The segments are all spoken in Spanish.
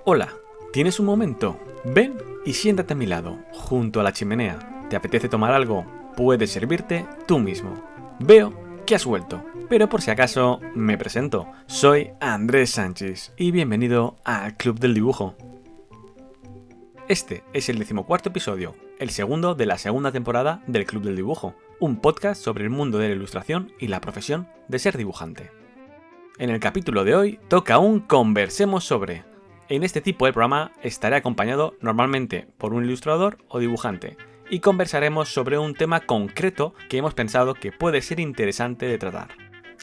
Hola, ¿tienes un momento? Ven y siéntate a mi lado, junto a la chimenea. ¿Te apetece tomar algo? Puedes servirte tú mismo. Veo que has vuelto, pero por si acaso me presento. Soy Andrés Sánchez y bienvenido al Club del Dibujo. Este es el 14º episodio, el segundo de la segunda temporada del Club del Dibujo, un podcast sobre el mundo de la ilustración y la profesión de ser dibujante. En el capítulo de hoy toca un Conversemos sobre. En este tipo de programa estaré acompañado normalmente por un ilustrador o dibujante y conversaremos sobre un tema concreto que hemos pensado que puede ser interesante de tratar.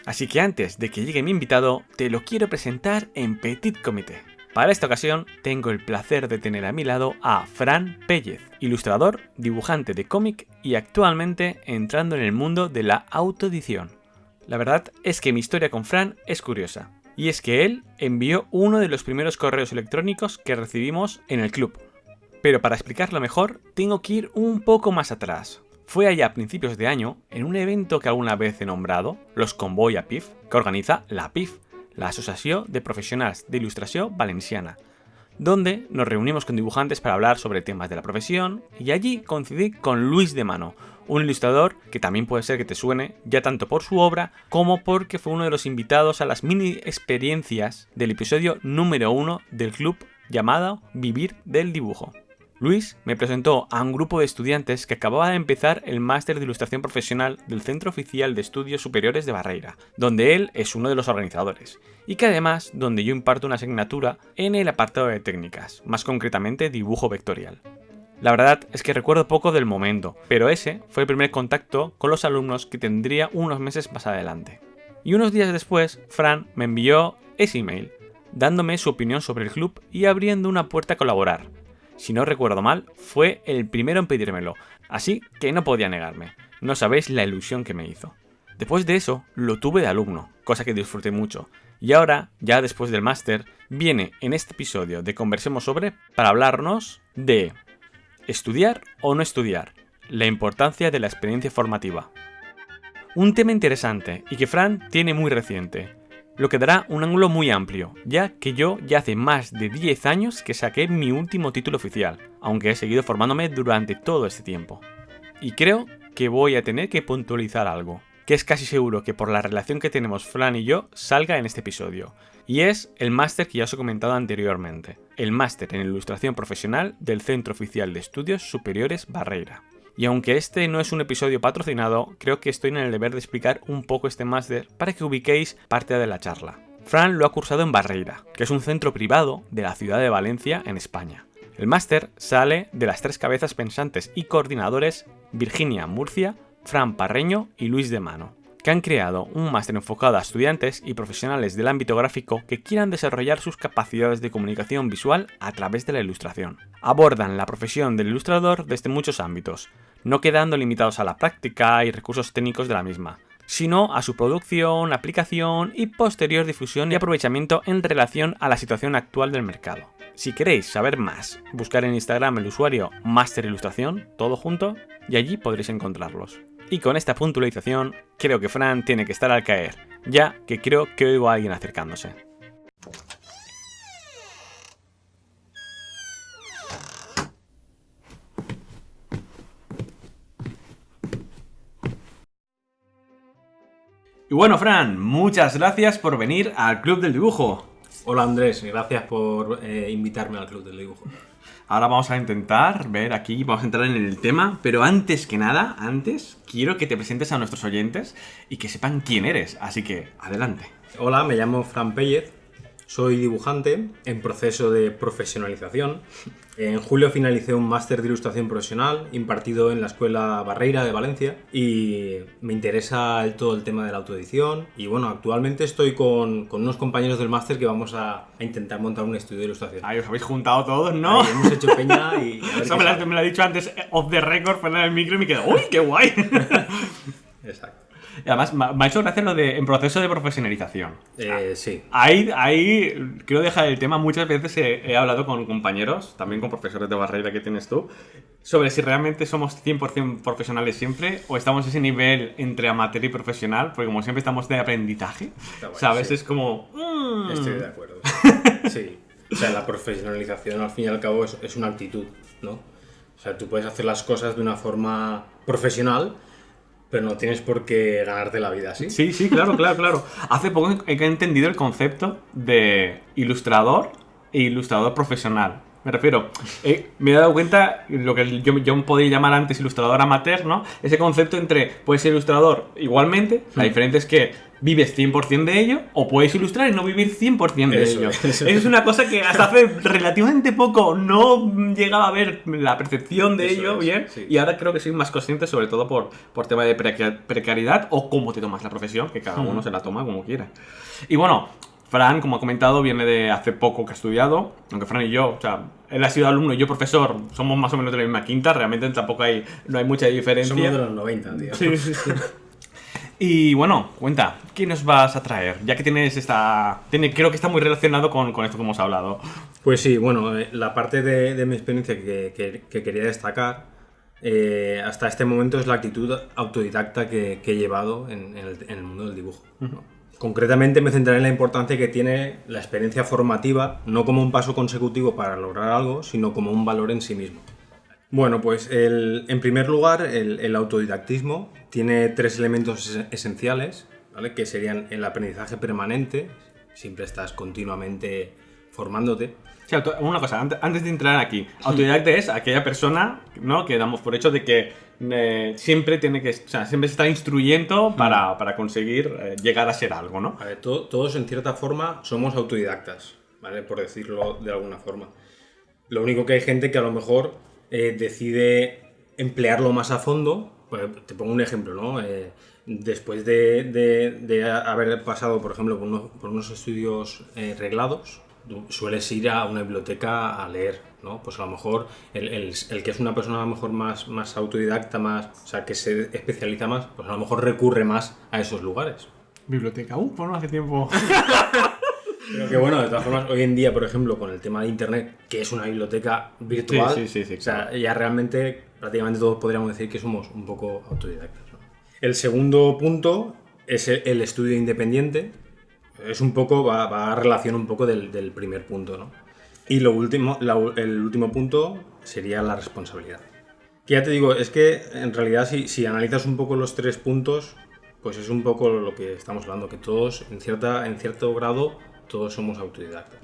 Así que antes de que llegue mi invitado, te lo quiero presentar en petit comité. Para esta ocasión tengo el placer de tener a mi lado a Fran Péllez, ilustrador, dibujante de cómic y actualmente entrando en el mundo de la autoedición. La verdad es que mi historia con Fran es curiosa. Y es que él envió uno de los primeros correos electrónicos que recibimos en el club. Pero para explicarlo mejor, tengo que ir un poco más atrás. Fue allá a principios de año, en un evento que alguna vez he nombrado, los Convoy a PIF, que organiza la PIF, la Asociación de Profesionals de Ilustración Valenciana, donde nos reunimos con dibujantes para hablar sobre temas de la profesión, y allí coincidí con Luis de Mano, un ilustrador que también puede ser que te suene, ya tanto por su obra como porque fue uno de los invitados a las mini experiencias del episodio número 1 del club llamado Vivir del Dibujo. Luis me presentó a un grupo de estudiantes que acababa de empezar el máster de ilustración profesional del Centro Oficial de Estudios Superiores de Barreira, donde él es uno de los organizadores, y que además donde yo imparto una asignatura en el apartado de técnicas, más concretamente dibujo vectorial. La verdad es que recuerdo poco del momento, pero ese fue el primer contacto con los alumnos que tendría unos meses más adelante. Y unos días después, Fran me envió ese email, dándome su opinión sobre el club y abriendo una puerta a colaborar. Si no recuerdo mal, fue el primero en pedírmelo, así que no podía negarme. No sabéis la ilusión que me hizo. Después de eso, lo tuve de alumno, cosa que disfruté mucho. Y ahora, ya después del máster, viene en este episodio de Conversemos sobre para hablarnos de ¿estudiar o no estudiar? La importancia de la experiencia formativa. Un tema interesante y que Fran tiene muy reciente, lo que dará un ángulo muy amplio, ya que yo ya hace más de 10 años que saqué mi último título oficial, aunque he seguido formándome durante todo este tiempo. Y creo que voy a tener que puntualizar algo, que es casi seguro que por la relación que tenemos Fran y yo salga en este episodio, y es el máster que ya os he comentado anteriormente, el máster en ilustración profesional del Centro Oficial de Estudios Superiores Barreira. Y aunque este no es un episodio patrocinado, creo que estoy en el deber de explicar un poco este máster para que ubiquéis parte de la charla. Fran lo ha cursado en Barreira, que es un centro privado de la ciudad de Valencia, en España. El máster sale de las tres cabezas pensantes y coordinadores Virginia Murcia, Fran Parreño y Luis de Mano, que han creado un máster enfocado a estudiantes y profesionales del ámbito gráfico que quieran desarrollar sus capacidades de comunicación visual a través de la ilustración. Abordan la profesión del ilustrador desde muchos ámbitos, no quedando limitados a la práctica y recursos técnicos de la misma, sino a su producción, aplicación y posterior difusión y aprovechamiento en relación a la situación actual del mercado. Si queréis saber más, buscar en Instagram el usuario Master Ilustración, todo junto, y allí podréis encontrarlos. Y con esta puntualización, creo que Fran tiene que estar al caer, ya que creo que oigo a alguien acercándose. Y bueno, Fran, muchas gracias por venir al Club del Dibujo. Hola Andrés, gracias por invitarme al Club del Dibujo. Ahora vamos a intentar ver aquí, vamos a entrar en el tema, pero antes que nada, quiero que te presentes a nuestros oyentes y que sepan quién eres, así que adelante. Hola, me llamo Fran Péllez, soy dibujante en proceso de profesionalización. En julio finalicé un máster de ilustración profesional impartido en la Escuela Barreira de Valencia y me interesa todo el tema de la autoedición y bueno, actualmente estoy con unos compañeros del máster que vamos a intentar montar un estudio de ilustración. Ahí os habéis juntado todos, ¿no? Ahí hemos hecho peña y a ver. Eso me lo ha dicho antes off the record, fuera del micro y me quedo ¡uy, qué guay! Exacto. Y además, me ha hecho gracia lo de en proceso de profesionalización. Sí. Ahí quiero dejar el tema. Muchas veces he hablado con compañeros, también con profesores de Barreira que tienes tú, sobre si realmente somos 100% profesionales siempre o estamos a ese nivel entre amateur y profesional, porque como siempre estamos de aprendizaje, ¿sabes? Sí. Es como... Estoy de acuerdo. Sí. O sea, la profesionalización al fin y al cabo es una actitud, ¿no? O sea, tú puedes hacer las cosas de una forma profesional, pero no tienes por qué ganarte la vida así. Sí, claro. Hace poco he entendido el concepto de ilustrador e ilustrador profesional. Me refiero, me he dado cuenta lo que yo podría llamar antes ilustrador amateur, ¿no? Ese concepto entre puedes ser ilustrador igualmente, la diferencia es que vives 100% de ello o puedes ilustrar y no vivir 100% de ello. Eso es una cosa que hasta hace relativamente poco no llegaba a ver la percepción de ello bien, sí. Y ahora creo que soy más consciente, sobre todo por tema de precariedad o cómo te tomas la profesión, que cada uno se la toma como quiera. Y bueno, Fran, como ha comentado, viene de hace poco que ha estudiado, aunque Fran y yo, o sea, él ha sido alumno y yo profesor, somos más o menos de la misma quinta, realmente tampoco no hay mucha diferencia. Somos de los 90, tío. Sí. Y bueno, cuenta, ¿qué nos vas a traer? Ya que tienes creo que está muy relacionado con esto que hemos hablado. Pues sí, bueno, la parte de mi experiencia que quería destacar hasta este momento es la actitud autodidacta que he llevado en el mundo del dibujo, ¿no? Concretamente me centraré en la importancia que tiene la experiencia formativa, no como un paso consecutivo para lograr algo, sino como un valor en sí mismo. Bueno, pues en primer lugar, el autodidactismo tiene 3 elementos esenciales, ¿vale? Que serían el aprendizaje permanente, siempre estás continuamente formándote. Sí, una cosa, antes de entrar aquí, autodidacta es aquella persona, ¿no?, que damos por hecho de que siempre siempre se está instruyendo para conseguir llegar a ser algo, ¿no? A ver, todos en cierta forma somos autodidactas, ¿vale? Por decirlo de alguna forma. Lo único que hay gente que a lo mejor decide emplearlo más a fondo. Pues, te pongo un ejemplo, ¿no? Después de haber pasado, por ejemplo, por unos estudios reglados, sueles ir a una biblioteca a leer, ¿no? Pues a lo mejor el que es una persona a lo mejor más autodidacta, o sea, que se especializa más, pues a lo mejor recurre más a esos lugares. Biblioteca, pues no hace tiempo. Pero que bueno, de todas formas, hoy en día, por ejemplo, con el tema de internet, que es una biblioteca virtual, sí, o sea, ya realmente prácticamente todos podríamos decir que somos un poco autodidactas, ¿no? El segundo punto es el estudio independiente. Es un poco, va a relación un poco del primer punto, ¿no? Y el último punto sería la responsabilidad. Que ya te digo, es que en realidad si analizas un poco los 3 puntos, pues es un poco lo que estamos hablando, que todos, en cierto grado, todos somos autodidactas.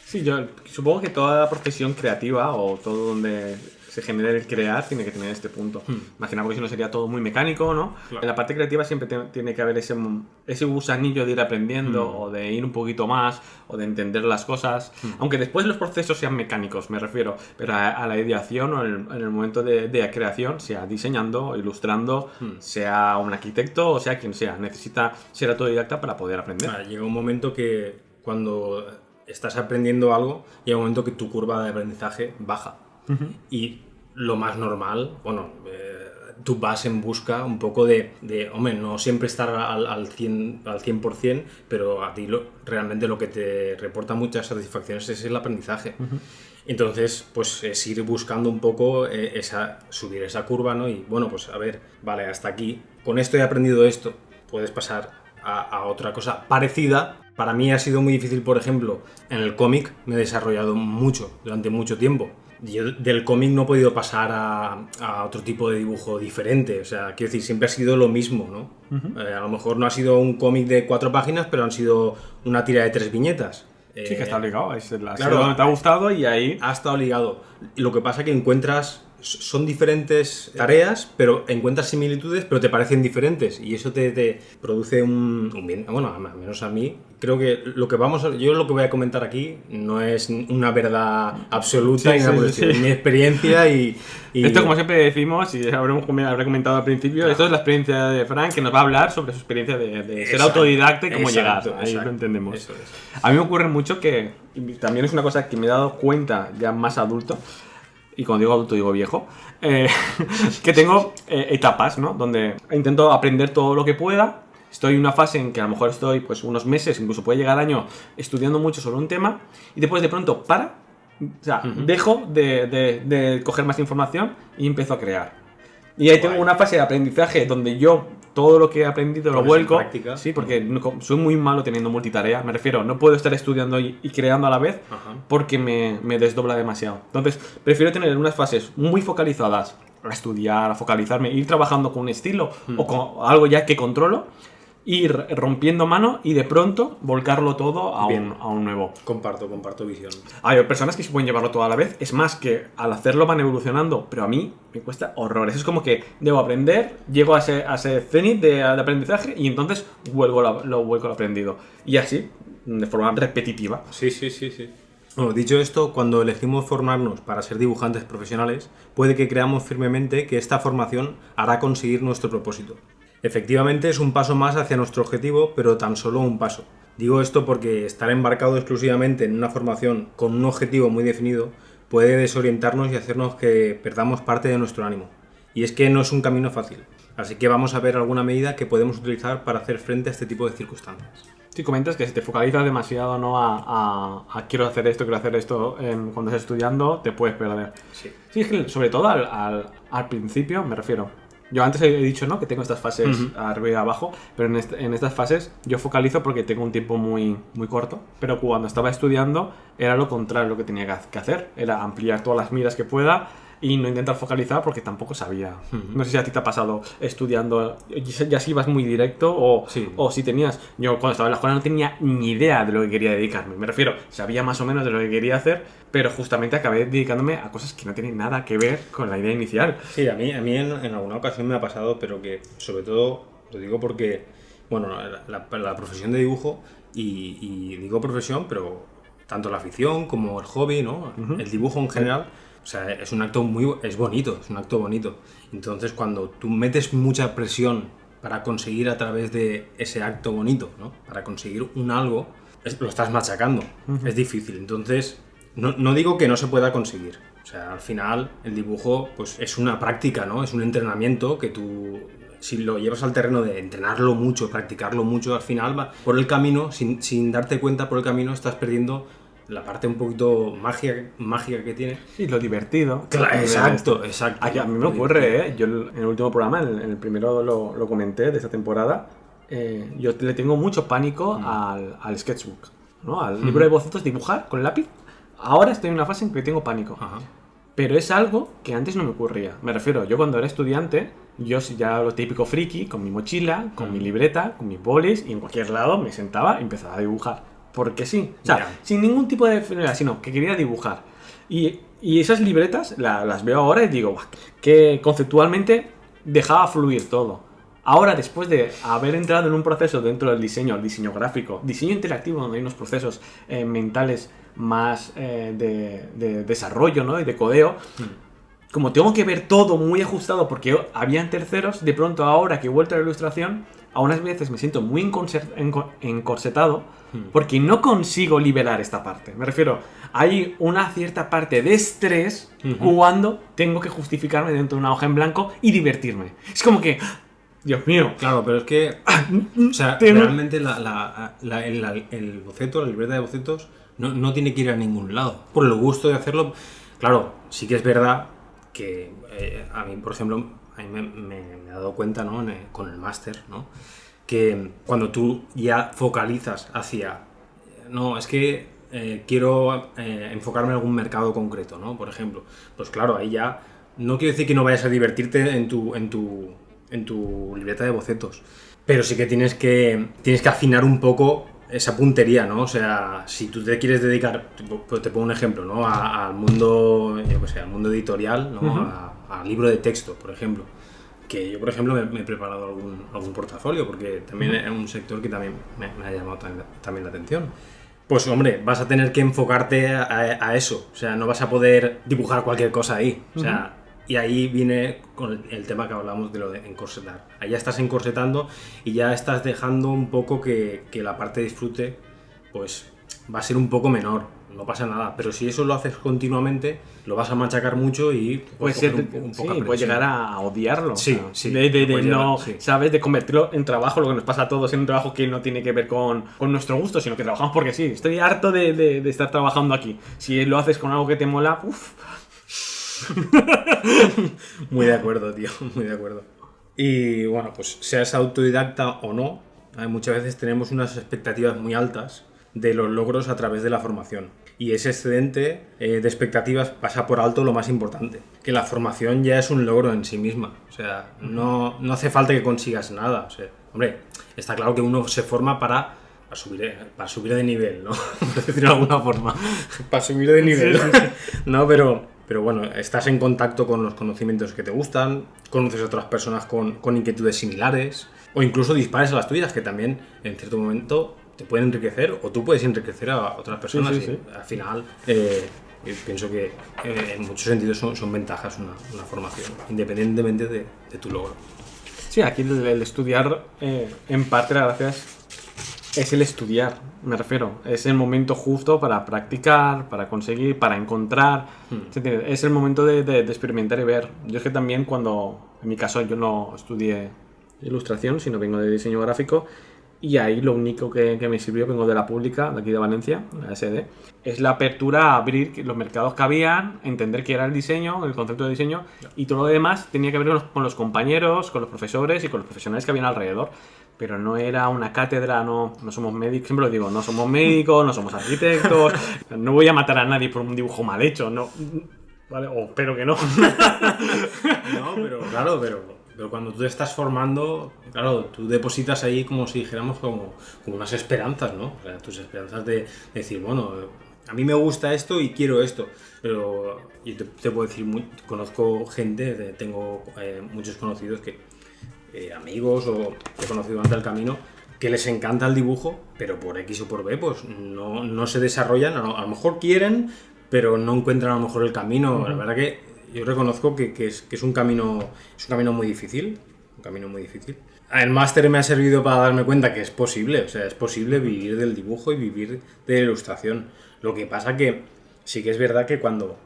Sí, yo supongo que toda profesión creativa o todo donde se genere el crear tiene que tener este punto. Imagina, porque si no sería todo muy mecánico, ¿no? Claro. En la parte creativa siempre tiene que haber ese gusanillo de ir aprendiendo o de ir un poquito más o de entender las cosas. Aunque después los procesos sean mecánicos, me refiero. Pero a la ideación o en el momento de creación, sea diseñando, ilustrando, sea un arquitecto o sea quien sea, necesita ser autodidacta para poder aprender. Llega un momento que cuando estás aprendiendo algo, llega un momento que tu curva de aprendizaje baja. Y lo más normal, bueno, tú vas en busca un poco de hombre, no siempre estar al 100%, pero a ti realmente lo que te reporta muchas satisfacciones es el aprendizaje. Entonces, pues es ir buscando un poco subir esa curva, ¿no? Y bueno, pues a ver, vale, hasta aquí, con esto he aprendido esto, puedes pasar a otra cosa parecida. Para mí ha sido muy difícil, por ejemplo, en el cómic me he desarrollado mucho, durante mucho tiempo. Yo del cómic no he podido pasar a otro tipo de dibujo diferente, o sea, quiero decir, siempre ha sido lo mismo, ¿no? A lo mejor no ha sido un cómic de 4 páginas, pero han sido una tira de 3 viñetas. Sí, que está ligado, claro, te ha gustado y ahí... Ha estado ligado. Lo que pasa es que son diferentes tareas, pero encuentras similitudes, pero te parecen diferentes y eso te produce un bien. Bueno, al menos a mí, creo que yo lo que voy a comentar aquí no es una verdad absoluta, es mi experiencia y... Esto, como siempre decimos, y habré comentado al principio, claro. Esto es la experiencia de Frank, que nos va a hablar sobre su experiencia de ser autodidacta y cómo llegar. Ahí lo entendemos. Eso es. A mí me ocurre mucho que, y también es una cosa que me he dado cuenta ya más adulto, y cuando digo adulto digo viejo, que tengo etapas, ¿no? Donde intento aprender todo lo que pueda estoy en una fase en que a lo mejor estoy pues unos meses, incluso puede llegar año, estudiando mucho sobre un tema y después de pronto dejo de coger más información y empiezo a crear. Y ahí tengo una fase de aprendizaje donde yo todo lo que he aprendido lo vuelco. Sí, porque soy muy malo teniendo multitarea. Me refiero, no puedo estar estudiando y creando a la vez porque me desdobla demasiado. Entonces, prefiero tener unas fases muy focalizadas a estudiar, a focalizarme, ir trabajando con un estilo o con algo ya que controlo, ir rompiendo mano y de pronto volcarlo todo a un nuevo. Comparto visión. Hay personas que se pueden llevarlo todo a la vez. Es más, que al hacerlo van evolucionando, pero a mí me cuesta horrores. Es como que debo aprender, llego a ese cenit de aprendizaje y entonces vuelco lo aprendido. Y así, de forma repetitiva. Sí. Bueno, dicho esto, cuando elegimos formarnos para ser dibujantes profesionales, puede que creamos firmemente que esta formación hará conseguir nuestro propósito. Efectivamente es un paso más hacia nuestro objetivo, pero tan solo un paso. Digo esto porque estar embarcado exclusivamente en una formación con un objetivo muy definido puede desorientarnos y hacernos que perdamos parte de nuestro ánimo. Y es que no es un camino fácil, así que vamos a ver alguna medida que podemos utilizar para hacer frente a este tipo de circunstancias. Si comentas que si te focalizas demasiado ¿no? a quiero hacer esto cuando estás estudiando, te puedes perder. Sí, es que sobre todo al principio, me refiero. Yo antes he dicho, ¿no?, que tengo estas fases arriba y abajo, pero en estas fases yo focalizo porque tengo un tiempo muy, muy corto, pero cuando estaba estudiando era lo contrario lo que tenía que hacer, era ampliar todas las miras que pueda y no intentar focalizar porque tampoco sabía. No sé si a ti te ha pasado estudiando, ya si ibas muy directo o si tenías... Yo cuando estaba en la escuela no tenía ni idea de lo que quería dedicarme, me refiero, sabía más o menos de lo que quería hacer, pero justamente acabé dedicándome a cosas que no tienen nada que ver con la idea inicial. Sí, a mí en alguna ocasión me ha pasado, pero que sobre todo lo digo porque, bueno, la profesión de dibujo, y digo profesión, pero tanto la afición como el hobby, ¿no? El dibujo en general... O sea, es un acto es un acto bonito. Entonces, cuando tú metes mucha presión para conseguir a través de ese acto bonito, ¿no?, para conseguir un algo, lo estás machacando. Es difícil. Entonces, no digo que no se pueda conseguir. O sea, al final, el dibujo pues es una práctica, ¿no? Es un entrenamiento que tú, si lo llevas al terreno de entrenarlo mucho, practicarlo mucho, al final, por el camino, sin darte cuenta, por el camino estás perdiendo la parte un poquito mágica que tiene. Sí, lo divertido. Claro, exacto. A mí me ocurre, yo en el último programa, en el primero lo comenté de esta temporada, yo le tengo mucho pánico al sketchbook, ¿no? Al libro de bocetos, dibujar con lápiz. Ahora estoy en una fase en que tengo pánico. Pero es algo que antes no me ocurría. Me refiero, yo cuando era estudiante, yo ya lo típico friki, con mi mochila, con mi libreta, con mis bolis, y en cualquier lado me sentaba y empezaba a dibujar. Porque sí, o sea, sin ningún tipo de finalidad, sino que quería dibujar. Y esas libretas las veo ahora y digo, que conceptualmente dejaba fluir todo. Ahora, después de haber entrado en un proceso dentro del diseño, el diseño gráfico, diseño interactivo, donde hay unos procesos mentales más de desarrollo, ¿no?, y de codeo, como tengo que ver todo muy ajustado porque habían terceros, de pronto ahora que he vuelto a la ilustración, a unas veces me siento muy encorsetado porque no consigo liberar esta parte. Me refiero, hay una cierta parte de estrés cuando tengo que justificarme dentro de una hoja en blanco y divertirme. Es como que, Dios mío. Claro, pero es que, o sea, realmente el boceto, la libreta de bocetos, no tiene que ir a ningún lado. Por el gusto de hacerlo, claro, sí que es verdad que a mí, por ejemplo, a mí me he dado cuenta, ¿no?, con el máster, ¿no?, que cuando tú ya focalizas hacia, no, es que quiero enfocarme en algún mercado concreto, ¿no?, por ejemplo, pues claro, ahí ya no quiero decir que no vayas a divertirte en tu libreta de bocetos, pero sí que tienes que afinar un poco esa puntería, ¿no? O sea, si tú te quieres dedicar, te pongo un ejemplo, ¿no?, al mundo, yo qué sé, al mundo editorial, ¿no?, al libro de texto, por ejemplo. Que yo, por ejemplo, me he preparado algún portafolio, porque también es un sector que también me ha llamado también la atención. Pues, hombre, vas a tener que enfocarte a eso. O sea, no vas a poder dibujar cualquier cosa ahí. O sea, y ahí viene con el tema que hablamos de lo de encorsetar. Ahí ya estás encorsetando y ya estás dejando un poco que la parte de disfrute, pues, va a ser un poco menor. no pasa nada. Pero si eso lo haces continuamente, lo vas a machacar mucho y puede ser, puedes llegar a odiarlo. Sí, o sea, sí. ¿Sabes? De convertirlo en trabajo, lo que nos pasa a todos en un trabajo que no tiene que ver con nuestro gusto, sino que trabajamos porque sí. Estoy harto de estar trabajando aquí. Si lo haces con algo que te mola, uff. Muy de acuerdo, tío, muy de acuerdo. Y bueno, pues seas autodidacta o no, muchas veces tenemos unas expectativas muy altas de los logros a través de la formación. Y ese excedente de expectativas pasa por alto lo más importante, que la formación ya es un logro en sí misma. O sea, no hace falta que consigas nada. O sea, hombre, está claro que uno se forma para subir de nivel, ¿no? Por decirlo de alguna forma. Para subir de nivel. Sí. No, pero bueno, estás en contacto con los conocimientos que te gustan, conoces a otras personas con inquietudes similares, o incluso dispares a las tuyas, que también en cierto momento te pueden enriquecer, o tú puedes enriquecer a otras personas. Sí. Al final, yo pienso que en muchos sentidos son ventajas una formación, independientemente de tu logro. Sí, aquí el estudiar, en parte la gracia es el estudiar, me refiero. Es el momento justo para practicar, para conseguir, para encontrar. Es el momento de experimentar y ver. Yo es que también en mi caso, yo no estudié ilustración, sino vengo de diseño gráfico. Y ahí lo único que me sirvió, vengo de la pública, de aquí de Valencia, la SD, es la apertura a abrir los mercados que habían, entender qué era el diseño, el concepto de diseño, y todo lo demás tenía que ver con los compañeros, con los profesores y con los profesionales que habían alrededor. Pero no era una cátedra, no somos médicos, siempre lo digo, no somos médicos, no somos arquitectos, no voy a matar a nadie por un dibujo mal hecho, no, ¿vale? O espero que no. No, pero claro, pero cuando tú te estás formando, claro, tú depositas ahí como si dijéramos como unas esperanzas, ¿no? O sea, tus esperanzas de decir, bueno, a mí me gusta esto y quiero esto. Pero yo te puedo decir, conozco gente, tengo muchos conocidos amigos o que he conocido durante el camino, que les encanta el dibujo, pero por X o por B, pues no se desarrollan, a lo mejor quieren, pero no encuentran a lo mejor el camino. La verdad que yo reconozco que es un camino muy difícil, El máster me ha servido para darme cuenta que es posible, o sea, es posible vivir del dibujo y vivir de la ilustración. Lo que pasa que sí que es verdad que cuando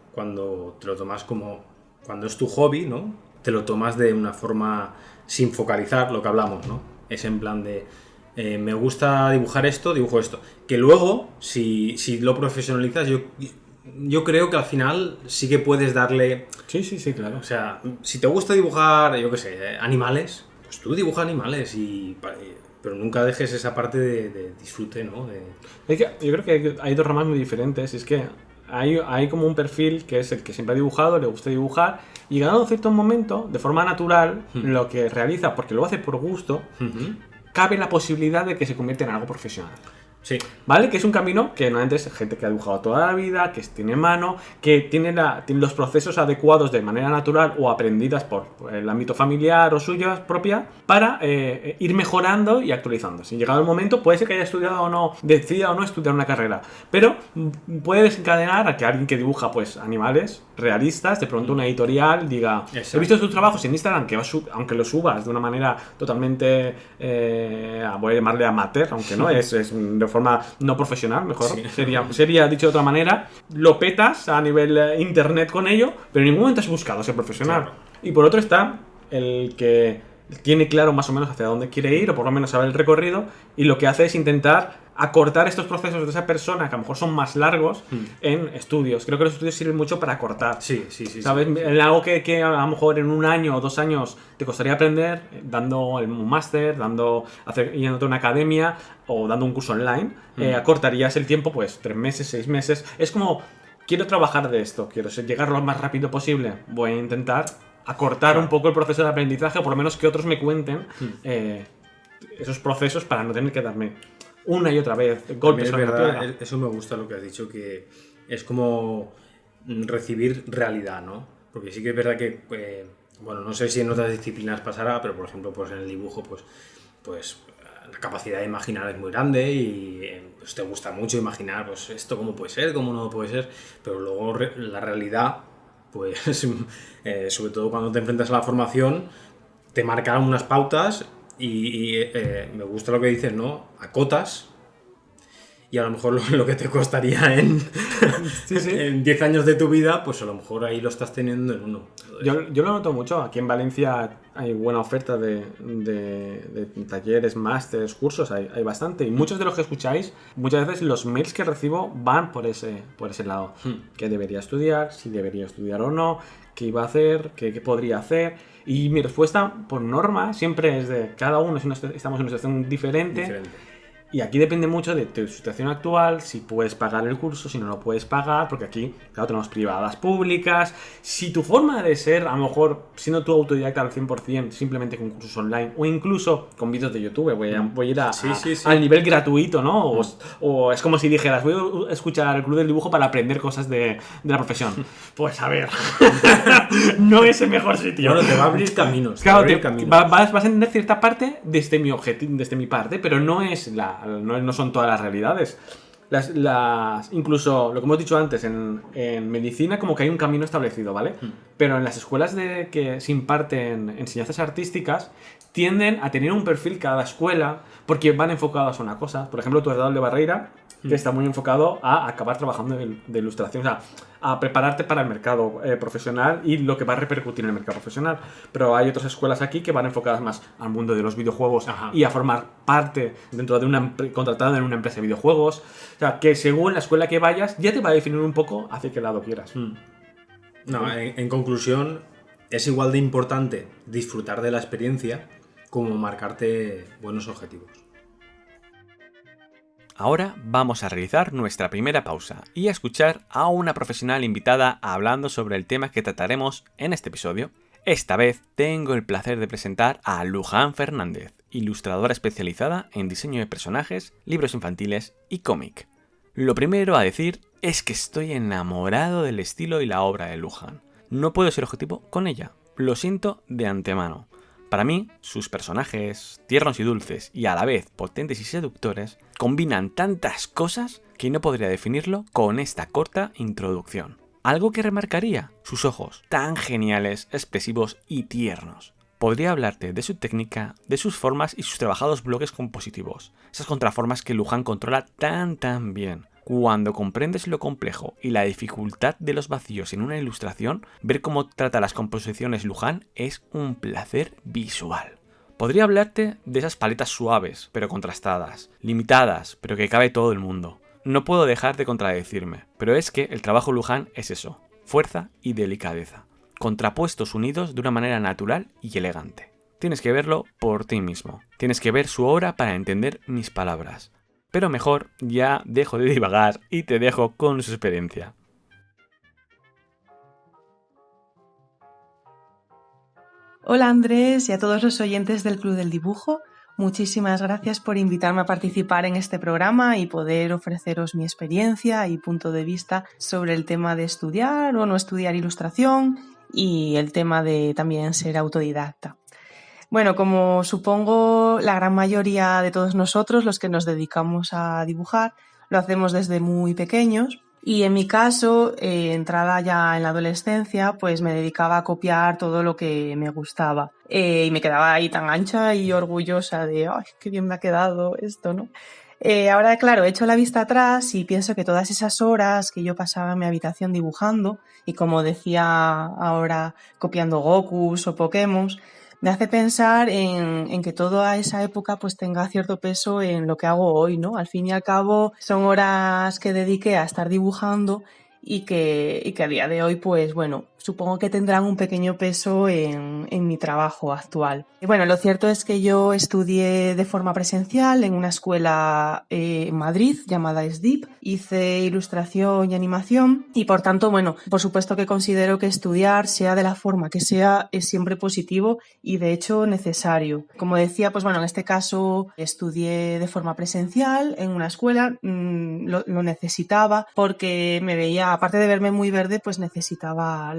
te lo tomas cuando es tu hobby, ¿no? Te lo tomas de una forma sin focalizar, lo que hablamos, ¿no? Es en plan de me gusta dibujar esto, dibujo esto. Que luego, si lo profesionalizas, yo creo que al final sí que puedes darle... Sí, claro. O sea, si te gusta dibujar, yo qué sé, animales, pues tú dibuja animales pero nunca dejes esa parte de disfrute, ¿no? Es que yo creo que hay dos ramas muy diferentes. Es que hay como un perfil que es el que siempre ha dibujado, le gusta dibujar, y llegado a un cierto momento, de forma natural, lo que realiza, porque lo hace por gusto, cabe la posibilidad de que se convierta en algo profesional. Sí. ¿Vale? Que es un camino que normalmente es gente que ha dibujado toda la vida, que tiene mano, que tiene los procesos adecuados de manera natural o aprendidas por el ámbito familiar o suya propia para ir mejorando y actualizando. Si llegado el momento, puede ser que haya estudiado o no, decida o no estudiar una carrera, pero puede desencadenar a que alguien que dibuja pues animales realistas, de pronto una editorial diga: he visto tus trabajos en Instagram, que aunque lo subas de una manera totalmente, voy a llamarle amateur, aunque no, es de forma no profesional, mejor, sí. sería dicho de otra manera, lo petas a nivel internet con ello, pero en ningún momento has buscado ser profesional. Claro. Y por otro está el que tiene claro más o menos hacia dónde quiere ir, o por lo menos sabe el recorrido, y lo que hace es intentar acortar estos procesos de esa persona, que a lo mejor son más largos, en estudios. Creo que los estudios sirven mucho para acortar. Sí. ¿Sabes? Sí. Algo que a lo mejor en 1 año o 2 años te costaría aprender, dando un máster, yendo a una academia o dando un curso online, acortarías el tiempo, pues 3 meses, 6 meses. Es como, quiero trabajar de esto, quiero llegar lo más rápido posible, voy a intentar acortar un poco el proceso de aprendizaje, o por lo menos que otros me cuenten esos procesos para no tener que darme una y otra vez golpes sobre la piedra. Eso me gusta lo que has dicho, que es como recibir realidad, ¿no? Porque sí que es verdad que, bueno, no sé si en otras disciplinas pasará, pero por ejemplo, pues en el dibujo, pues la capacidad de imaginar es muy grande y pues te gusta mucho imaginar, pues esto cómo puede ser, cómo no puede ser, pero luego la realidad, pues sobre todo cuando te enfrentas a la formación, te marcan unas pautas y me gusta lo que dices, ¿no? Acotas y a lo mejor lo que te costaría en, en 10 años de tu vida, pues a lo mejor ahí lo estás teniendo en uno. Yo lo noto mucho. Aquí en Valencia hay buena oferta de talleres, másteres, cursos, hay bastante. Y muchos de los que escucháis, muchas veces los mails que recibo van por ese lado. ¿Qué debería estudiar? Si debería estudiar o no. ¿Qué iba a hacer? ¿Qué podría hacer? Y mi respuesta, por norma, siempre es de cada uno estamos en una situación diferente. Y aquí depende mucho de tu situación actual, si puedes pagar el curso, si no lo puedes pagar, porque aquí, claro, tenemos privadas, públicas. Si tu forma de ser, a lo mejor, siendo tú autodidacta al 100%, simplemente con cursos online, o incluso con vídeos de YouTube, voy a ir al nivel gratuito, ¿no? O es como si dijeras, voy a escuchar el Club del Dibujo para aprender cosas de la profesión. Pues a ver, no es el mejor sitio. Bueno, te va a abrir caminos. Claro, vas a entender cierta parte desde mi objetivo, desde mi parte, pero no es no son todas las realidades. Incluso lo que hemos dicho antes, en medicina como que hay un camino establecido, ¿vale? Pero en las escuelas que se imparten enseñanzas artísticas tienden a tener un perfil cada escuela porque van enfocados a una cosa. Por ejemplo, tu Eduardo de Barreira, que está muy enfocado a acabar trabajando de ilustración, o sea, a prepararte para el mercado profesional y lo que va a repercutir en el mercado profesional. Pero hay otras escuelas aquí que van enfocadas más al mundo de los videojuegos y a formar parte dentro de contratado en una empresa de videojuegos. O sea, que según la escuela que vayas ya te va a definir un poco hacia qué lado quieras. No, en conclusión, es igual de importante disfrutar de la experiencia como marcarte buenos objetivos. Ahora vamos a realizar nuestra primera pausa y a escuchar a una profesional invitada hablando sobre el tema que trataremos en este episodio. Esta vez tengo el placer de presentar a Luján Fernández, ilustradora especializada en diseño de personajes, libros infantiles y cómic. Lo primero a decir es que estoy enamorado del estilo y la obra de Luján. No puedo ser objetivo con ella, lo siento de antemano. Para mí, sus personajes, tiernos y dulces y a la vez potentes y seductores, combinan tantas cosas que no podría definirlo con esta corta introducción. Algo que remarcaría, sus ojos, tan geniales, expresivos y tiernos. Podría hablarte de su técnica, de sus formas y sus trabajados bloques compositivos, esas contraformas que Luján controla tan bien. Cuando comprendes lo complejo y la dificultad de los vacíos en una ilustración, ver cómo trata las composiciones Luján es un placer visual. Podría hablarte de esas paletas suaves, pero contrastadas, limitadas, pero que cabe todo el mundo. No puedo dejar de contradecirme, pero es que el trabajo Luján es eso, fuerza y delicadeza, contrapuestos unidos de una manera natural y elegante. Tienes que verlo por ti mismo, tienes que ver su obra para entender mis palabras. Pero mejor ya dejo de divagar y te dejo con su experiencia. Hola Andrés y a todos los oyentes del Club del Dibujo. Muchísimas gracias por invitarme a participar en este programa y poder ofreceros mi experiencia y punto de vista sobre el tema de estudiar o no estudiar ilustración y el tema de también ser autodidacta. Bueno, como supongo la gran mayoría de todos nosotros, los que nos dedicamos a dibujar, lo hacemos desde muy pequeños. Y en mi caso, entrada ya en la adolescencia, pues me dedicaba a copiar todo lo que me gustaba. Y me quedaba ahí tan ancha y orgullosa de, ¡ay, qué bien me ha quedado esto!, ¿no? Ahora, claro, echo la vista atrás y pienso que todas esas horas que yo pasaba en mi habitación dibujando, y como decía ahora, copiando Gokus o Pokémon, me hace pensar en que toda esa época pues tenga cierto peso en lo que hago hoy, ¿no? Al fin y al cabo son horas que dediqué a estar dibujando y que a día de hoy pues bueno, supongo que tendrán un pequeño peso en mi trabajo actual. Y bueno, lo cierto es que yo estudié de forma presencial en una escuela en Madrid llamada SDIP, hice ilustración y animación y por tanto, bueno, por supuesto que considero que estudiar, sea de la forma que sea, es siempre positivo y de hecho necesario. Como decía, pues bueno, en este caso estudié de forma presencial en una escuela, lo necesitaba porque me veía, aparte de verme muy verde, pues necesitaba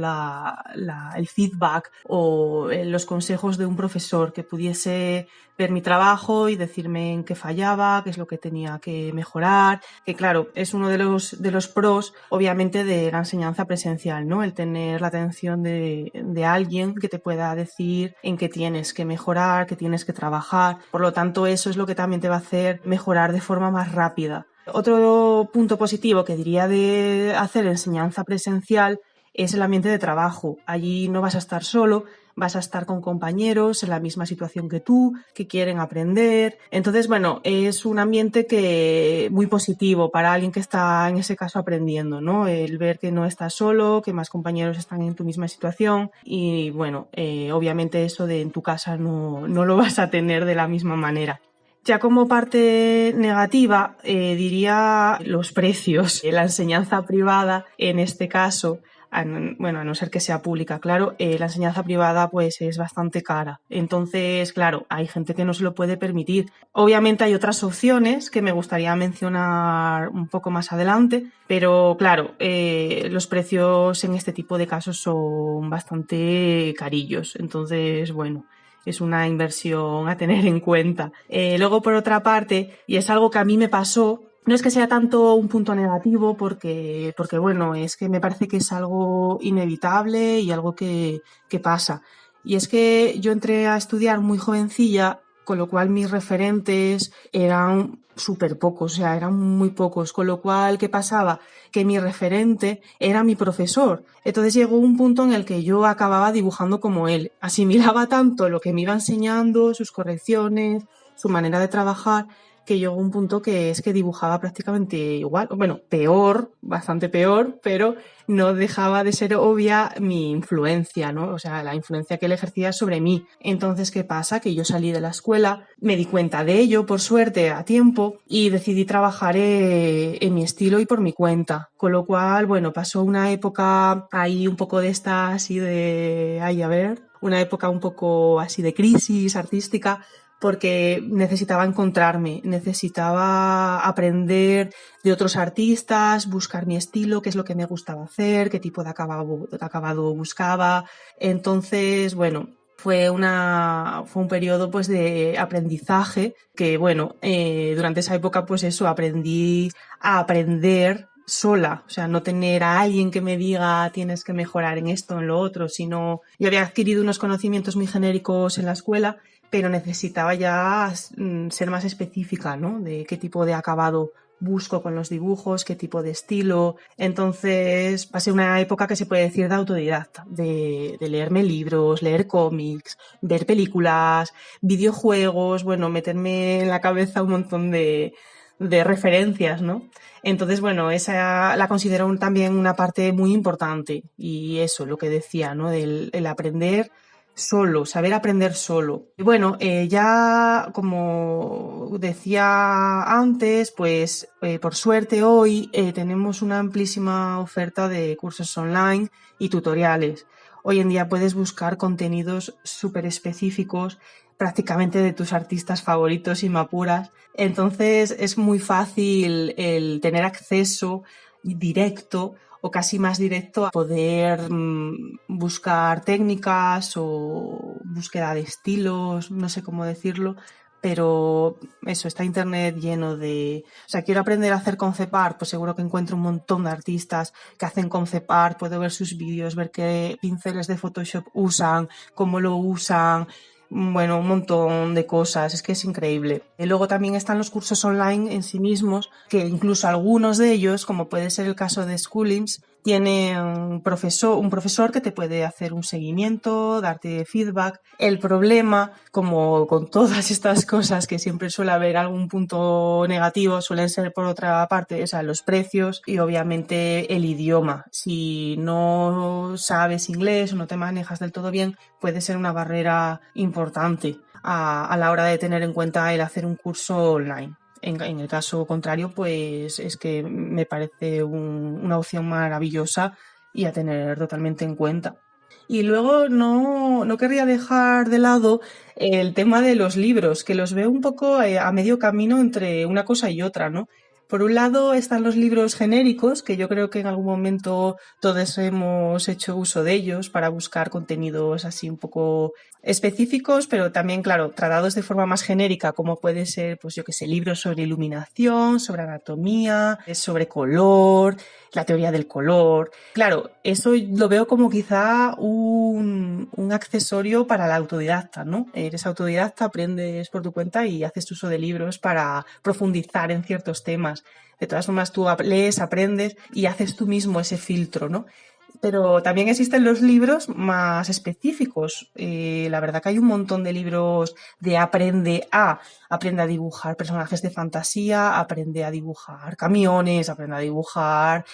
el feedback o los consejos de un profesor que pudiese ver mi trabajo y decirme en qué fallaba, qué es lo que tenía que mejorar, que claro, es uno de los pros obviamente de la enseñanza presencial, ¿no? El tener la atención de alguien que te pueda decir en qué tienes que mejorar, qué tienes que trabajar. Por lo tanto, eso es lo que también te va a hacer mejorar de forma más rápida. Otro punto positivo que diría de hacer enseñanza presencial es el ambiente de trabajo. Allí no vas a estar solo, vas a estar con compañeros en la misma situación que tú, que quieren aprender. Entonces, bueno, es un ambiente muy positivo para alguien que está en ese caso aprendiendo, ¿no? El ver que no estás solo, que más compañeros están en tu misma situación y, bueno, obviamente eso de en tu casa no lo vas a tener de la misma manera. Ya como parte negativa, diría los precios. La enseñanza privada, en este caso, a no ser que sea pública, claro, la enseñanza privada pues es bastante cara. Entonces, claro, hay gente que no se lo puede permitir. Obviamente hay otras opciones que me gustaría mencionar un poco más adelante, pero claro, los precios en este tipo de casos son bastante carillos. Entonces, bueno, es una inversión a tener en cuenta. Luego, por otra parte, y es algo que a mí me pasó, no es que sea tanto un punto negativo porque bueno, es que me parece que es algo inevitable y algo que pasa. Y es que yo entré a estudiar muy jovencilla, con lo cual mis referentes eran súper pocos, o sea, eran muy pocos, con lo cual, ¿qué pasaba? Que mi referente era mi profesor. Entonces llegó un punto en el que yo acababa dibujando como él. Asimilaba tanto lo que me iba enseñando, sus correcciones, su manera de trabajar, que llegó un punto que es que dibujaba prácticamente igual, bueno, peor, bastante peor, pero no dejaba de ser obvia mi influencia, ¿no? O sea, la influencia que él ejercía sobre mí. Entonces, ¿qué pasa? Que yo salí de la escuela, me di cuenta de ello, por suerte, a tiempo, y decidí trabajar en mi estilo y por mi cuenta. Con lo cual, bueno, pasó una época ahí un poco de esta así de, ay, a ver, una época un poco así de crisis artística, porque necesitaba encontrarme, necesitaba aprender de otros artistas, buscar mi estilo, qué es lo que me gustaba hacer, qué tipo de acabado buscaba. Entonces, bueno, fue un periodo pues de aprendizaje que, bueno, durante esa época pues eso, aprendí a aprender sola, o sea, no tener a alguien que me diga tienes que mejorar en esto, en lo otro, sino yo había adquirido unos conocimientos muy genéricos en la escuela, pero necesitaba ya ser más específica, ¿no? De qué tipo de acabado busco con los dibujos, qué tipo de estilo. Entonces pasé una época que se puede decir de autodidacta, de leerme libros, leer cómics, ver películas, videojuegos, bueno, meterme en la cabeza un montón de referencias, ¿no? Entonces, bueno, esa la considero también una parte muy importante y eso, lo que decía, ¿no? El aprender solo, saber aprender solo. Y bueno, ya como decía antes, pues por suerte hoy tenemos una amplísima oferta de cursos online y tutoriales. Hoy en día puedes buscar contenidos súper específicos prácticamente de tus artistas favoritos, si me apuras. Entonces es muy fácil el tener acceso directo o casi más directo a poder buscar técnicas o búsqueda de estilos, no sé cómo decirlo, pero eso, está internet lleno de... O sea, quiero aprender a hacer concept art, pues seguro que encuentro un montón de artistas que hacen concept art, puedo ver sus vídeos, ver qué pinceles de Photoshop usan, cómo lo usan, bueno, un montón de cosas, es que es increíble. Y luego también están los cursos online en sí mismos, que incluso algunos de ellos, como puede ser el caso de Schoolings, tiene un profesor que te puede hacer un seguimiento, darte feedback. El problema, como con todas estas cosas que siempre suele haber algún punto negativo, suelen ser por otra parte, o sea, los precios y obviamente el idioma. Si no sabes inglés o no te manejas del todo bien, puede ser una barrera importante a la hora de tener en cuenta el hacer un curso online. En el caso contrario, pues es que me parece una opción maravillosa y a tener totalmente en cuenta. Y luego no querría dejar de lado el tema de los libros, que los veo un poco a medio camino entre una cosa y otra, ¿no? Por un lado están los libros genéricos, que yo creo que en algún momento todos hemos hecho uso de ellos para buscar contenidos así un poco específicos, pero también, claro, tratados de forma más genérica, como puede ser, pues yo qué sé, libros sobre iluminación, sobre anatomía, sobre color, la teoría del color. Claro, eso lo veo como quizá un accesorio para la autodidacta, ¿no? Eres autodidacta, aprendes por tu cuenta y haces uso de libros para profundizar en ciertos temas. formas. De todas formas, tú lees, aprendes y haces tú mismo ese filtro, ¿no? Pero también existen los libros más específicos. La verdad que hay un montón de libros de aprende a dibujar personajes de fantasía, aprende a dibujar camiones, aprende a dibujar,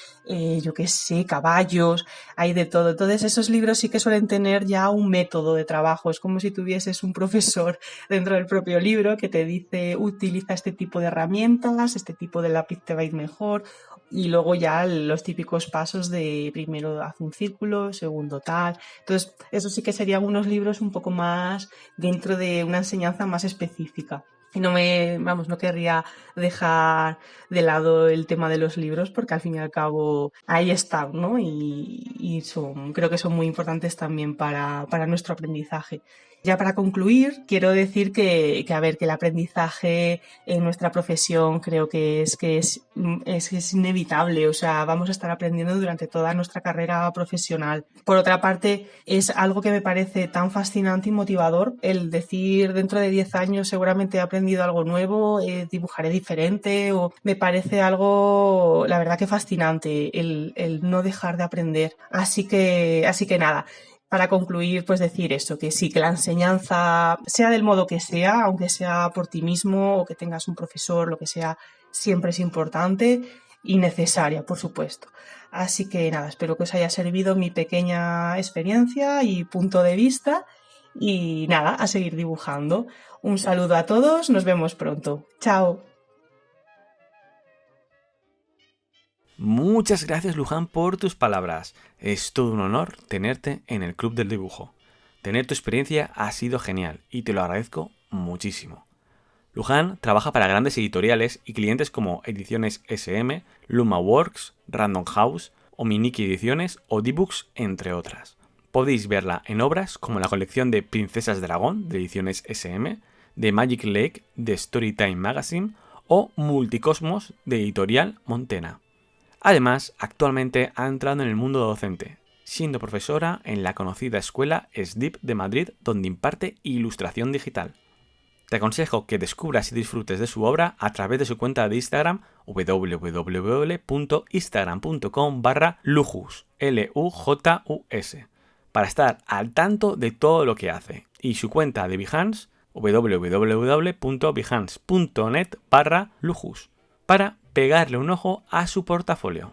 yo qué sé, caballos, hay de todo. Entonces esos libros sí que suelen tener ya un método de trabajo. Es como si tuvieses un profesor dentro del propio libro que te dice utiliza este tipo de herramientas, este tipo de lápiz te va a ir mejor. Y luego ya los típicos pasos de primero haz un círculo, segundo tal. Entonces, eso sí que serían unos libros un poco más dentro de una enseñanza más específica. Y no querría dejar de lado el tema de los libros porque al fin y al cabo ahí están, ¿no? Y creo que son muy importantes también para nuestro aprendizaje. Ya para concluir, quiero decir que el aprendizaje en nuestra profesión creo que es inevitable, o sea, vamos a estar aprendiendo durante toda nuestra carrera profesional. Por otra parte, es algo que me parece tan fascinante y motivador el decir dentro de 10 años seguramente he aprendido algo nuevo, dibujaré diferente, o me parece algo, la verdad que fascinante el no dejar de aprender. Así que nada. Para concluir, pues decir eso, que sí, que la enseñanza, sea del modo que sea, aunque sea por ti mismo o que tengas un profesor, lo que sea, siempre es importante y necesaria, por supuesto. Así que nada, espero que os haya servido mi pequeña experiencia y punto de vista y nada, a seguir dibujando. Un saludo a todos, nos vemos pronto. Chao. Muchas gracias, Luján, por tus palabras. Es todo un honor tenerte en el Club del Dibujo. Tener tu experiencia ha sido genial y te lo agradezco muchísimo. Luján trabaja para grandes editoriales y clientes como Ediciones SM, LumaWorks, Random House, Ominiki Ediciones o D-Books, entre otras. Podéis verla en obras como la colección de Princesas Dragón de Ediciones SM, de Magic Lake de Storytime Magazine o Multicosmos de Editorial Montena. Además, actualmente ha entrado en el mundo docente, siendo profesora en la conocida escuela SDIP de Madrid, donde imparte ilustración digital. Te aconsejo que descubras y disfrutes de su obra a través de su cuenta de Instagram www.instagram.com/lujus, Lujus, para estar al tanto de todo lo que hace, y su cuenta de Behance www.behance.net/lujus, para pegarle un ojo a su portafolio.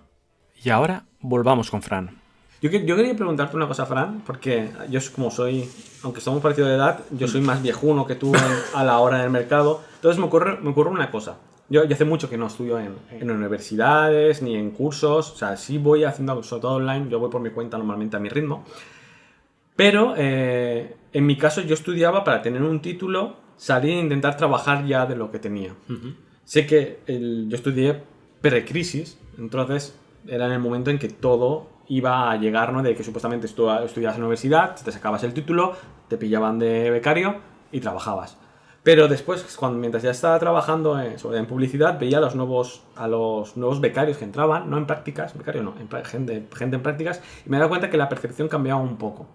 Y ahora volvamos con Fran. Yo quería preguntarte una cosa, Fran, porque yo como soy, aunque somos parecidos de edad, yo soy más viejuno que tú a la hora del mercado. Entonces me ocurre una cosa. Yo hace mucho que no estudio en universidades ni en cursos. O sea, sí voy haciendo, sobre todo online, yo voy por mi cuenta normalmente a mi ritmo. Pero en mi caso yo estudiaba para tener un título, salir e intentar trabajar ya de lo que tenía. Uh-huh. Sé que yo estudié pre-crisis, entonces era en el momento en que todo iba a llegar, ¿no? De que supuestamente estudiabas en la universidad, te sacabas el título, te pillaban de becario y trabajabas. Pero después, mientras ya estaba trabajando en publicidad, veía a los nuevos becarios que entraban, no en prácticas, gente en prácticas, y me he dado cuenta que la percepción cambiaba un poco.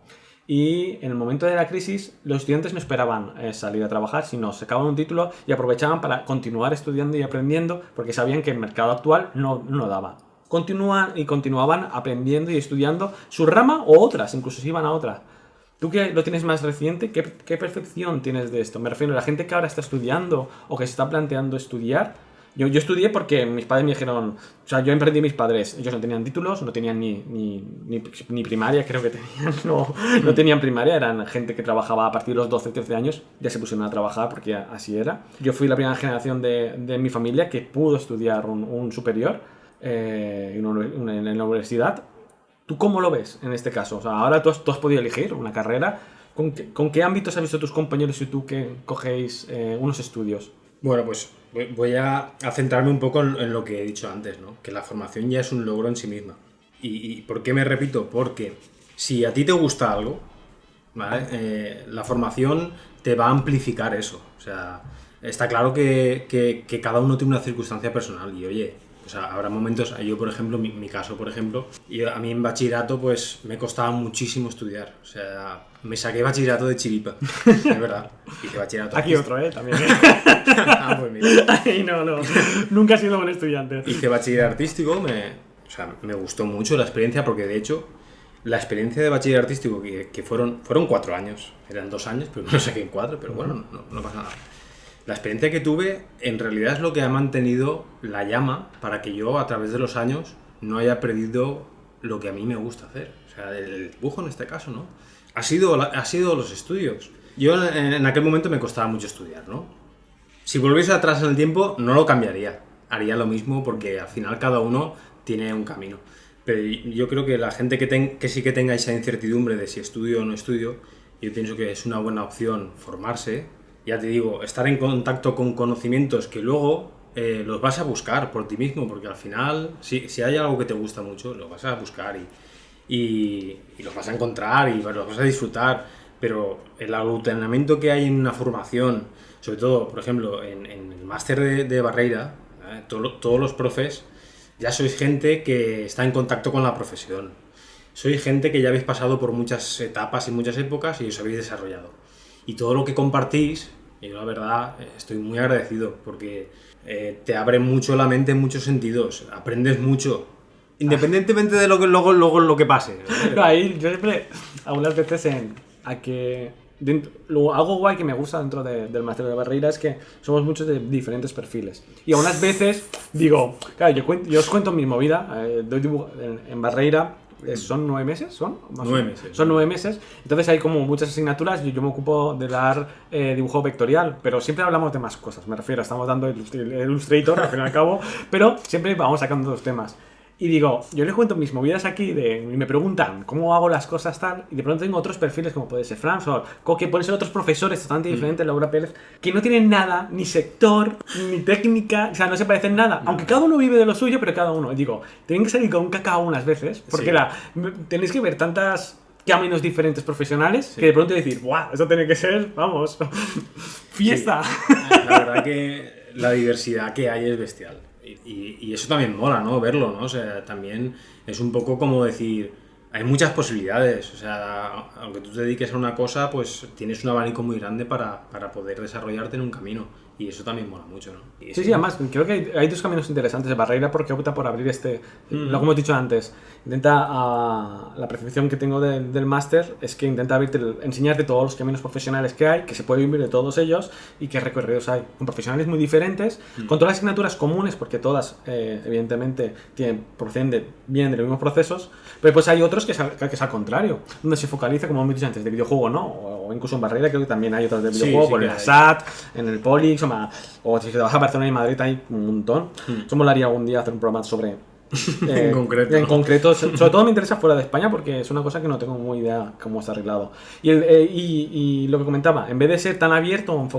Y en el momento de la crisis, los estudiantes no esperaban salir a trabajar, sino sacaban un título y aprovechaban para continuar estudiando y aprendiendo, porque sabían que el mercado actual no daba. Continuaban aprendiendo y estudiando su rama o otras, incluso si iban a otras. Tú que lo tienes más reciente, ¿qué percepción tienes de esto? Me refiero a la gente que ahora está estudiando o que se está planteando estudiar. Yo estudié porque mis padres me dijeron, o sea, yo emprendí mis padres, ellos no tenían títulos, no tenían ni primaria, creo que tenían, no tenían primaria, eran gente que trabajaba a partir de los 12, 13 años, ya se pusieron a trabajar porque así era. Yo fui la primera generación de mi familia que pudo estudiar un superior en la universidad. ¿Tú cómo lo ves en este caso? O sea, ahora tú has podido elegir una carrera. ¿Con qué ámbitos has visto tus compañeros y tú que cogéis unos estudios? Bueno, pues voy a centrarme un poco en lo que he dicho antes, ¿no? Que la formación ya es un logro en sí misma. ¿Y por qué me repito? Porque si a ti te gusta algo, ¿vale? La formación te va a amplificar eso. O sea, está claro que cada uno tiene una circunstancia personal y, oye, O sea, habrá momentos, yo por ejemplo, mi caso por ejemplo, a mí en bachillerato pues me costaba muchísimo estudiar. O sea, me saqué bachillerato de chiripa, es verdad. Hice bachillerato. Aquí otro, también. Ah, pues mira. Ay, no, nunca he sido buen estudiante. Hice bachiller artístico, me gustó mucho la experiencia porque de hecho la experiencia de bachiller artístico que fueron 4 años, eran 2 años, pero no lo saqué en 4, pero bueno, no pasa nada. La experiencia que tuve en realidad es lo que ha mantenido la llama para que yo a través de los años no haya perdido lo que a mí me gusta hacer. O sea, el dibujo en este caso, ¿no? Ha sido los estudios. Yo en aquel momento me costaba mucho estudiar, ¿no? Si volviese atrás en el tiempo no lo cambiaría. Haría lo mismo porque al final cada uno tiene un camino. Pero yo creo que la gente que sí que tenga esa incertidumbre de si estudio o no estudio, yo pienso que es una buena opción formarse. Ya te digo, estar en contacto con conocimientos que luego los vas a buscar por ti mismo, porque al final, si hay algo que te gusta mucho, lo vas a buscar y los vas a encontrar y los vas a disfrutar, pero el aglutinamiento que hay en una formación, sobre todo, por ejemplo, en el máster de Barreira, todos los profes, ya sois gente que está en contacto con la profesión, sois gente que ya habéis pasado por muchas etapas y muchas épocas y os habéis desarrollado. Y todo lo que compartís, yo la verdad estoy muy agradecido porque te abre mucho la mente en muchos sentidos, aprendes mucho, independientemente de lo que luego lo que pase. No, ahí yo siempre, algunas veces algo guay que me gusta dentro del máster de Barreira es que somos muchos de diferentes perfiles. Y algunas veces digo, claro, yo os cuento mi movida, doy dibujo en Barreira. ¿Son 9 meses? ¿Son? 9 meses. Son 9 meses. Entonces hay como muchas asignaturas y yo me ocupo de dar dibujo vectorial, pero siempre hablamos de más cosas. Me refiero, estamos dando Illustrator al fin y al cabo, pero siempre vamos sacando dos temas. Y digo, yo les cuento mis movidas aquí y me preguntan cómo hago las cosas tal, y de pronto tengo otros perfiles como puede ser Franz o que pueden ser otros profesores totalmente diferentes, Laura Pérez, que no tienen nada, ni sector, ni técnica, o sea, no se parecen nada, aunque cada uno vive de lo suyo, pero cada uno, y digo, tienen que salir con un cacao unas veces, porque tenéis que ver tantas caminos diferentes profesionales que de pronto decir, ¡buah! Esto tiene que ser, vamos, fiesta. Sí. La verdad que la diversidad que hay es bestial. Y eso también mola, ¿no? Verlo, ¿no? O sea, también es un poco como decir, hay muchas posibilidades. O sea, aunque tú te dediques a una cosa, pues tienes un abanico muy grande para poder desarrollarte en un camino. Y eso también mola mucho, ¿no? Sí, además, creo que hay dos caminos interesantes de Barreira porque opta por abrir lo que hemos dicho antes. La percepción que tengo del máster es que intenta enseñarte todos los caminos profesionales que hay, que se puede vivir de todos ellos y qué recorridos hay. Con profesionales muy diferentes, con todas las asignaturas comunes, porque todas, evidentemente, vienen de los mismos procesos, pero pues hay otros que es al contrario, donde se focaliza, como hemos dicho antes, de videojuego, ¿no? O incluso en Barreira creo que también hay otras de videojuego, por el SAT, en el Polix, o si te vas a Barcelona y Madrid hay un montón. Eso molaría algún día hacer un programa sobre en concreto, sobre todo me interesa fuera de España porque es una cosa que no tengo muy idea cómo está arreglado. Y lo que comentaba, en vez de ser tan abierto o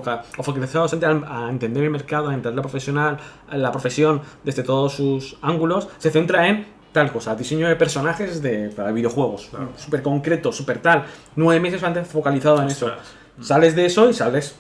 focalizado a entender el mercado, a entender la profesión desde todos sus ángulos, se centra en tal cosa, diseño de personajes para videojuegos, súper concreto, súper tal. 9 meses antes focalizado en eso. Sales de eso y sales,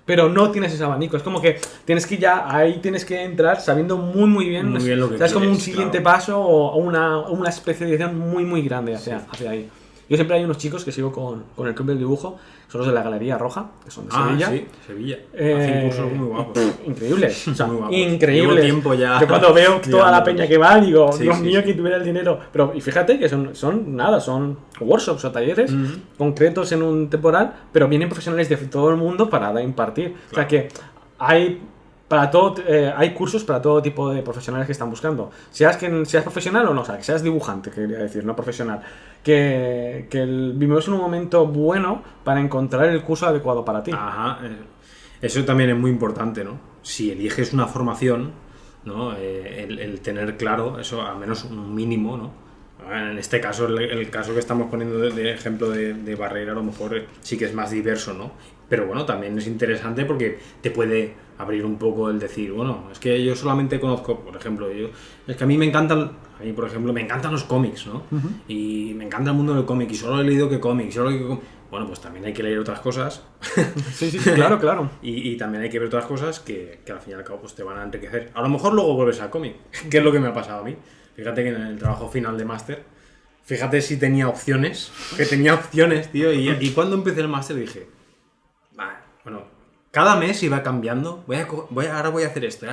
pero no tienes ese abanico. Es como que tienes que entrar sabiendo muy bien lo que quieres, es como un siguiente paso o una especialización muy grande hacia ahí. Yo siempre hay unos chicos que sigo con el Club del Dibujo, son los de la Galería Roja, que son de Sevilla. Sí, Sevilla. Hacen cursos muy guapos. Increíbles. O sea, muy guapos. increíbles. Llevo tiempo ya. Yo cuando veo toda la peña que va, digo, Sí, Dios sí, mío, sí. que tuviera el dinero. Pero, y fíjate que son workshops o talleres concretos en un temporal, pero vienen profesionales de todo el mundo para impartir. Claro. O sea que hay cursos para todo tipo de profesionales que están buscando. Seas profesional o no, o sea, que seas dibujante, quería decir, no profesional. Que vivimos en un momento bueno para encontrar el curso adecuado para ti. Ajá. Eso también es muy importante, ¿no? Si eliges una formación, ¿no? El tener claro eso, al menos un mínimo, ¿no? En este caso, el caso que estamos poniendo de ejemplo de Barreira, a lo mejor sí que es más diverso, ¿no? Pero bueno, también es interesante porque te puede abrir un poco el decir, bueno, es que yo solamente conozco, por ejemplo, es que a mí me encantan los cómics, ¿no? Y me encanta el mundo del cómic y solo he leído que cómics, bueno, pues también hay que leer otras cosas. Sí, claro. Y también hay que ver otras cosas que al fin y al cabo pues, te van a enriquecer. A lo mejor luego vuelves al cómic, que es lo que me ha pasado a mí. Fíjate que en el trabajo final de máster, fíjate si tenía opciones, tío. Y cuando empecé el máster dije, bueno, cada mes iba cambiando, ahora voy a hacer esto,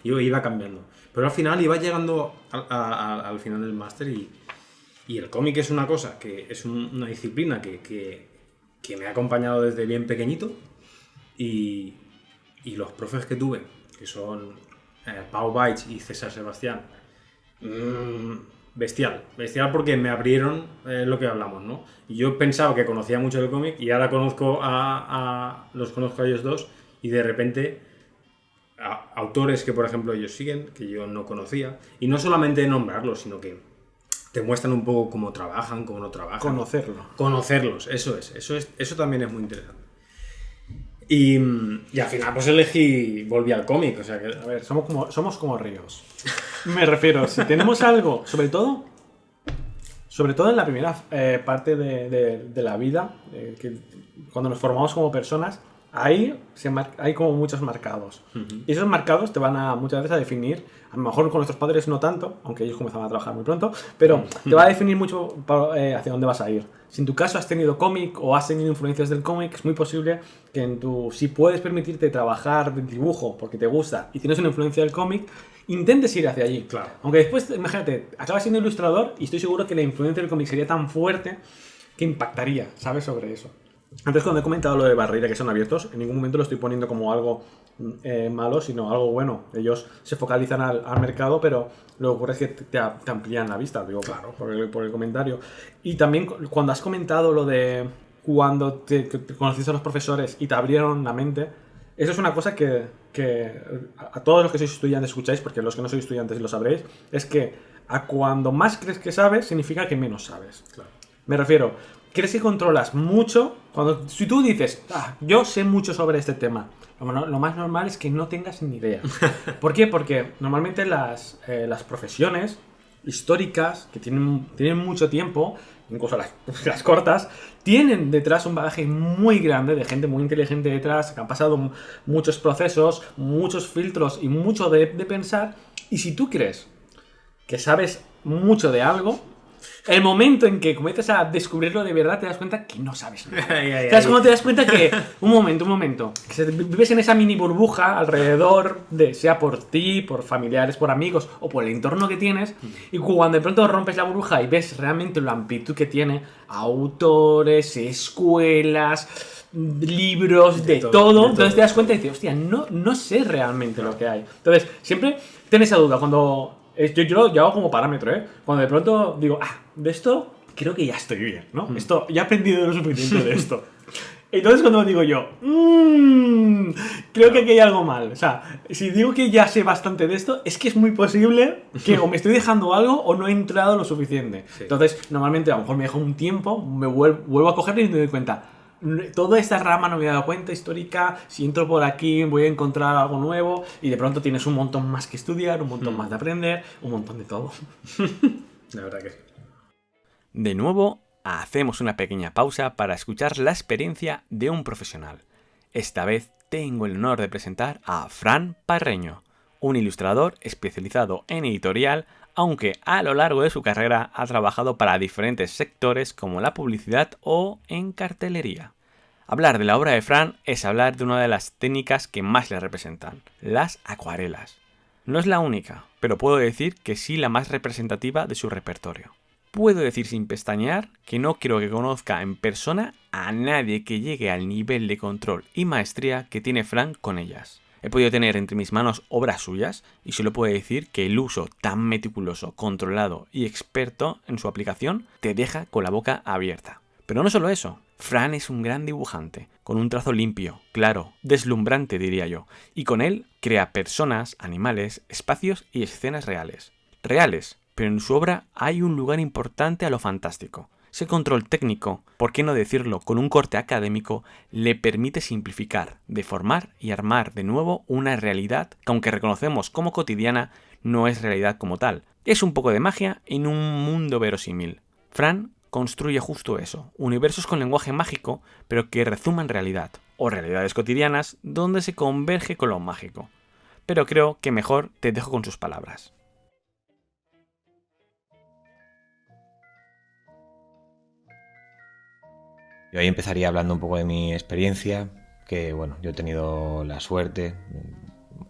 y iba cambiando. Pero al final iba llegando al final del máster y el cómic es una cosa, que es una disciplina que me ha acompañado desde bien pequeñito y los profes que tuve, que son Pau Baich y César Sebastián, bestial porque me abrieron lo que hablamos, ¿no? Y yo pensaba que conocía mucho del cómic y ahora los conozco a ellos dos y de repente autores que por ejemplo ellos siguen, que yo no conocía, y no solamente nombrarlos, sino que te muestran un poco cómo trabajan, cómo no trabajan. Conocerlos, eso también es muy interesante. Y al final pues volví al cómic, o sea que... A ver, somos como ríos. Me refiero, si tenemos algo, sobre todo en la primera parte de la vida, que cuando nos formamos como personas, hay como muchos marcados. Uh-huh. Y esos marcados te van muchas veces a definir, a lo mejor con nuestros padres no tanto, aunque ellos comenzaban a trabajar muy pronto, pero te va a definir mucho hacia dónde vas a ir. Si en tu caso has tenido cómic o has tenido influencias del cómic, es muy posible que si puedes permitirte trabajar de dibujo porque te gusta y tienes una influencia del cómic, intentes ir hacia allí. Claro. Aunque después, imagínate, acabas siendo ilustrador y estoy seguro que la influencia del cómic sería tan fuerte que impactaría, ¿sabes? Sobre eso. Antes, cuando he comentado lo de Barreira, que son abiertos, en ningún momento lo estoy poniendo como algo malo, sino algo bueno. Ellos se focalizan al mercado, pero lo que ocurre es que te amplían la vista, digo, claro, por el comentario. Y también cuando has comentado lo de cuando te conociste a los profesores y te abrieron la mente, eso es una cosa que a todos los que sois estudiantes escucháis, porque los que no sois estudiantes lo sabréis, es que a cuando más crees que sabes, significa que menos sabes. Claro. Me refiero, crees que controlas mucho, si tú dices, yo sé mucho sobre este tema, lo más normal es que no tengas ni idea. ¿Por qué? Porque normalmente las profesiones históricas, que tienen mucho tiempo, incluso las cortas, tienen detrás un bagaje muy grande de gente muy inteligente detrás, que han pasado muchos procesos, muchos filtros y mucho de pensar. Y si tú crees que sabes mucho de algo, el momento en que comienzas a descubrirlo de verdad, te das cuenta que no sabes nada. ¿Sabes cómo te das cuenta que, un momento, que vives en esa mini burbuja alrededor sea por ti, por familiares, por amigos o por el entorno que tienes, y cuando de pronto rompes la burbuja y ves realmente la amplitud que tiene, autores, escuelas, libros, de todo, entonces te das cuenta y dices, hostia, no sé realmente lo que hay. Entonces, siempre ten esa duda cuando... Yo hago como parámetro, ¿eh? Cuando de pronto digo, de esto creo que ya estoy bien, ¿no? Esto, ya he aprendido lo suficiente de esto. Entonces cuando digo yo, creo que aquí hay algo mal. O sea, si digo que ya sé bastante de esto, es que es muy posible que o me estoy dejando algo o no he entrado lo suficiente. Sí. Entonces, normalmente a lo mejor me dejo un tiempo, me vuelvo a cogerlo y me doy cuenta. Toda esta rama no me he dado cuenta histórica, si entro por aquí voy a encontrar algo nuevo y de pronto tienes un montón más que estudiar, un montón más de aprender, un montón de todo. La verdad que sí. De nuevo, hacemos una pequeña pausa para escuchar la experiencia de un profesional. Esta vez tengo el honor de presentar a Fran Parreño, un ilustrador especializado en editorial, aunque a lo largo de su carrera ha trabajado para diferentes sectores como la publicidad o en cartelería. Hablar de la obra de Fran es hablar de una de las técnicas que más le representan, las acuarelas. No es la única, pero puedo decir que sí la más representativa de su repertorio. Puedo decir sin pestañear que no creo que conozca en persona a nadie que llegue al nivel de control y maestría que tiene Fran con ellas. He podido tener entre mis manos obras suyas y solo puedo decir que el uso tan meticuloso, controlado y experto en su aplicación te deja con la boca abierta. Pero no solo eso, Fran es un gran dibujante, con un trazo limpio, claro, deslumbrante diría yo, y con él crea personas, animales, espacios y escenas reales. Reales, pero en su obra hay un lugar importante a lo fantástico. Ese control técnico, por qué no decirlo con un corte académico, le permite simplificar, deformar y armar de nuevo una realidad que, aunque reconocemos como cotidiana, no es realidad como tal. Es un poco de magia en un mundo verosímil. Fran construye justo eso, universos con lenguaje mágico, pero que rezuman realidad, o realidades cotidianas donde se converge con lo mágico. Pero creo que mejor te dejo con sus palabras. Yo ahí empezaría hablando un poco de mi experiencia, que bueno, yo he tenido la suerte,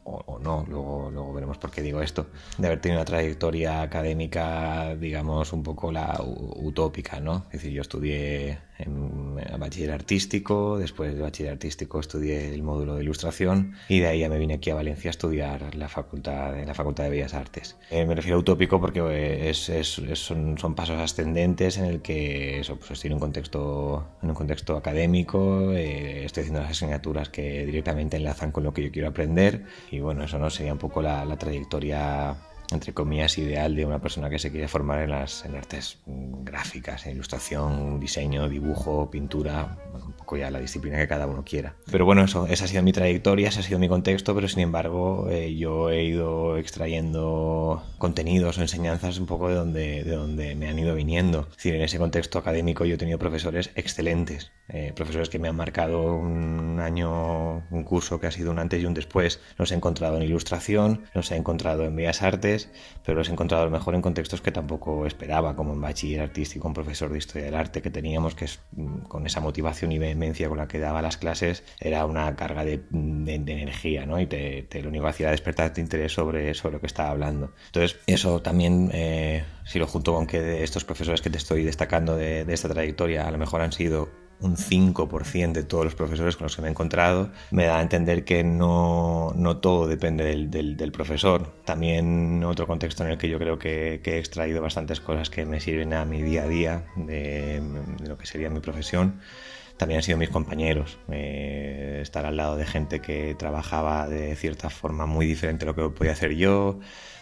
o no, luego veremos por qué digo esto, de haber tenido una trayectoria académica, digamos, un poco la utópica, ¿no? Es decir, yo estudié en bachiller artístico, después de bachiller artístico estudié el módulo de ilustración y de ahí ya me vine aquí a Valencia a estudiar en la Facultad de Bellas Artes. Me refiero a utópico porque son pasos ascendentes en el que pues estoy en un contexto académico, estoy haciendo las asignaturas que directamente enlazan con lo que yo quiero aprender y bueno, eso no sería un poco la trayectoria, entre comillas, ideal de una persona que se quiere formar en artes gráficas, en ilustración, diseño, dibujo, pintura, bueno, un poco ya la disciplina que cada uno quiera. Pero bueno, esa ha sido mi trayectoria, ese ha sido mi contexto, pero sin embargo yo he ido extrayendo contenidos o enseñanzas un poco de donde me han ido viniendo. Es decir, en ese contexto académico yo he tenido profesores excelentes, profesores que me han marcado un curso que ha sido un antes y un después. Los he encontrado en ilustración, los he encontrado en Bellas Artes, pero los he encontrado a lo mejor en contextos que tampoco esperaba, como en bachiller artístico, un profesor de historia del arte que teníamos, que con esa motivación y vehemencia con la que daba las clases, era una carga de energía, ¿no? Y lo único que hacía era despertarte interés sobre lo que estaba hablando. Entonces, eso también, si lo junto con que de estos profesores que te estoy destacando de esta trayectoria, a lo mejor han sido un 5% de todos los profesores con los que me he encontrado, me da a entender que no todo depende del profesor. También otro contexto en el que yo creo que he extraído bastantes cosas que me sirven a mi día a día de lo que sería mi profesión, también han sido mis compañeros. Estar al lado de gente que trabajaba de cierta forma muy diferente a lo que podía hacer yo,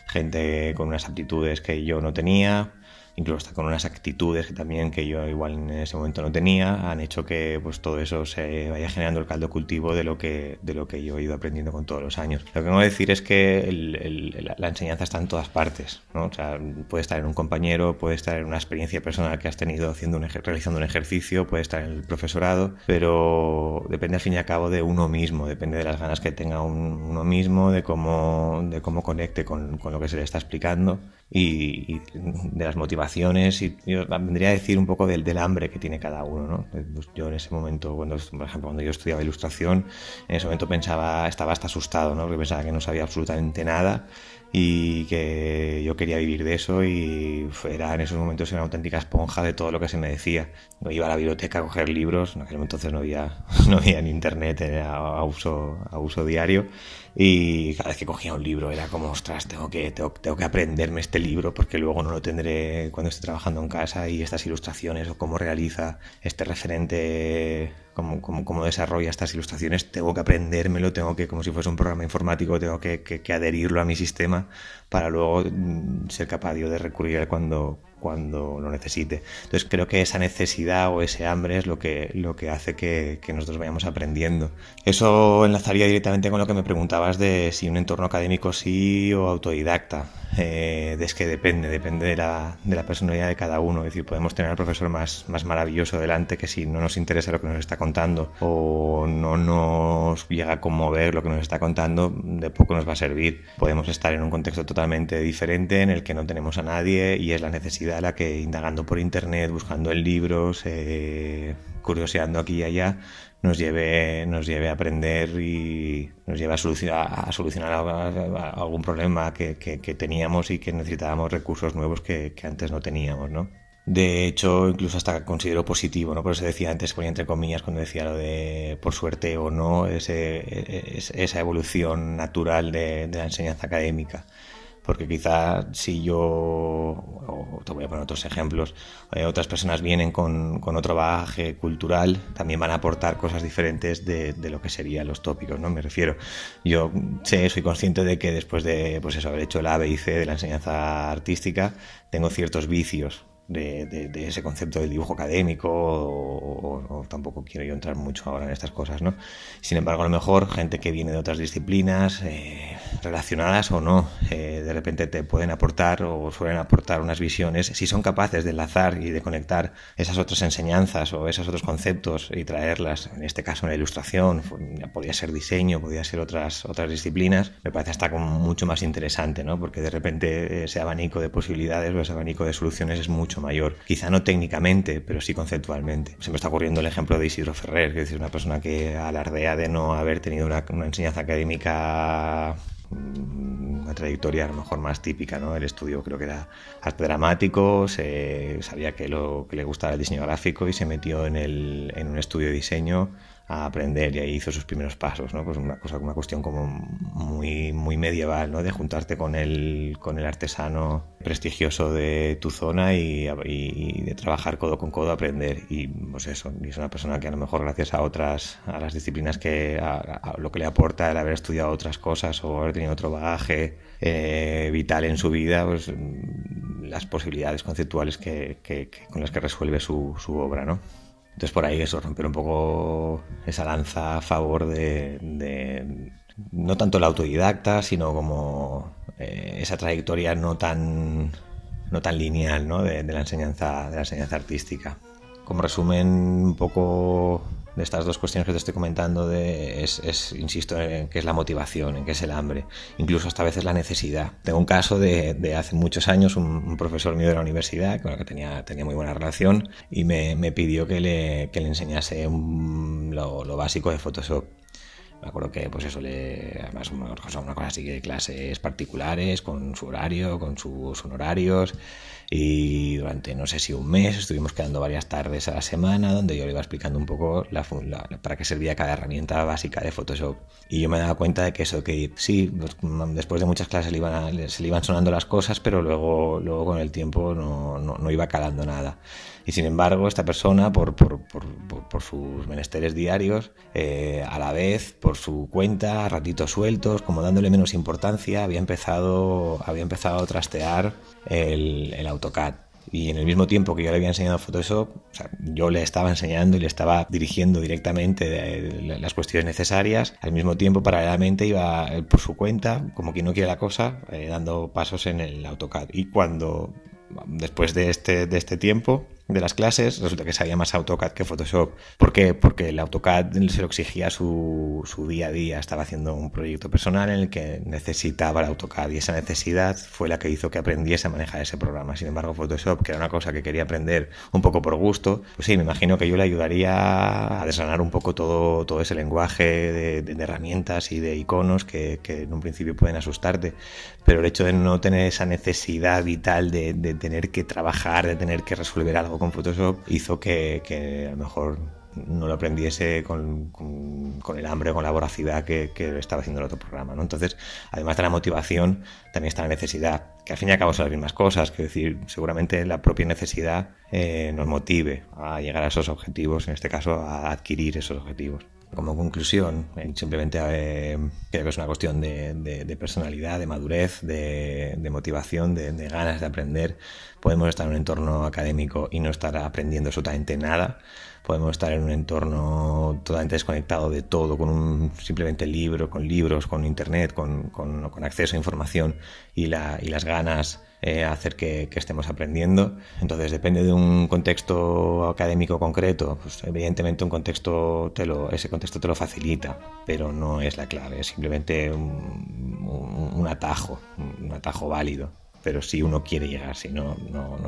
gente con unas aptitudes que yo no tenía, incluso hasta con unas actitudes que yo igual en ese momento no tenía, han hecho que pues todo eso se vaya generando el caldo cultivo de lo que yo he ido aprendiendo con todos los años. Lo que vengo a decir es que la enseñanza está en todas partes, ¿no? O sea, puede estar en un compañero, puede estar en una experiencia personal que has tenido realizando un ejercicio, puede estar en el profesorado, pero depende al fin y al cabo de uno mismo, depende de las ganas que tenga uno mismo, de cómo conecte con lo que se le está explicando y de las motivaciones, y yo vendría a decir un poco del hambre que tiene cada uno, ¿no? Pues yo en ese momento, por ejemplo, cuando yo estudiaba ilustración, en ese momento estaba hasta asustado, ¿no? Porque pensaba que no sabía absolutamente nada y que yo quería vivir de eso, y en esos momentos era una auténtica esponja de todo lo que se me decía. Yo iba a la biblioteca a coger libros, en aquel entonces no había ni internet, era a uso diario, y cada vez que cogía un libro era como, ostras, tengo que aprenderme este libro porque luego no lo tendré cuando esté trabajando en casa, y estas ilustraciones o cómo realiza este referente, cómo desarrolla estas ilustraciones, tengo que aprendérmelo, como si fuese un programa informático, tengo que adherirlo a mi sistema para luego ser capaz yo de recurrir a él cuando lo necesite. Entonces creo que esa necesidad o ese hambre es lo que hace que nosotros vayamos aprendiendo. Eso enlazaría directamente con lo que me preguntabas de si un entorno académico sí o autodidacta. Es que depende de la personalidad de cada uno. Es decir, podemos tener al profesor más maravilloso delante, que si no nos interesa lo que nos está contando o no nos llega a conmover lo que nos está contando, de poco nos va a servir. Podemos estar en un contexto totalmente diferente en el que no tenemos a nadie, y es la necesidad la que, indagando por internet, buscando en libros, curioseando aquí y allá, nos lleve a aprender y nos lleve a solucionar algún problema que teníamos y que necesitábamos recursos nuevos que antes no teníamos, ¿no? De hecho, incluso hasta considero positivo, ¿no? Por eso decía antes, ponía entre comillas cuando decía lo de por suerte o no, esa evolución natural de la enseñanza académica. Porque quizá si yo, o te voy a poner otros ejemplos, otras personas vienen con otro bagaje cultural, también van a aportar cosas diferentes de lo que serían los tópicos, ¿no? Me refiero, yo soy consciente de que después de haber hecho el A, B y C de la enseñanza artística, tengo ciertos vicios de ese concepto del dibujo académico, o tampoco quiero yo entrar mucho ahora en estas cosas, ¿no? Sin embargo, a lo mejor gente que viene de otras disciplinas, relacionadas o no, de repente te pueden aportar o suelen aportar unas visiones, si son capaces de enlazar y de conectar esas otras enseñanzas o esos otros conceptos y traerlas, en este caso en la ilustración, podría ser diseño, podría ser otras disciplinas, me parece hasta como mucho más interesante, ¿no? Porque de repente ese abanico de posibilidades o ese abanico de soluciones es mucho mayor, quizá no técnicamente, pero sí conceptualmente. Se me está ocurriendo el ejemplo de Isidro Ferrer, que es decir, una persona que alardea de no haber tenido una enseñanza académica, una trayectoria a lo mejor más típica, ¿no? El estudio creo que era arte dramático, sabía que le gustaba el diseño gráfico y se metió en un estudio de diseño a aprender y ahí hizo sus primeros pasos, ¿no? Pues una cuestión como muy, muy medieval, ¿no? De juntarte con el artesano prestigioso de tu zona y de trabajar codo con codo, aprender. Y pues eso, y es una persona que a lo mejor gracias a las disciplinas a lo que le aporta el haber estudiado otras cosas o haber tenido otro bagaje vital en su vida, pues las posibilidades conceptuales con las que resuelve su obra, ¿no? Entonces por ahí eso, romper un poco esa lanza a favor de no tanto el autodidacta, sino como esa trayectoria no tan lineal, ¿no? de la enseñanza artística. Como resumen un poco de estas dos cuestiones que te estoy comentando, insisto en que es la motivación, en que es el hambre, incluso hasta a veces la necesidad. Tengo un caso de hace muchos años, un profesor mío de la universidad, con el que tenía muy buena relación, y me pidió que le enseñase lo básico de Photoshop. Me acuerdo que, pues eso, además una cosa así de clases particulares, con su horario, con sus honorarios, y durante no sé si un mes estuvimos quedando varias tardes a la semana donde yo le iba explicando un poco para qué servía cada herramienta básica de Photoshop. Y yo me daba cuenta de que eso, que sí, después de muchas clases se le iban sonando las cosas, pero luego con el tiempo no iba calando nada. Y sin embargo, esta persona, por sus menesteres diarios, a la vez, por su cuenta, a ratitos sueltos, como dándole menos importancia, había empezado a trastear el AutoCAD. Y en el mismo tiempo que yo le había enseñado Photoshop, o sea, yo le estaba enseñando y le estaba dirigiendo directamente las cuestiones necesarias. Al mismo tiempo, paralelamente, iba por su cuenta, como quien no quiere la cosa, dando pasos en el AutoCAD. Y después de este tiempo de las clases, resulta que sabía más AutoCAD que Photoshop. ¿Por qué? Porque el AutoCAD se lo exigía su día a día. Estaba haciendo un proyecto personal en el que necesitaba el AutoCAD, y esa necesidad fue la que hizo que aprendiese a manejar ese programa. Sin embargo, Photoshop, que era una cosa que quería aprender un poco por gusto, pues sí, me imagino que yo le ayudaría a desgranar un poco todo ese lenguaje de herramientas y de iconos que en un principio pueden asustarte, pero el hecho de no tener esa necesidad vital de tener que trabajar, de tener que resolver algo con Photoshop, hizo que a lo mejor no lo aprendiese con el hambre o con la voracidad que estaba haciendo el otro programa, ¿no? Entonces, además de la motivación, también está la necesidad, que al fin y al cabo son las mismas cosas. Quiero decir, seguramente la propia necesidad nos motive a llegar a esos objetivos, en este caso a adquirir esos objetivos. Como conclusión, simplemente creo que es una cuestión de personalidad, de madurez, de motivación, de ganas de aprender. Podemos estar en un entorno académico y no estar aprendiendo absolutamente nada. Podemos estar en un entorno totalmente desconectado de todo, con simplemente libros, con internet, con acceso a información y las ganas hacer que estemos aprendiendo. Entonces depende de un contexto académico concreto, pues evidentemente ese contexto te lo facilita, pero no es la clave, es simplemente un atajo válido. Pero si uno quiere llegar, si no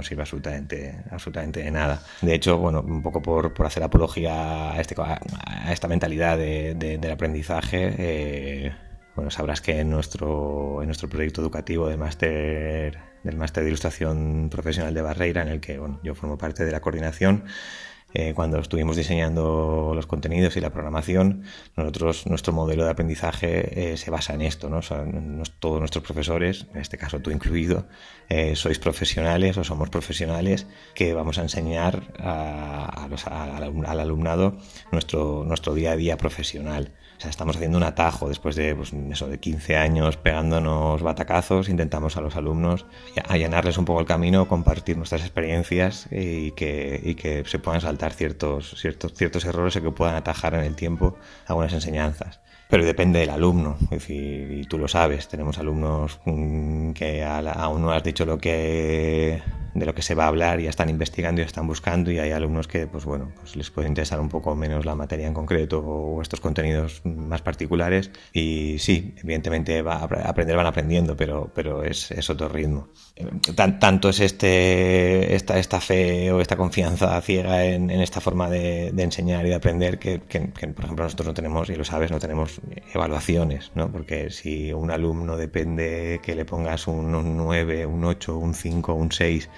sirve absolutamente de nada. De hecho, bueno, un poco por hacer apología a esta mentalidad del aprendizaje, bueno, sabrás que en nuestro proyecto educativo del máster de Ilustración Profesional de Barreira, en el que yo formo parte de la coordinación, cuando estuvimos diseñando los contenidos y la programación, nuestro modelo de aprendizaje se basa en esto, ¿no? O sea, todos nuestros profesores, en este caso tú incluido, sois profesionales o somos profesionales que vamos a enseñar al alumnado nuestro día a día profesional. O sea, estamos haciendo un atajo después de 15 años pegándonos batacazos. Intentamos a los alumnos allanarles un poco el camino, compartir nuestras experiencias y que se puedan saltar saltar ciertos errores o que puedan atajar en el tiempo algunas enseñanzas. Pero depende del alumno, es decir, y tú lo sabes, tenemos alumnos que aún no has dicho de lo que se va a hablar, ya están investigando y están buscando, y hay alumnos que pues les puede interesar un poco menos la materia en concreto o estos contenidos más particulares, y sí, evidentemente aprender van aprendiendo, pero es otro ritmo. Tanto es esta fe o esta confianza ciega en esta forma de enseñar y de aprender que, por ejemplo, nosotros no tenemos, y lo sabes, no tenemos evaluaciones, ¿no? Porque si un alumno depende que le pongas un 9, un 8, un 5, un 6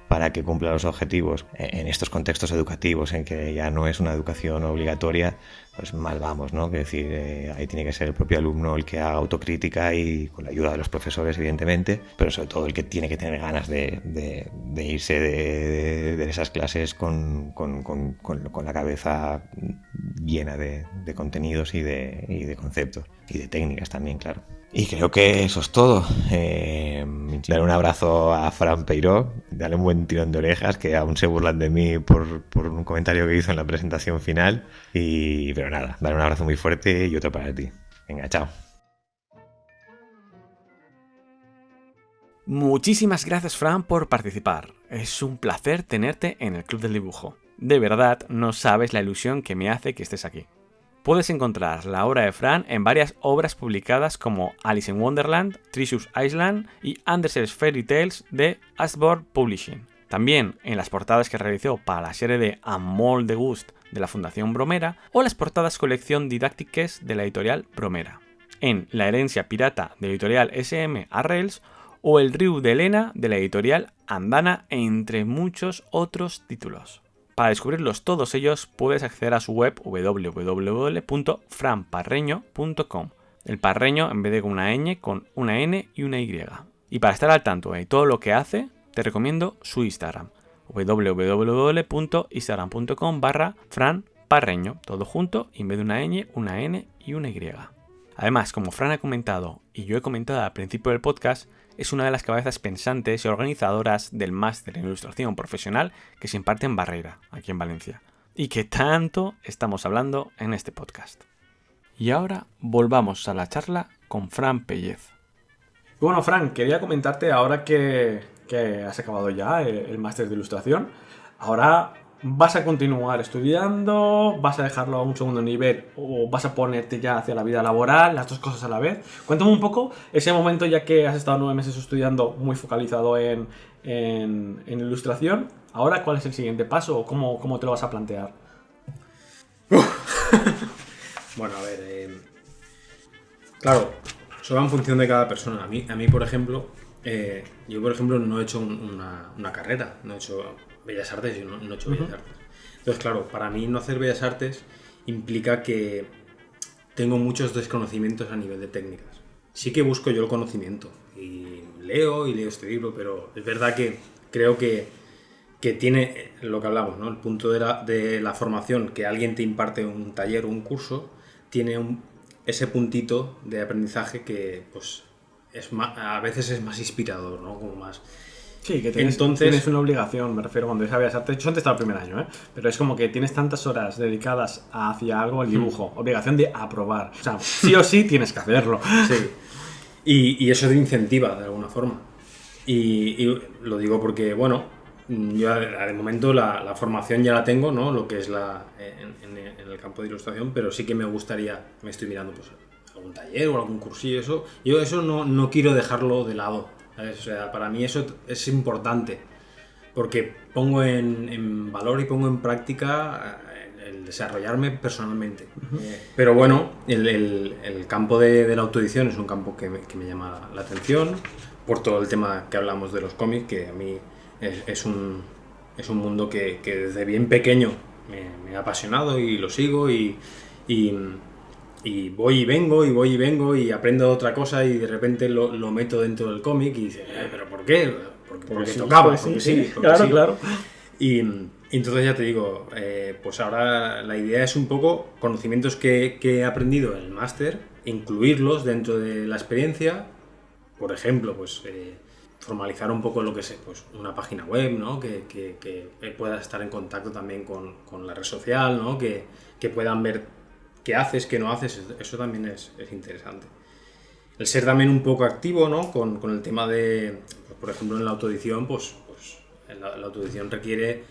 para que cumpla los objetivos en estos contextos educativos en que ya no es una educación obligatoria, pues mal vamos, ¿no? Es decir, ahí tiene que ser el propio alumno el que haga autocrítica y con la ayuda de los profesores, evidentemente, pero sobre todo el que tiene que tener ganas de irse de esas clases con la cabeza llena de contenidos y de conceptos y de técnicas también, claro. Y creo que eso es todo. Darle un abrazo a Fran Peiró, darle un buen tirón de orejas, que aún se burlan de mí por un comentario que hizo en la presentación final. Pero nada, darle un abrazo muy fuerte y otro para ti. Venga, chao. Muchísimas gracias, Fran, por participar. Es un placer tenerte en el Club del Dibujo. De verdad, no sabes la ilusión que me hace que estés aquí. Puedes encontrar la obra de Fran en varias obras publicadas como Alice in Wonderland, Treasure Island y Andersen's Fairy Tales de Ashford Publishing. También en las portadas que realizó para la serie de Amol de Gust de la Fundación Bromera o las portadas colección Didactiques de la editorial Bromera. En La herencia pirata de la editorial SM Arrels o El Riu de Helena de la editorial Andana, entre muchos otros títulos. Para descubrirlos todos ellos puedes acceder a su web www.franparreño.com. El parreño en vez de con una ñ, con una n y una y. Y para estar al tanto de todo lo que hace, te recomiendo su Instagram, www.instagram.com/franparreño, todo junto, y en vez de una ñ, una n y una y. Además, como Fran ha comentado y yo he comentado al principio del podcast, es una de las cabezas pensantes y organizadoras del máster en ilustración profesional que se imparte en Barreira, aquí en Valencia, y que tanto estamos hablando en este podcast. Y ahora volvamos a la charla con Fran Péllez. Bueno, Fran, quería comentarte ahora que has acabado ya el máster de ilustración. Ahora, ¿vas a continuar estudiando? ¿Vas a dejarlo a un segundo nivel? ¿O vas a ponerte ya hacia la vida laboral? Las dos cosas a la vez. Cuéntame un poco ese momento, ya que has estado 9 meses estudiando muy focalizado en ilustración. Ahora, ¿cuál es el siguiente paso? ¿O cómo te lo vas a plantear? Bueno, a ver... Claro, eso va en función de cada persona. A mí por ejemplo... yo, por ejemplo, no he hecho una carrera. No he hecho... Bellas Artes, yo no he hecho Bellas Artes. Entonces, claro, para mí no hacer Bellas Artes implica que tengo muchos desconocimientos a nivel de técnicas. Sí que busco yo el conocimiento y leo este libro, pero es verdad que creo que tiene lo que hablamos, ¿no? El punto de la formación, que alguien te imparte un taller o un curso, tiene ese puntito de aprendizaje que pues a veces es más inspirador, ¿no? Como más... Sí, que tienes una obligación, me refiero, cuando sabías arte. Yo antes estaba el primer año, pero es como que tienes tantas horas dedicadas hacia algo, el dibujo, obligación de aprobar. O sea, sí o sí tienes que hacerlo. Sí. Y eso te incentiva de alguna forma. Y lo digo porque, bueno, yo de momento la formación ya la tengo, ¿no? Lo que es en el campo de ilustración, pero sí que me gustaría, me estoy mirando pues algún taller o algún cursillo, eso. Yo eso no quiero dejarlo de lado. O sea, para mí eso es importante porque pongo en valor y pongo en práctica el desarrollarme personalmente. Pero bueno, el campo de la autoedición es un campo que me llama la atención por todo el tema que hablamos de los cómics, que a mí es un mundo que desde bien pequeño me ha apasionado y lo sigo y voy y vengo y aprendo otra cosa y de repente lo meto dentro del cómic y dices, ¿pero por qué? Porque sí, tocaba, pues porque sí, porque claro, sí. Claro. Y entonces ya te digo, pues ahora la idea es un poco conocimientos que he aprendido en el máster, incluirlos dentro de la experiencia. Por ejemplo, pues formalizar un poco lo que es pues, una página web, ¿no? Que puedas estar en contacto también con la red social, ¿no? Que puedan ver qué haces, qué no haces, eso también es interesante. El ser también un poco activo, ¿no? Con el tema de, pues, por ejemplo, en la autoedición, pues la autoedición requiere,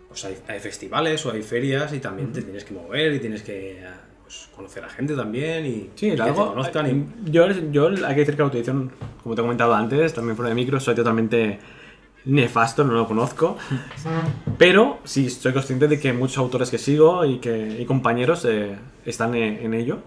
pues hay festivales o hay ferias y también te tienes que mover y tienes que pues, conocer a gente también y Sí, que te algo, conozcan. yo hay que decir que la autoedición, como te he comentado antes, también fuera de micro, soy totalmente nefasto, no lo conozco, pero sí soy consciente de que muchos autores que sigo y compañeros están en ello,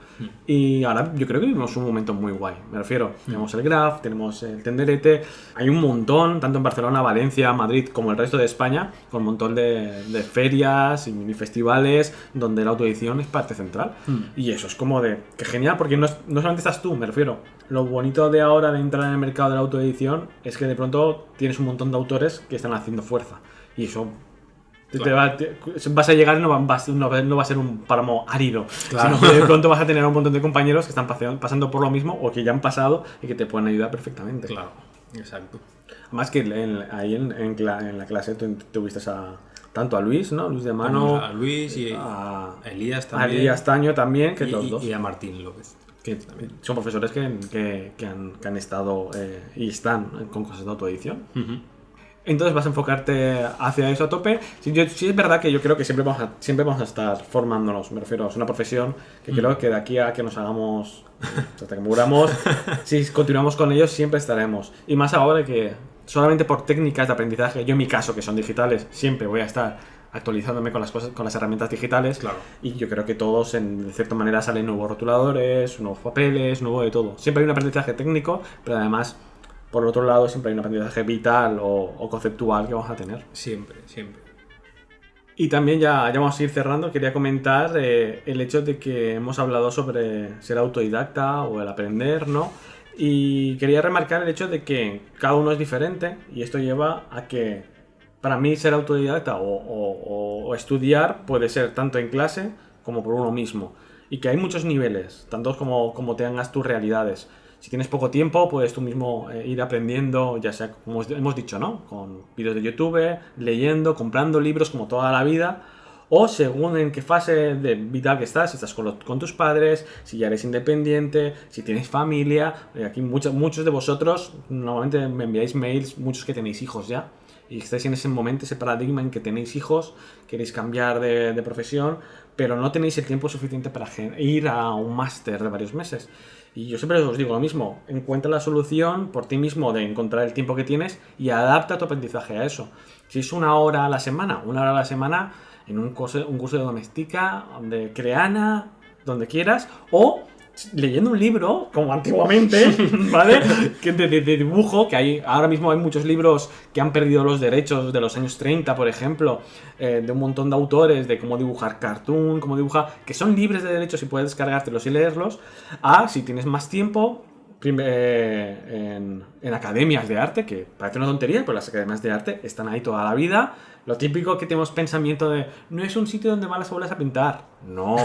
y ahora yo creo que vivimos un momento muy guay, me refiero, tenemos el Graph, tenemos el Tenderete, hay un montón, tanto en Barcelona, Valencia, Madrid, como el resto de España, con un montón de ferias y mini festivales donde la autoedición es parte central, y eso es como de, que genial, porque no solamente estás tú, me refiero, lo bonito de ahora de entrar en el mercado de la autoedición es que de pronto tienes un montón de autores que están haciendo fuerza. Y eso vas a llegar y no va a ser un páramo árido. Claro. Sino que de pronto vas a tener un montón de compañeros que están pasando por lo mismo o que ya han pasado y que te pueden ayudar perfectamente. Claro, exacto. Además que ahí en la clase tú tuviste tanto a Luis, ¿no? Luis de Mano. A Luis y a Elías también. A Elías Taño también, que los dos. Y a Martín López. Que son profesores que han estado y están con cosas de autoedición. Entonces vas a enfocarte hacia eso a tope. Sí es verdad que yo creo que siempre vamos a estar formándonos, me refiero, es una profesión que creo que de aquí a que nos hagamos, hasta que muramos, si continuamos con ellos siempre estaremos. Y más ahora que solamente por técnicas de aprendizaje, yo en mi caso que son digitales, siempre voy a estar actualizándome con las cosas, con las herramientas digitales. Claro. Y yo creo que todos, de cierta manera, salen nuevos rotuladores, nuevos papeles, nuevo de todo. Siempre hay un aprendizaje técnico, pero además, por otro lado, siempre hay un aprendizaje vital o conceptual que vamos a tener. Siempre, siempre. Y también ya vamos a ir cerrando, quería comentar el hecho de que hemos hablado sobre ser autodidacta o el aprender, ¿no? Y quería remarcar el hecho de que cada uno es diferente y esto lleva a que para mí ser autodidacta o estudiar puede ser tanto en clase como por uno mismo. Y que hay muchos niveles, tantos como tengas tus realidades. Si tienes poco tiempo, puedes tú mismo ir aprendiendo, ya sea como hemos dicho, ¿no? Con vídeos de YouTube, leyendo, comprando libros como toda la vida. O según en qué fase vital que estás, si estás con tus padres, si ya eres independiente, si tienes familia. Aquí muchos de vosotros normalmente me enviáis mails, muchos que tenéis hijos ya. Y estáis en ese momento, ese paradigma en que tenéis hijos, queréis cambiar de profesión, pero no tenéis el tiempo suficiente para ir a un máster de varios meses. Y yo siempre os digo lo mismo, encuentra la solución por ti mismo de encontrar el tiempo que tienes y adapta tu aprendizaje a eso. Si es una hora a la semana en un curso de doméstica, de creana, donde quieras, o leyendo un libro, como antiguamente, ¿vale? de dibujo, que ahora mismo hay muchos libros que han perdido los derechos de los años 30, por ejemplo, de un montón de autores, de cómo dibujar cartoon, que son libres de derechos y puedes descargártelos y leerlos, si tienes más tiempo, en academias de arte, que parece una tontería, pero las academias de arte están ahí toda la vida. Lo típico que tenemos pensamiento de no es un sitio donde van las abuelas a pintar. No,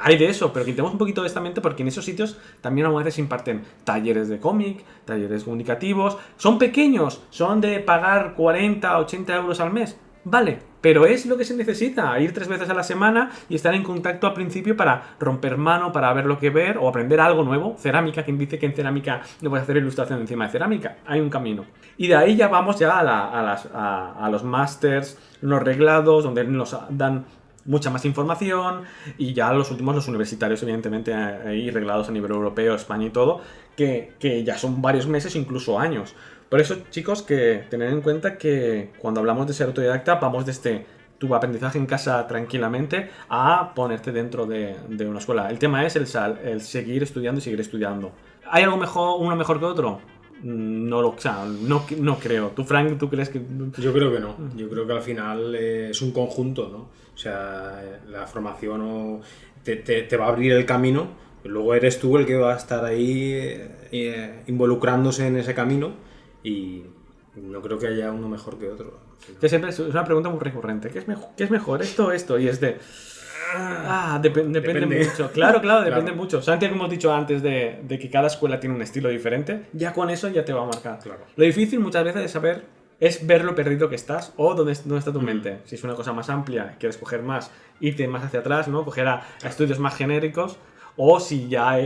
hay de eso, pero quitemos un poquito de esta mente porque en esos sitios también a veces se imparten talleres de cómic, talleres comunicativos. Son pequeños, son de pagar 40, 80 euros al mes. Vale, pero es lo que se necesita, ir 3 veces a la semana y estar en contacto al principio para romper mano, para ver lo que ver o aprender algo nuevo. Cerámica, quien dice que en cerámica no puedes hacer ilustración encima de cerámica, hay un camino. Y de ahí ya vamos ya a los másters, los reglados, donde nos dan mucha más información, y ya los últimos, los universitarios, evidentemente, ahí reglados a nivel europeo, España y todo, que ya son varios meses, incluso años. Por eso, chicos, que tener en cuenta que cuando hablamos de ser autodidacta, vamos desde tu aprendizaje en casa tranquilamente a ponerte dentro de una escuela. El tema es el seguir estudiando y seguir estudiando. ¿Hay algo uno mejor que otro? No creo. ¿Tú, Frank, tú crees que...? Yo creo que no. Yo creo que al final es un conjunto, ¿no? O sea, la formación te va a abrir el camino, luego eres tú el que va a estar ahí involucrándose en ese camino. Y no creo que haya uno mejor que otro. Que siempre es una pregunta muy recurrente. ¿Qué es mejor? Esto? Y es de... Depende mucho. Claro, depende mucho. Santi, como hemos dicho antes de que cada escuela tiene un estilo diferente, ya con eso ya te va a marcar. Claro. Lo difícil muchas veces es ver lo perdido que estás o dónde está tu mente. Si es una cosa más amplia, quieres coger más, irte más hacia atrás, ¿no? Coger a estudios más genéricos. O si ya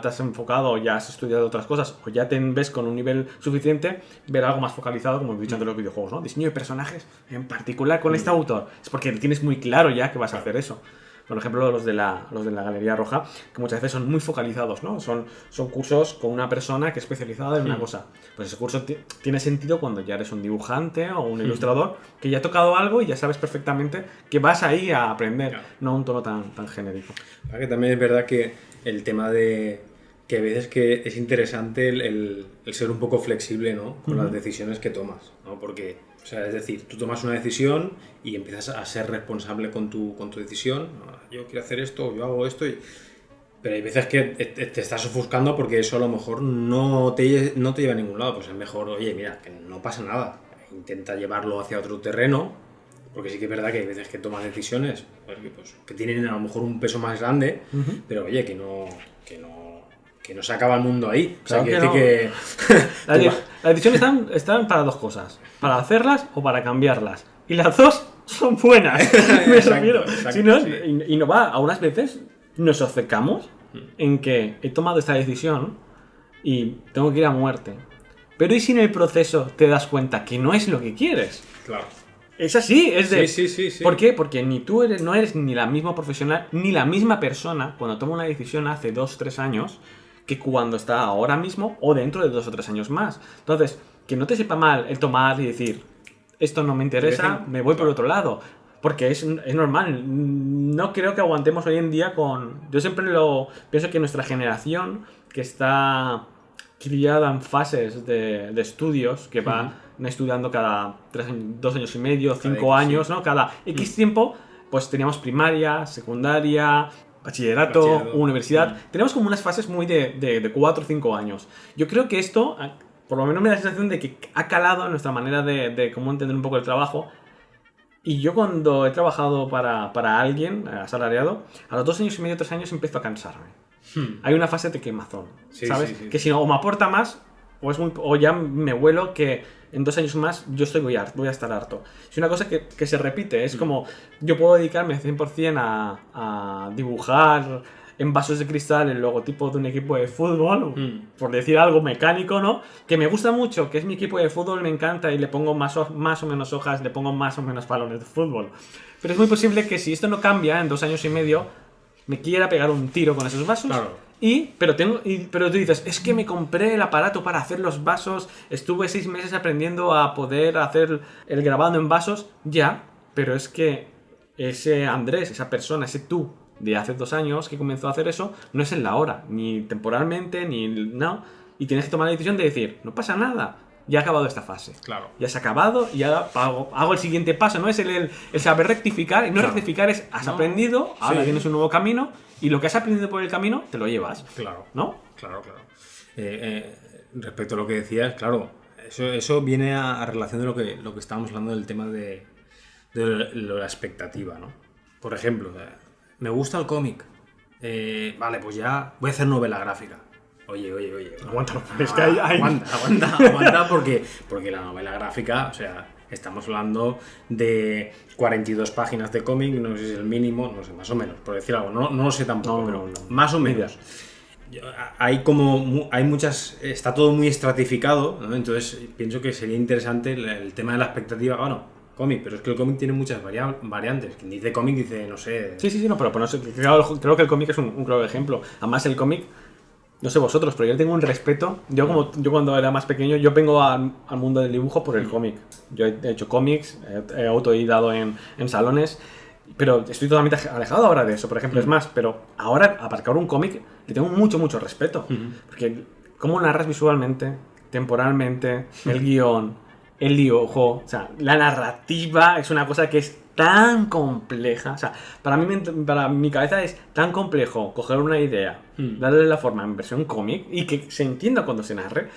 te has enfocado, ya has estudiado otras cosas, o ya te ves con un nivel suficiente, ver algo más focalizado, como he dicho antes de los videojuegos, ¿no? Diseño de personajes, en particular con este autor. Es porque tienes muy claro ya que vas a hacer eso. Por ejemplo, los de la Galería Roja, que muchas veces son muy focalizados, ¿no? Son cursos con una persona que es especializada en una cosa. Pues ese curso tiene sentido cuando ya eres un dibujante o un ilustrador que ya ha tocado algo y ya sabes perfectamente que vas ahí a aprender, no un tono tan genérico. Que también es verdad que el tema de que a veces que es interesante el ser un poco flexible, ¿no? Con las decisiones que tomas, ¿no? Porque, o sea, es decir, tú tomas una decisión y empiezas a ser responsable con tu decisión. Yo quiero hacer esto, yo hago esto, pero hay veces que te estás ofuscando porque eso a lo mejor no te lleva a ningún lado. Pues es mejor, oye, mira, que no pasa nada. Intenta llevarlo hacia otro terreno, porque sí que es verdad que hay veces que tomas decisiones pues, que tienen a lo mejor un peso más grande, pero oye, que no se acaba el mundo ahí. O sea, Claro que Las decisiones están para dos cosas: para hacerlas o para cambiarlas. Y las dos son buenas. Me refiero. Exacto, Si no, sí. y no va, a unas veces nos obcecamos en que he tomado esta decisión y tengo que ir a muerte. Pero ¿y si en el proceso te das cuenta que no es lo que quieres? Claro. Es así, es de... Sí. ¿Por qué? Porque ni tú no eres ni la misma profesional, ni la misma persona cuando toma una decisión hace 2-3 años que cuando está ahora mismo o dentro de 2 o 3 años más. Entonces, que no te sepa mal el tomar y decir, esto no me interesa, me voy por otro lado. Porque es normal. No creo que aguantemos hoy en día con... Yo siempre pienso que nuestra generación, que está criada en fases de estudios, que van estudiando cada 2 años y medio, 5 años, ¿no? Cada X tiempo, pues teníamos primaria, secundaria, bachillerato, universidad. Tenemos como unas fases muy de 4 o 5 años. Yo creo que esto, por lo menos me da la sensación de que ha calado en nuestra manera de cómo entender un poco el trabajo. Y yo cuando he trabajado para alguien asalariado, a los 2 años y medio, 3 años empiezo a cansarme. Hay una fase de quemazón, ¿sabes? Sí. Que si no, o me aporta más, o ya me huelo que en 2 años más yo voy a estar harto. Es una cosa que se repite, es como yo puedo dedicarme 100% a dibujar en vasos de cristal el logotipo de un equipo de fútbol, por decir algo mecánico, ¿no? Que me gusta mucho, que es mi equipo de fútbol, me encanta y le pongo más o menos hojas, le pongo más o menos balones de fútbol. Pero es muy posible que si esto no cambia en 2 años y medio, me quiera pegar un tiro con esos vasos. Claro. Pero tú dices, es que me compré el aparato para hacer los vasos, estuve 6 meses aprendiendo a poder hacer el grabado en vasos, ya, pero es que ese Andrés, esa persona, ese tú de hace 2 años que comenzó a hacer eso, no es en la hora, ni temporalmente, ni no, y tienes que tomar la decisión de decir, no pasa nada, ya ha acabado esta fase. Claro. Ya se ha acabado y ahora hago el siguiente paso, ¿no? Es el saber rectificar, y no rectificar es, has aprendido, ahora tienes un nuevo camino, y lo que has aprendido por el camino, te lo llevas. Claro. ¿No? Claro. Respecto a lo que decías, claro, eso viene a relación de lo que estábamos hablando del tema de la expectativa, ¿no? Por ejemplo, me gusta el cómic. Vale, pues ya voy a hacer novela gráfica. Oye. Aguanta, es que hay... Aguanta porque la novela gráfica, o sea, estamos hablando de 42 páginas de cómic, no sé si es el mínimo, no sé, más o menos, por decir algo, no lo sé tampoco, pero más o menos. Hay muchas, está todo muy estratificado, ¿no? Entonces pienso que sería interesante el tema de la expectativa, bueno, cómic, pero es que el cómic tiene muchas variantes. Quien dice cómic dice, no sé... Sí, no, pero no sé, creo que el cómic es un claro ejemplo. Además, el cómic, no sé vosotros, pero yo tengo un respeto. Yo cuando era más pequeño, yo vengo al mundo del dibujo por el cómic. Yo he hecho cómics, he autoeditado en salones, pero estoy totalmente alejado ahora de eso, por ejemplo. Es más, pero ahora, aparcar un cómic, le tengo mucho respeto. Porque cómo narras visualmente, temporalmente, el guión, el dibujo, o sea, la narrativa es una cosa que es tan compleja. O sea, para mi cabeza es tan complejo coger una idea, darle la forma en versión cómic y que se entienda cuando se narre,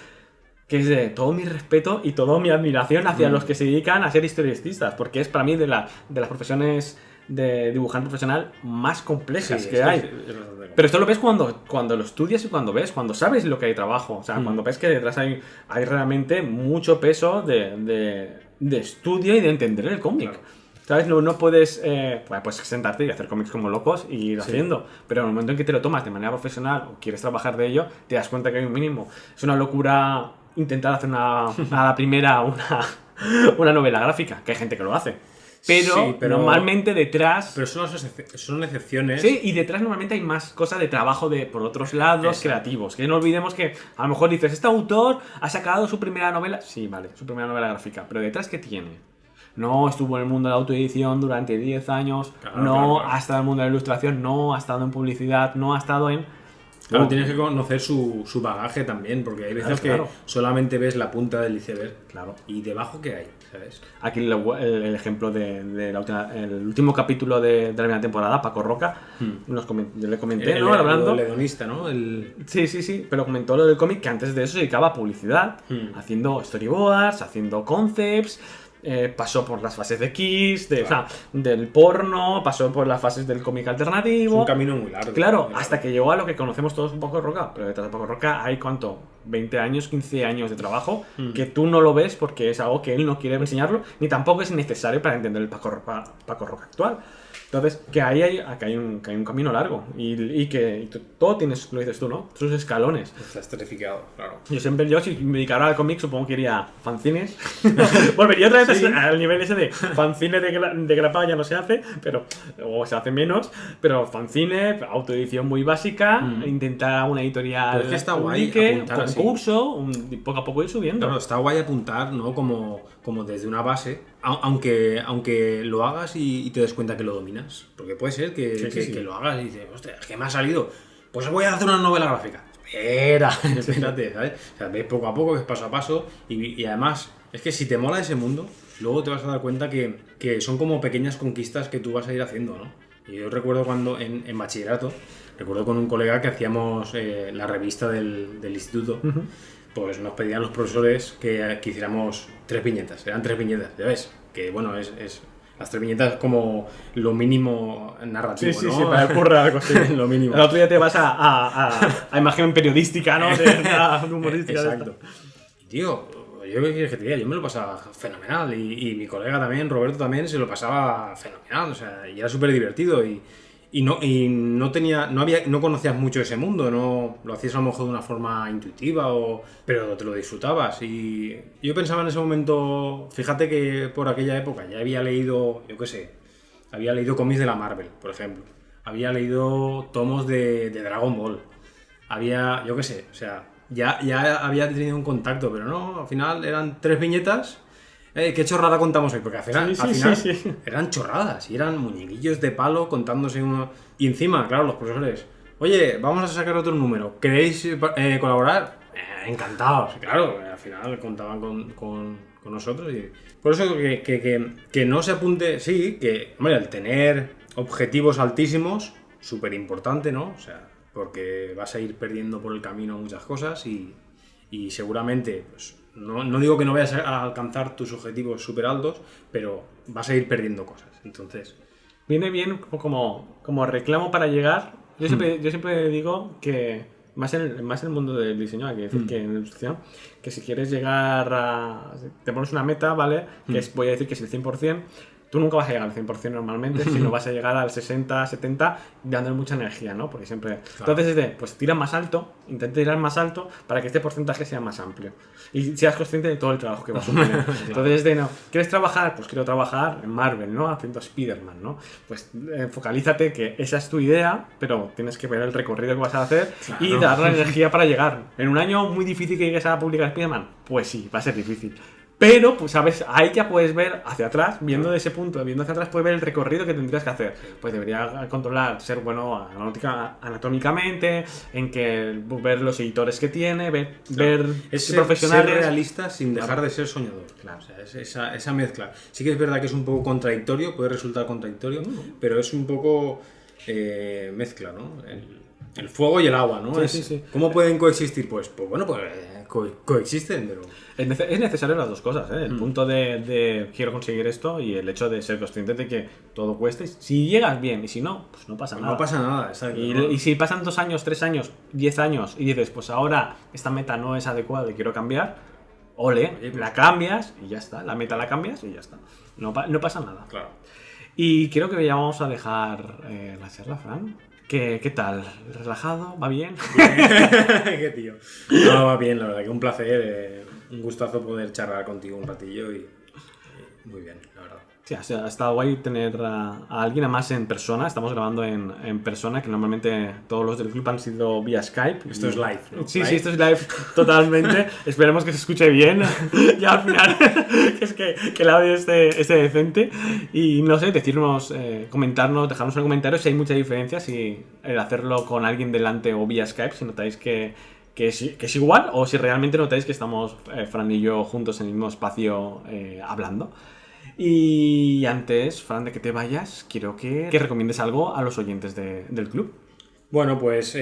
que es de todo mi respeto y toda mi admiración hacia los que se dedican a ser historietistas, porque es para mí de las profesiones de dibujante profesional más complejas Sí, que es hay. es bastante complejo. Pero esto lo ves cuando lo estudias y cuando sabes lo que hay trabajo. O sea, cuando ves que detrás hay realmente mucho peso de estudio y de entender el cómic. Claro. ¿Sabes? No puedes pues sentarte y hacer cómics como locos y ir haciendo. Pero en el momento en que te lo tomas de manera profesional o quieres trabajar de ello, te das cuenta que hay un mínimo. Es una locura intentar hacer a la primera una novela gráfica, que hay gente que lo hace. Pero, Sí, pero normalmente detrás... Pero son excepciones. Sí, y detrás normalmente hay más cosas de trabajo por otros lados Exacto. creativos. Que no olvidemos que a lo mejor dices, este autor ha sacado su primera novela. Sí, vale, su primera novela gráfica. Pero detrás, ¿qué tiene? No estuvo en el mundo de la autoedición durante 10 años. Claro, no claro. ha estado en el mundo de la ilustración. No ha estado en publicidad. No ha estado en... Claro, tienes que conocer su bagaje también, porque hay veces Claro. que solamente ves la punta del iceberg. Claro. ¿Y debajo qué hay? ¿Sabes? Aquí el ejemplo de el último capítulo de la primera temporada, Paco Roca, yo le comenté, ¿no? Hablando. El hedonista, ¿no? Sí, pero comentó lo del cómic que antes de eso se dedicaba a publicidad, haciendo storyboards, haciendo concepts, pasó por las fases de Kiss, o sea, del porno, pasó por las fases del cómic Es alternativo. un camino muy largo. Claro, muy largo. hasta que llegó a lo que conocemos todos un Paco Roca, pero detrás de Paco Roca hay ¿cuánto? 20 años, 15 años de trabajo que tú no lo ves porque es algo que él no quiere enseñarlo, ni tampoco es necesario para entender el Paco Roca actual. Entonces, que acá hay un camino largo y que todo tienes, lo dices tú, ¿no? Sus escalones. Está estratificado, claro. Yo si me dedicara al cómic, supongo que iría a fanzines. Volvería otra vez al nivel ese de fanzine de grapa, ya no se hace, o se hace menos, pero fanzine, autoedición muy básica, intentar una editorial Pero es que está guay publique, apuntar así. concurso, poco a poco ir subiendo. Claro, está guay apuntar, ¿no? Como desde una base, aunque lo hagas y te des cuenta que lo dominas. Porque puede ser que lo hagas y dices, hostia, ¿qué me ha salido? Pues voy a hacer una novela gráfica. Espérate, ¿sabes? O sea, ves poco a poco, ves paso a paso y además, es que si te mola ese mundo, luego te vas a dar cuenta que son como pequeñas conquistas que tú vas a ir haciendo, ¿no? Y yo recuerdo cuando en bachillerato, recuerdo con un colega que hacíamos la revista del instituto, pues nos pedían los profesores que hiciéramos 3 viñetas, eran 3 viñetas, ya ves, que bueno, es las 3 viñetas como lo mínimo narrativo, Sí, ¿no? para el curro algo así. Lo mínimo. El otro día te vas a imagen periodística, ¿no? De humorística. Exacto. Y tío, yo qué quieres que te diga, yo me lo pasaba fenomenal y mi colega también, Roberto también, se lo pasaba fenomenal, o sea, y era súper divertido y no conocías mucho ese mundo, no lo hacías a lo mejor de una forma intuitiva, pero te lo disfrutabas. Y yo pensaba en ese momento, fíjate que por aquella época ya había leído, yo qué sé, había leído cómics de la Marvel, por ejemplo, había leído tomos de Dragon Ball, había, yo qué sé, o sea, ya había tenido un contacto, pero no, al final eran 3 viñetas. ¿Qué chorrada contamos hoy? Porque al final Sí. eran chorradas y eran muñequillos de palo contándose uno. Y encima, claro, los profesores, oye, vamos a sacar otro número, ¿queréis colaborar? Encantados, claro, al final contaban con nosotros. Y por eso que no se apunte, sí, que, hombre, el tener objetivos altísimos, súper importante, ¿no? O sea, porque vas a ir perdiendo por el camino muchas cosas y seguramente, pues, no digo que no vayas a alcanzar tus objetivos súper altos, pero vas a ir perdiendo cosas. Entonces, Viene bien como reclamo para llegar. Yo siempre digo que más en el mundo del diseño, hay que decir que en la ilustración, que si quieres llegar te pones una meta, ¿vale? Que voy a decir que es el 100%. Tú nunca vas a llegar al 100% normalmente, sino vas a llegar al 60, 70, dándole mucha energía, ¿no? Porque siempre... Claro. Entonces, pues tira más alto, intenta tirar más alto para que este porcentaje sea más amplio. Y seas consciente de todo el trabajo que va a suponer. Entonces, ¿quieres trabajar? Pues quiero trabajar en Marvel, ¿no? Haciendo Spider-Man, ¿no? Pues focalízate que esa es tu idea, pero tienes que ver el recorrido que vas a hacer y dar la energía para llegar. En un año muy difícil que llegues a publicar Spider-Man, pues sí, va a ser difícil. Pero, pues, ¿sabes? Ahí ya puedes ver hacia atrás, viendo de ese punto, viendo hacia atrás, puedes ver el recorrido que tendrías que hacer. Pues debería controlar, ser bueno anatómicamente, en que ver los editores que tiene, ver es profesionales. ser realista sin dejar de ser soñador. Claro. O sea, es esa mezcla. Sí que es verdad que es un poco contradictorio, puede resultar contradictorio, pero es un poco mezcla, ¿no? El fuego y el agua, ¿no? Sí. ¿Cómo pueden coexistir? Pues bueno, pues coexisten, pero... Es necesario las dos cosas, ¿eh? El punto de quiero conseguir esto y el hecho de ser consciente de que todo cueste. Si llegas bien y si no, pues no pasa nada. No pasa nada, exacto. Y si pasan 2 años, 3 años, 10 años y dices, pues ahora esta meta no es adecuada y quiero cambiar, ole, la cambias y ya está. La meta la cambias y ya está. No pasa nada. Claro. Y creo que ya vamos a dejar la charla, Fran. ¿Qué tal? ¿Relajado? ¿Va bien? Qué tío. No, va bien, la verdad, que un placer, un gustazo poder charlar contigo un ratillo y muy bien, la verdad. Sí, ha estado guay tener a alguien más en persona. Estamos grabando en persona, que normalmente todos los del club han sido vía Skype. Esto es live, ¿no? Sí, esto es live totalmente. Esperemos que se escuche bien. Y al final, que el audio esté decente. Y no sé, decirnos, comentarnos, dejarnos en comentarios si hay mucha diferencia, si el hacerlo con alguien delante o vía Skype, si notáis que es igual, o si realmente notáis que estamos Fran y yo juntos en el mismo espacio hablando. Y antes, Fran, de que te vayas, quiero que recomiendes algo a los oyentes del club. Bueno, pues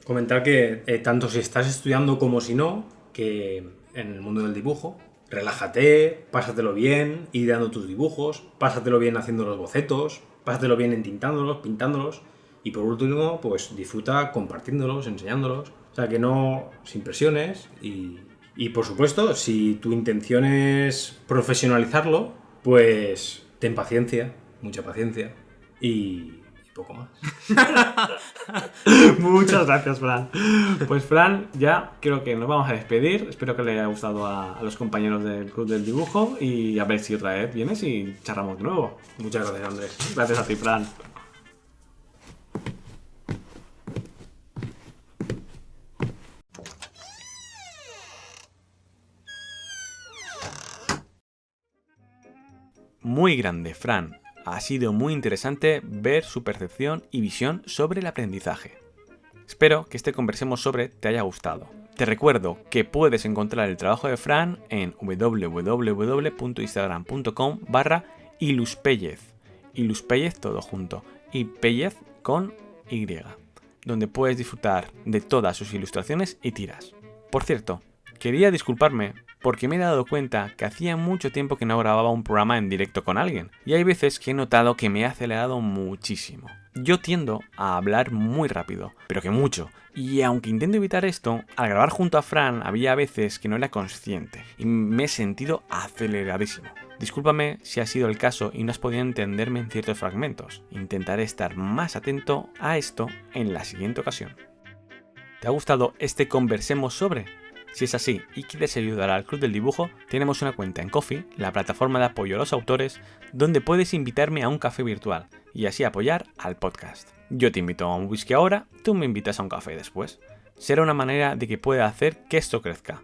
comentar que tanto si estás estudiando como si no, que en el mundo del dibujo, relájate, pásatelo bien, ideando tus dibujos, pásatelo bien haciendo los bocetos, pásatelo bien entintándolos, pintándolos, y por último, pues disfruta compartiéndolos, enseñándolos. O sea, que no, sin presiones, y por supuesto, si tu intención es profesionalizarlo, pues ten paciencia, mucha paciencia y poco más. Muchas gracias, Fran. Pues Fran, ya creo que nos vamos a despedir. Espero que le haya gustado a los compañeros del Club del Dibujo y a ver si otra vez vienes y charlamos de nuevo. Muchas gracias, Andrés. Gracias a ti, Fran. Muy grande, Fran. Ha sido muy interesante ver su percepción y visión sobre el aprendizaje. Espero que este Conversemos Sobre te haya gustado. Te recuerdo que puedes encontrar el trabajo de Fran en www.instagram.com/iluspellez. Iluspellez todo junto y Pellez con Y, donde puedes disfrutar de todas sus ilustraciones y tiras. Por cierto, quería disculparme porque me he dado cuenta que hacía mucho tiempo que no grababa un programa en directo con alguien, y hay veces que he notado que me he acelerado muchísimo. Yo tiendo a hablar muy rápido, pero que mucho, y aunque intento evitar esto, al grabar junto a Fran había veces que no era consciente, y me he sentido aceleradísimo. Discúlpame si ha sido el caso y no has podido entenderme en ciertos fragmentos. Intentaré estar más atento a esto en la siguiente ocasión. ¿Te ha gustado este Conversemos Sobre? Si es así y quieres ayudar al Club del Dibujo, tenemos una cuenta en Ko-fi, la plataforma de apoyo a los autores, donde puedes invitarme a un café virtual y así apoyar al podcast. Yo te invito a un whisky ahora, tú me invitas a un café después. Será una manera de que pueda hacer que esto crezca.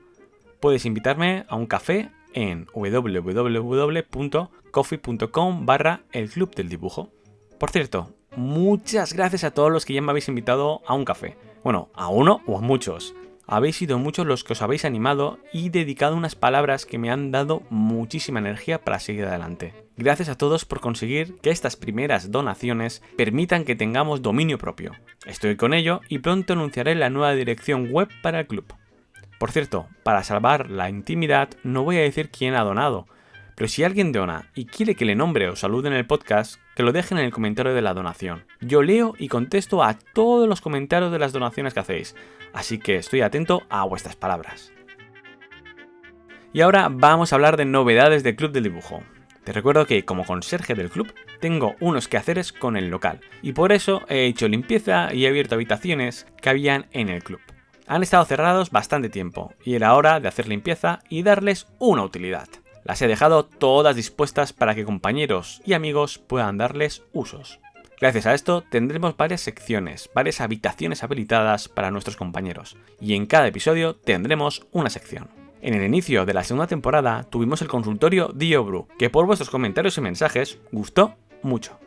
Puedes invitarme a un café en www.ko-fi.com/el Club del Dibujo. Por cierto, muchas gracias a todos los que ya me habéis invitado a un café. Bueno, a uno o a muchos. Habéis sido muchos los que os habéis animado y dedicado unas palabras que me han dado muchísima energía para seguir adelante. Gracias a todos por conseguir que estas primeras donaciones permitan que tengamos dominio propio. Estoy con ello y pronto anunciaré la nueva dirección web para el club. Por cierto, para salvar la intimidad no voy a decir quién ha donado, pero si alguien dona y quiere que le nombre o salude en el podcast, que lo dejen en el comentario de la donación. Yo leo y contesto a todos los comentarios de las donaciones que hacéis, así que estoy atento a vuestras palabras. Y ahora vamos a hablar de novedades del Club del Dibujo. Te recuerdo que como conserje del club tengo unos quehaceres con el local y por eso he hecho limpieza y he abierto habitaciones que habían en el club. Han estado cerrados bastante tiempo y era hora de hacer limpieza y darles una utilidad. Las he dejado todas dispuestas para que compañeros y amigos puedan darles usos. Gracias a esto tendremos varias secciones, varias habitaciones habilitadas para nuestros compañeros, y en cada episodio tendremos una sección. En el inicio de la segunda temporada tuvimos el consultorio Diobru, que por vuestros comentarios y mensajes gustó mucho.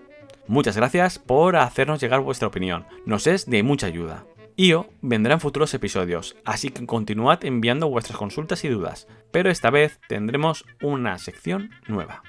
Muchas gracias por hacernos llegar vuestra opinión, nos es de mucha ayuda. IO vendrá en futuros episodios, así que continuad enviando vuestras consultas y dudas, pero esta vez tendremos una sección nueva.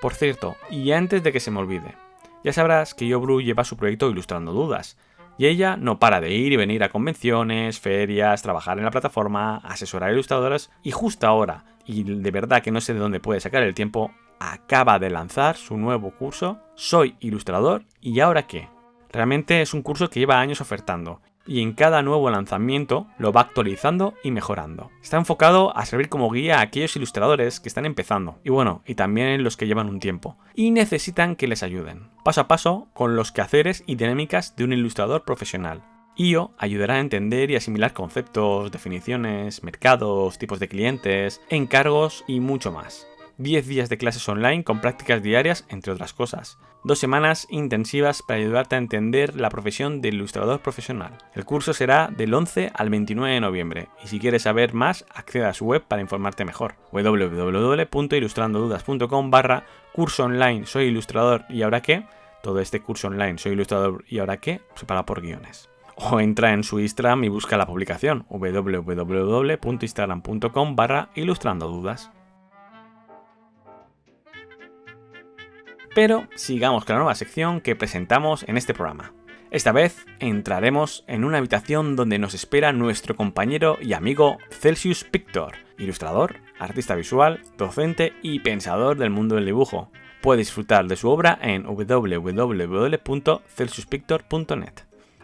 Por cierto, y antes de que se me olvide, ya sabrás que Yobru lleva su proyecto Ilustrando Dudas, y ella no para de ir y venir a convenciones, ferias, trabajar en la plataforma, asesorar a ilustradores, y justo ahora, y de verdad que no sé de dónde puede sacar el tiempo, acaba de lanzar su nuevo curso, Soy Ilustrador, ¿y ahora qué? Realmente es un curso que lleva años ofertando, y en cada nuevo lanzamiento lo va actualizando y mejorando. Está enfocado a servir como guía a aquellos ilustradores que están empezando, y bueno, y también los que llevan un tiempo, y necesitan que les ayuden, paso a paso con los quehaceres y dinámicas de un ilustrador profesional. IO ayudará a entender y asimilar conceptos, definiciones, mercados, tipos de clientes, encargos y mucho más. 10 días de clases online con prácticas diarias, entre otras cosas. 2 semanas intensivas para ayudarte a entender la profesión de ilustrador profesional. El curso será del 11 al 29 de noviembre y si quieres saber más, accede a su web para informarte mejor. www.ilustrandodudas.com/curso online Soy Ilustrador y ahora qué. Todo este curso online Soy Ilustrador y ahora qué, separado por guiones. O entra en su Instagram y busca la publicación www.instagram.com/ilustrandodudas. Pero sigamos con la nueva sección que presentamos en este programa. Esta vez entraremos en una habitación donde nos espera nuestro compañero y amigo Celsius Pictor, ilustrador, artista visual, docente y pensador del mundo del dibujo. Puedes disfrutar de su obra en www.celsiuspictor.net.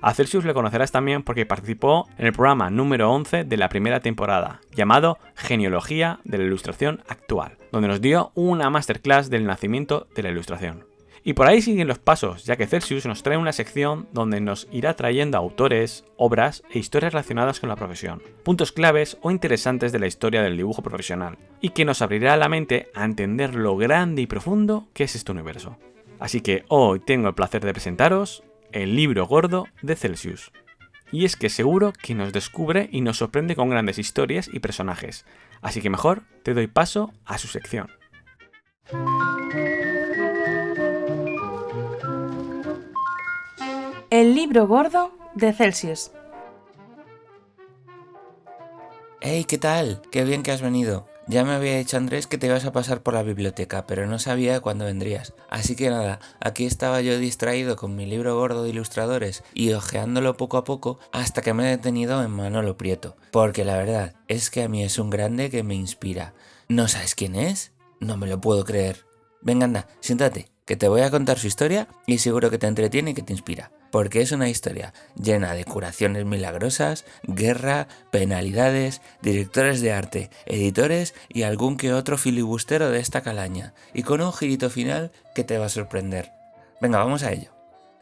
A Celsius le conocerás también porque participó en el programa número 11 de la primera temporada, llamado Genealogía de la Ilustración Actual, donde nos dio una masterclass del nacimiento de la ilustración. Y por ahí siguen los pasos, ya que Celsius nos trae una sección donde nos irá trayendo autores, obras e historias relacionadas con la profesión, puntos claves o interesantes de la historia del dibujo profesional, y que nos abrirá la mente a entender lo grande y profundo que es este universo. Así que hoy tengo el placer de presentaros el libro gordo de Celsius. Y es que seguro que nos descubre y nos sorprende con grandes historias y personajes. Así que mejor te doy paso a su sección. El libro gordo de Celsius. ¡Hey! ¿Qué tal? ¡Qué bien que has venido! Ya me había dicho Andrés que te ibas a pasar por la biblioteca, pero no sabía cuándo vendrías. Así que nada, aquí estaba yo distraído con mi libro gordo de ilustradores y hojeándolo poco a poco hasta que me he detenido en Manolo Prieto. Porque la verdad es que a mí es un grande que me inspira. ¿No sabes quién es? No me lo puedo creer. Venga, anda, siéntate, que te voy a contar su historia y seguro que te entretiene y que te inspira. Porque es una historia llena de curaciones milagrosas, guerra, penalidades, directores de arte, editores y algún que otro filibustero de esta calaña, y con un girito final que te va a sorprender. Venga, vamos a ello.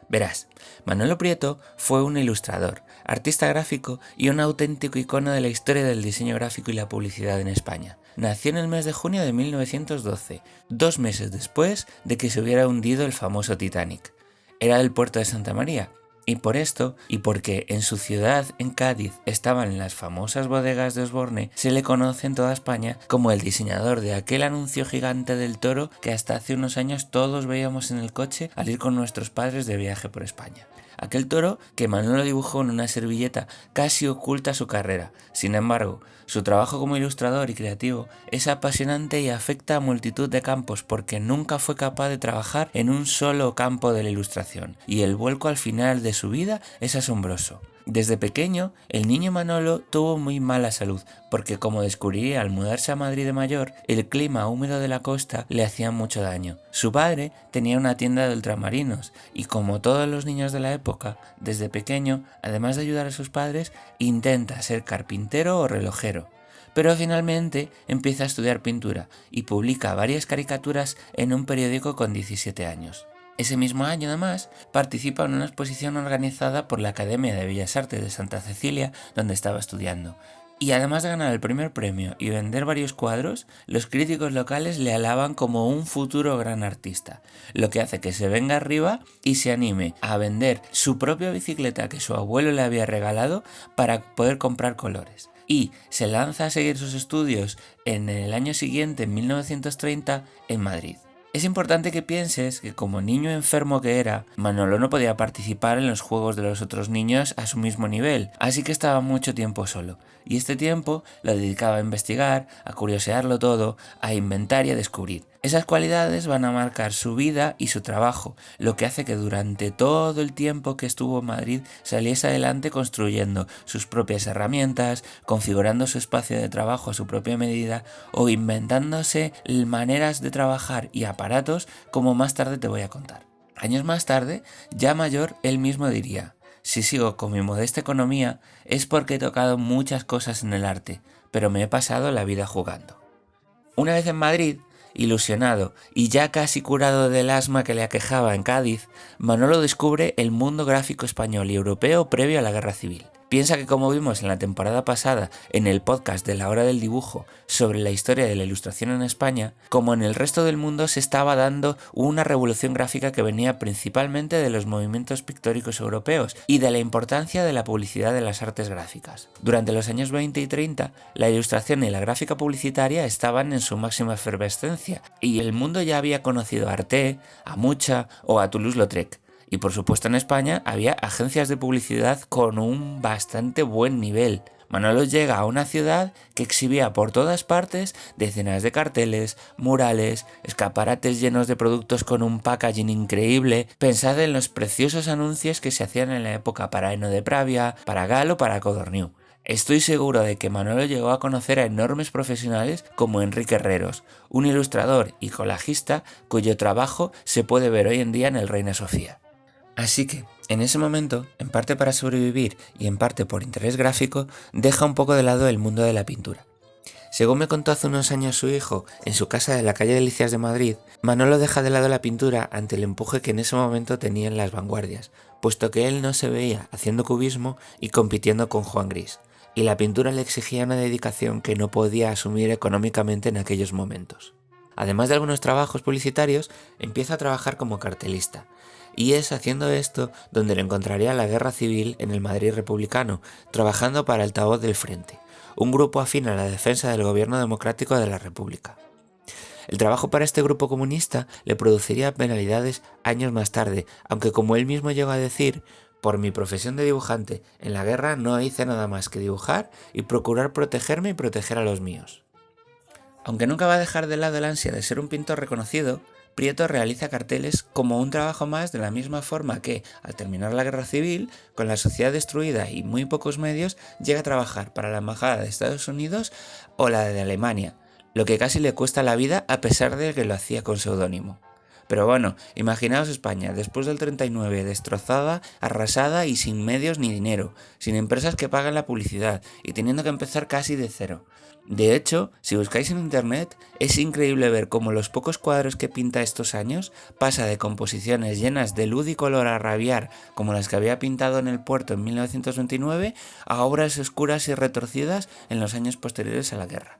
Verás, Manolo Prieto fue un ilustrador, artista gráfico y un auténtico icono de la historia del diseño gráfico y la publicidad en España. Nació en el mes de junio de 1912, 2 meses después de que se hubiera hundido el famoso Titanic. Era del puerto de Santa María, y por esto, y porque en su ciudad, en Cádiz, estaban las famosas bodegas de Osborne, se le conoce en toda España como el diseñador de aquel anuncio gigante del toro que hasta hace unos años todos veíamos en el coche al ir con nuestros padres de viaje por España. Aquel toro que Manolo dibujó en una servilleta casi oculta su carrera. Sin embargo, su trabajo como ilustrador y creativo es apasionante y afecta a multitud de campos porque nunca fue capaz de trabajar en un solo campo de la ilustración, y el vuelco al final de su vida es asombroso. Desde pequeño, el niño Manolo tuvo muy mala salud, porque como descubriría al mudarse a Madrid de mayor, el clima húmedo de la costa le hacía mucho daño. Su padre tenía una tienda de ultramarinos, y como todos los niños de la época, desde pequeño, además de ayudar a sus padres, intenta ser carpintero o relojero. Pero finalmente empieza a estudiar pintura, y publica varias caricaturas en un periódico con 17 años. Ese mismo año, además, participa en una exposición organizada por la Academia de Bellas Artes de Santa Cecilia, donde estaba estudiando. Y además de ganar el primer premio y vender varios cuadros, los críticos locales le alaban como un futuro gran artista, lo que hace que se venga arriba y se anime a vender su propia bicicleta que su abuelo le había regalado para poder comprar colores. Y se lanza a seguir sus estudios en el año siguiente, en 1930, en Madrid. Es importante que pienses que como niño enfermo que era, Manolo no podía participar en los juegos de los otros niños a su mismo nivel, así que estaba mucho tiempo solo, y este tiempo lo dedicaba a investigar, a curiosearlo todo, a inventar y a descubrir. Esas cualidades van a marcar su vida y su trabajo, lo que hace que durante todo el tiempo que estuvo en Madrid saliese adelante construyendo sus propias herramientas, configurando su espacio de trabajo a su propia medida o inventándose maneras de trabajar y aparatos como más tarde te voy a contar. Años más tarde, ya mayor, él mismo diría: si sigo con mi modesta economía es porque he tocado muchas cosas en el arte, pero me he pasado la vida jugando. Una vez en Madrid, ilusionado y ya casi curado del asma que le aquejaba en Cádiz, Manolo descubre el mundo gráfico español y europeo previo a la Guerra Civil. Piensa que, como vimos en la temporada pasada en el podcast de La Hora del Dibujo sobre la historia de la ilustración en España, como en el resto del mundo se estaba dando una revolución gráfica que venía principalmente de los movimientos pictóricos europeos y de la importancia de la publicidad de las artes gráficas. Durante los años 20 y 30, la ilustración y la gráfica publicitaria estaban en su máxima efervescencia y el mundo ya había conocido a Arte, a Mucha o a Toulouse-Lautrec. Y por supuesto en España había agencias de publicidad con un bastante buen nivel. Manolo llega a una ciudad que exhibía por todas partes decenas de carteles, murales, escaparates llenos de productos con un packaging increíble. Pensad en los preciosos anuncios que se hacían en la época para Eno de Pravia, para Gal o para Codorniu. Estoy seguro de que Manolo llegó a conocer a enormes profesionales como Enrique Herreros, un ilustrador y colajista cuyo trabajo se puede ver hoy en día en el Reina Sofía. Así que, en ese momento, en parte para sobrevivir y en parte por interés gráfico, deja un poco de lado el mundo de la pintura. Según me contó hace unos años su hijo, en su casa de la calle Delicias de Madrid, Manolo deja de lado la pintura ante el empuje que en ese momento tenía en las vanguardias, puesto que él no se veía haciendo cubismo y compitiendo con Juan Gris, y la pintura le exigía una dedicación que no podía asumir económicamente en aquellos momentos. Además de algunos trabajos publicitarios, empieza a trabajar como cartelista, y es haciendo esto donde lo encontraría la Guerra Civil en el Madrid republicano, trabajando para Altavoz del Frente, un grupo afín a la defensa del gobierno democrático de la República. El trabajo para este grupo comunista le produciría penalidades años más tarde, aunque, como él mismo llegó a decir, por mi profesión de dibujante en la guerra no hice nada más que dibujar y procurar protegerme y proteger a los míos. Aunque nunca va a dejar de lado el ansia de ser un pintor reconocido, Prieto realiza carteles como un trabajo más, de la misma forma que, al terminar la Guerra Civil, con la sociedad destruida y muy pocos medios, llega a trabajar para la Embajada de Estados Unidos o la de Alemania, lo que casi le cuesta la vida a pesar de que lo hacía con seudónimo. Pero bueno, imaginaos España, después del 39, destrozada, arrasada y sin medios ni dinero, sin empresas que paguen la publicidad y teniendo que empezar casi de cero. De hecho, si buscáis en internet, es increíble ver cómo los pocos cuadros que pinta estos años pasa de composiciones llenas de luz y color a rabiar, como las que había pintado en el puerto en 1929, a obras oscuras y retorcidas en los años posteriores a la guerra.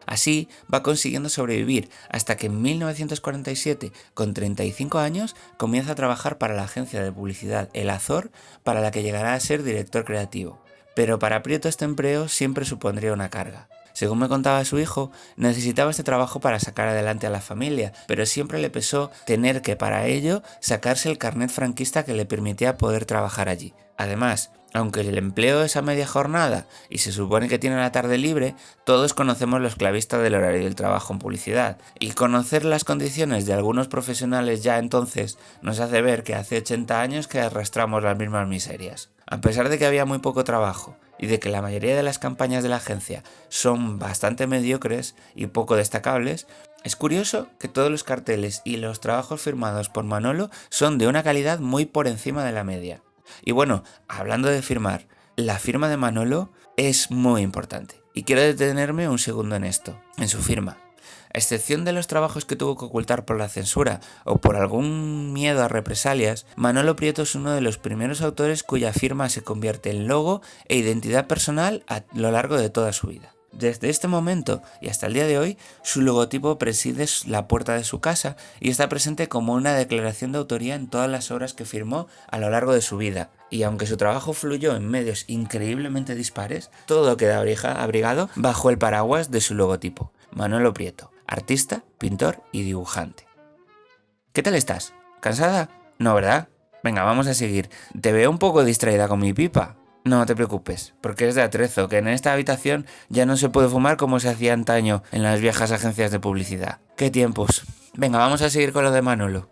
Así va consiguiendo sobrevivir hasta que en 1947, con 35 años, comienza a trabajar para la agencia de publicidad El Azor, para la que llegará a ser director creativo. Pero para Prieto este empleo siempre supondría una carga. Según me contaba su hijo, necesitaba este trabajo para sacar adelante a la familia, pero siempre le pesó tener que, para ello, sacarse el carnet franquista que le permitía poder trabajar allí. Además, aunque el empleo es a media jornada y se supone que tiene la tarde libre, todos conocemos los clavistas del horario del trabajo en publicidad, y conocer las condiciones de algunos profesionales ya entonces nos hace ver que hace 80 años que arrastramos las mismas miserias. A pesar de que había muy poco trabajo y de que la mayoría de las campañas de la agencia son bastante mediocres y poco destacables, es curioso que todos los carteles y los trabajos firmados por Manolo son de una calidad muy por encima de la media. Y bueno, hablando de firmar, la firma de Manolo es muy importante y quiero detenerme un segundo en esto, en su firma. A excepción de los trabajos que tuvo que ocultar por la censura o por algún miedo a represalias, Manolo Prieto es uno de los primeros autores cuya firma se convierte en logo e identidad personal a lo largo de toda su vida. Desde este momento y hasta el día de hoy, su logotipo preside la puerta de su casa y está presente como una declaración de autoría en todas las obras que firmó a lo largo de su vida. Y aunque su trabajo fluyó en medios increíblemente dispares, todo queda abrigado bajo el paraguas de su logotipo. Manolo Prieto, artista, pintor y dibujante. ¿Qué tal estás? ¿Cansada? No, ¿verdad? Venga, vamos a seguir. Te veo un poco distraída con mi pipa. No te preocupes, porque es de atrezo, que en esta habitación ya no se puede fumar como se hacía antaño en las viejas agencias de publicidad. ¡Qué tiempos! Venga, vamos a seguir con lo de Manolo.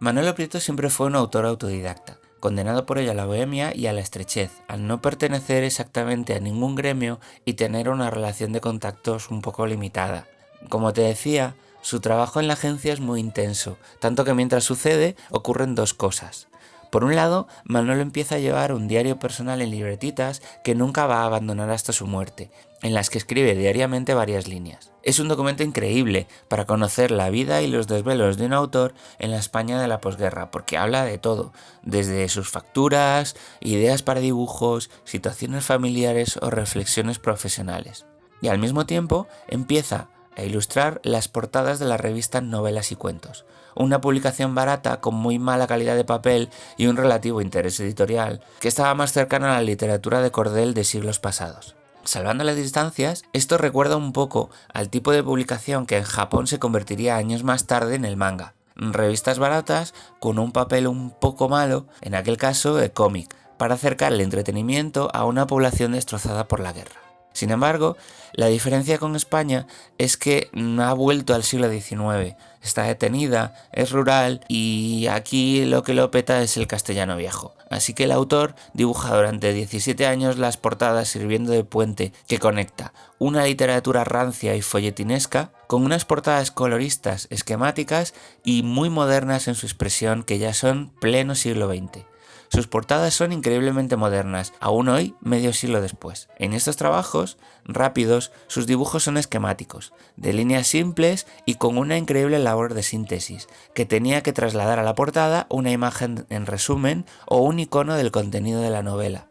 Manolo Prieto siempre fue un autor autodidacta, condenado por ello a la bohemia y a la estrechez, al no pertenecer exactamente a ningún gremio y tener una relación de contactos un poco limitada. Como te decía, su trabajo en la agencia es muy intenso, tanto que mientras sucede ocurren dos cosas. Por un lado, Manolo empieza a llevar un diario personal en libretitas que nunca va a abandonar hasta su muerte, en las que escribe diariamente varias líneas. Es un documento increíble para conocer la vida y los desvelos de un autor en la España de la posguerra, porque habla de todo, desde sus facturas, ideas para dibujos, situaciones familiares o reflexiones profesionales. Y al mismo tiempo empieza a ilustrar las portadas de la revista Novelas y Cuentos, una publicación barata con muy mala calidad de papel y un relativo interés editorial que estaba más cercana a la literatura de cordel de siglos pasados. Salvando las distancias, esto recuerda un poco al tipo de publicación que en Japón se convertiría años más tarde en el manga. Revistas baratas con un papel un poco malo, en aquel caso de cómic, para acercar el entretenimiento a una población destrozada por la guerra. Sin embargo, la diferencia con España es que no ha vuelto al siglo XIX, está detenida, es rural y aquí lo que lo peta es el castellano viejo. Así que el autor dibuja durante 17 años las portadas sirviendo de puente que conecta una literatura rancia y folletinesca con unas portadas coloristas, esquemáticas y muy modernas en su expresión que ya son pleno siglo XX. Sus portadas son increíblemente modernas, aún hoy, medio siglo después. En estos trabajos rápidos, sus dibujos son esquemáticos, de líneas simples y con una increíble labor de síntesis, que tenía que trasladar a la portada una imagen en resumen o un icono del contenido de la novela.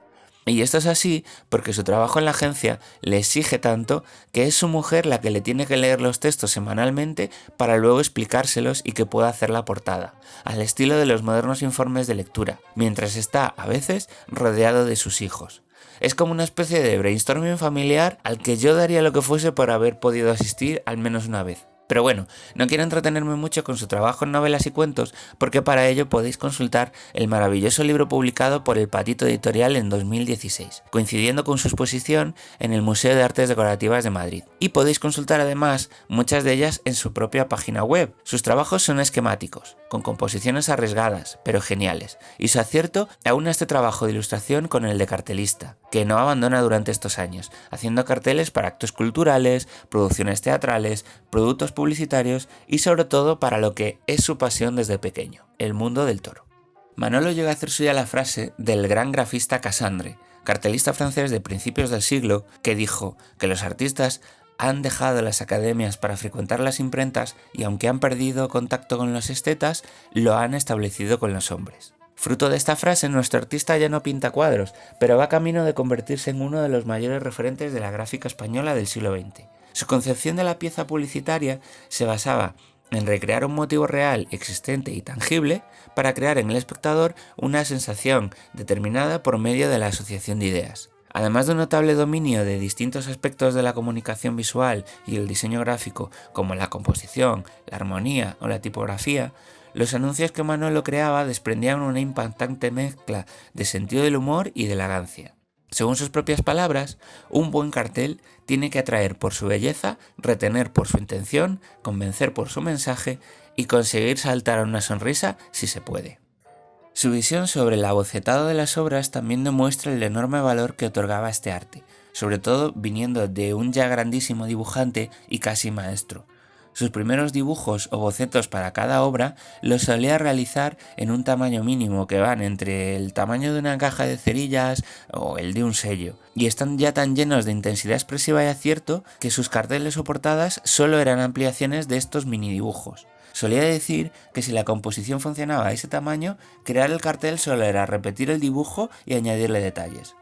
Y esto es así porque su trabajo en la agencia le exige tanto que es su mujer la que le tiene que leer los textos semanalmente para luego explicárselos y que pueda hacer la portada, al estilo de los modernos informes de lectura, mientras está, a veces, rodeado de sus hijos. Es como una especie de brainstorming familiar al que yo daría lo que fuese por haber podido asistir al menos una vez. Pero bueno, no quiero entretenerme mucho con su trabajo en novelas y cuentos, porque para ello podéis consultar el maravilloso libro publicado por El Patito Editorial en 2016, coincidiendo con su exposición en el Museo de Artes Decorativas de Madrid. Y podéis consultar además muchas de ellas en su propia página web. Sus trabajos son esquemáticos, con composiciones arriesgadas, pero geniales, y su acierto aúna este trabajo de ilustración con el de cartelista, que no abandona durante estos años, haciendo carteles para actos culturales, producciones teatrales, productos publicitarios y sobre todo para lo que es su pasión desde pequeño, el mundo del toro. Manolo llega a hacer suya la frase del gran grafista Cassandre, cartelista francés de principios del siglo, que dijo que los artistas han dejado las academias para frecuentar las imprentas y aunque han perdido contacto con los estetas, lo han establecido con los hombres. Fruto de esta frase, nuestro artista ya no pinta cuadros, pero va camino de convertirse en uno de los mayores referentes de la gráfica española del siglo XX. Su concepción de la pieza publicitaria se basaba en recrear un motivo real, existente y tangible para crear en el espectador una sensación determinada por medio de la asociación de ideas. Además de un notable dominio de distintos aspectos de la comunicación visual y el diseño gráfico, como la composición, la armonía o la tipografía, los anuncios que Manolo creaba desprendían una impactante mezcla de sentido del humor y de elegancia. Según sus propias palabras, un buen cartel tiene que atraer por su belleza, retener por su intención, convencer por su mensaje y conseguir saltar a una sonrisa si se puede. Su visión sobre el abocetado de las obras también demuestra el enorme valor que otorgaba este arte, sobre todo viniendo de un ya grandísimo dibujante y casi maestro. Sus primeros dibujos o bocetos para cada obra los solía realizar en un tamaño mínimo que van entre el tamaño de una caja de cerillas o el de un sello, y están ya tan llenos de intensidad expresiva y acierto que sus carteles o portadas solo eran ampliaciones de estos mini dibujos. Solía decir que si la composición funcionaba a ese tamaño, crear el cartel solo era repetir el dibujo y añadirle detalles.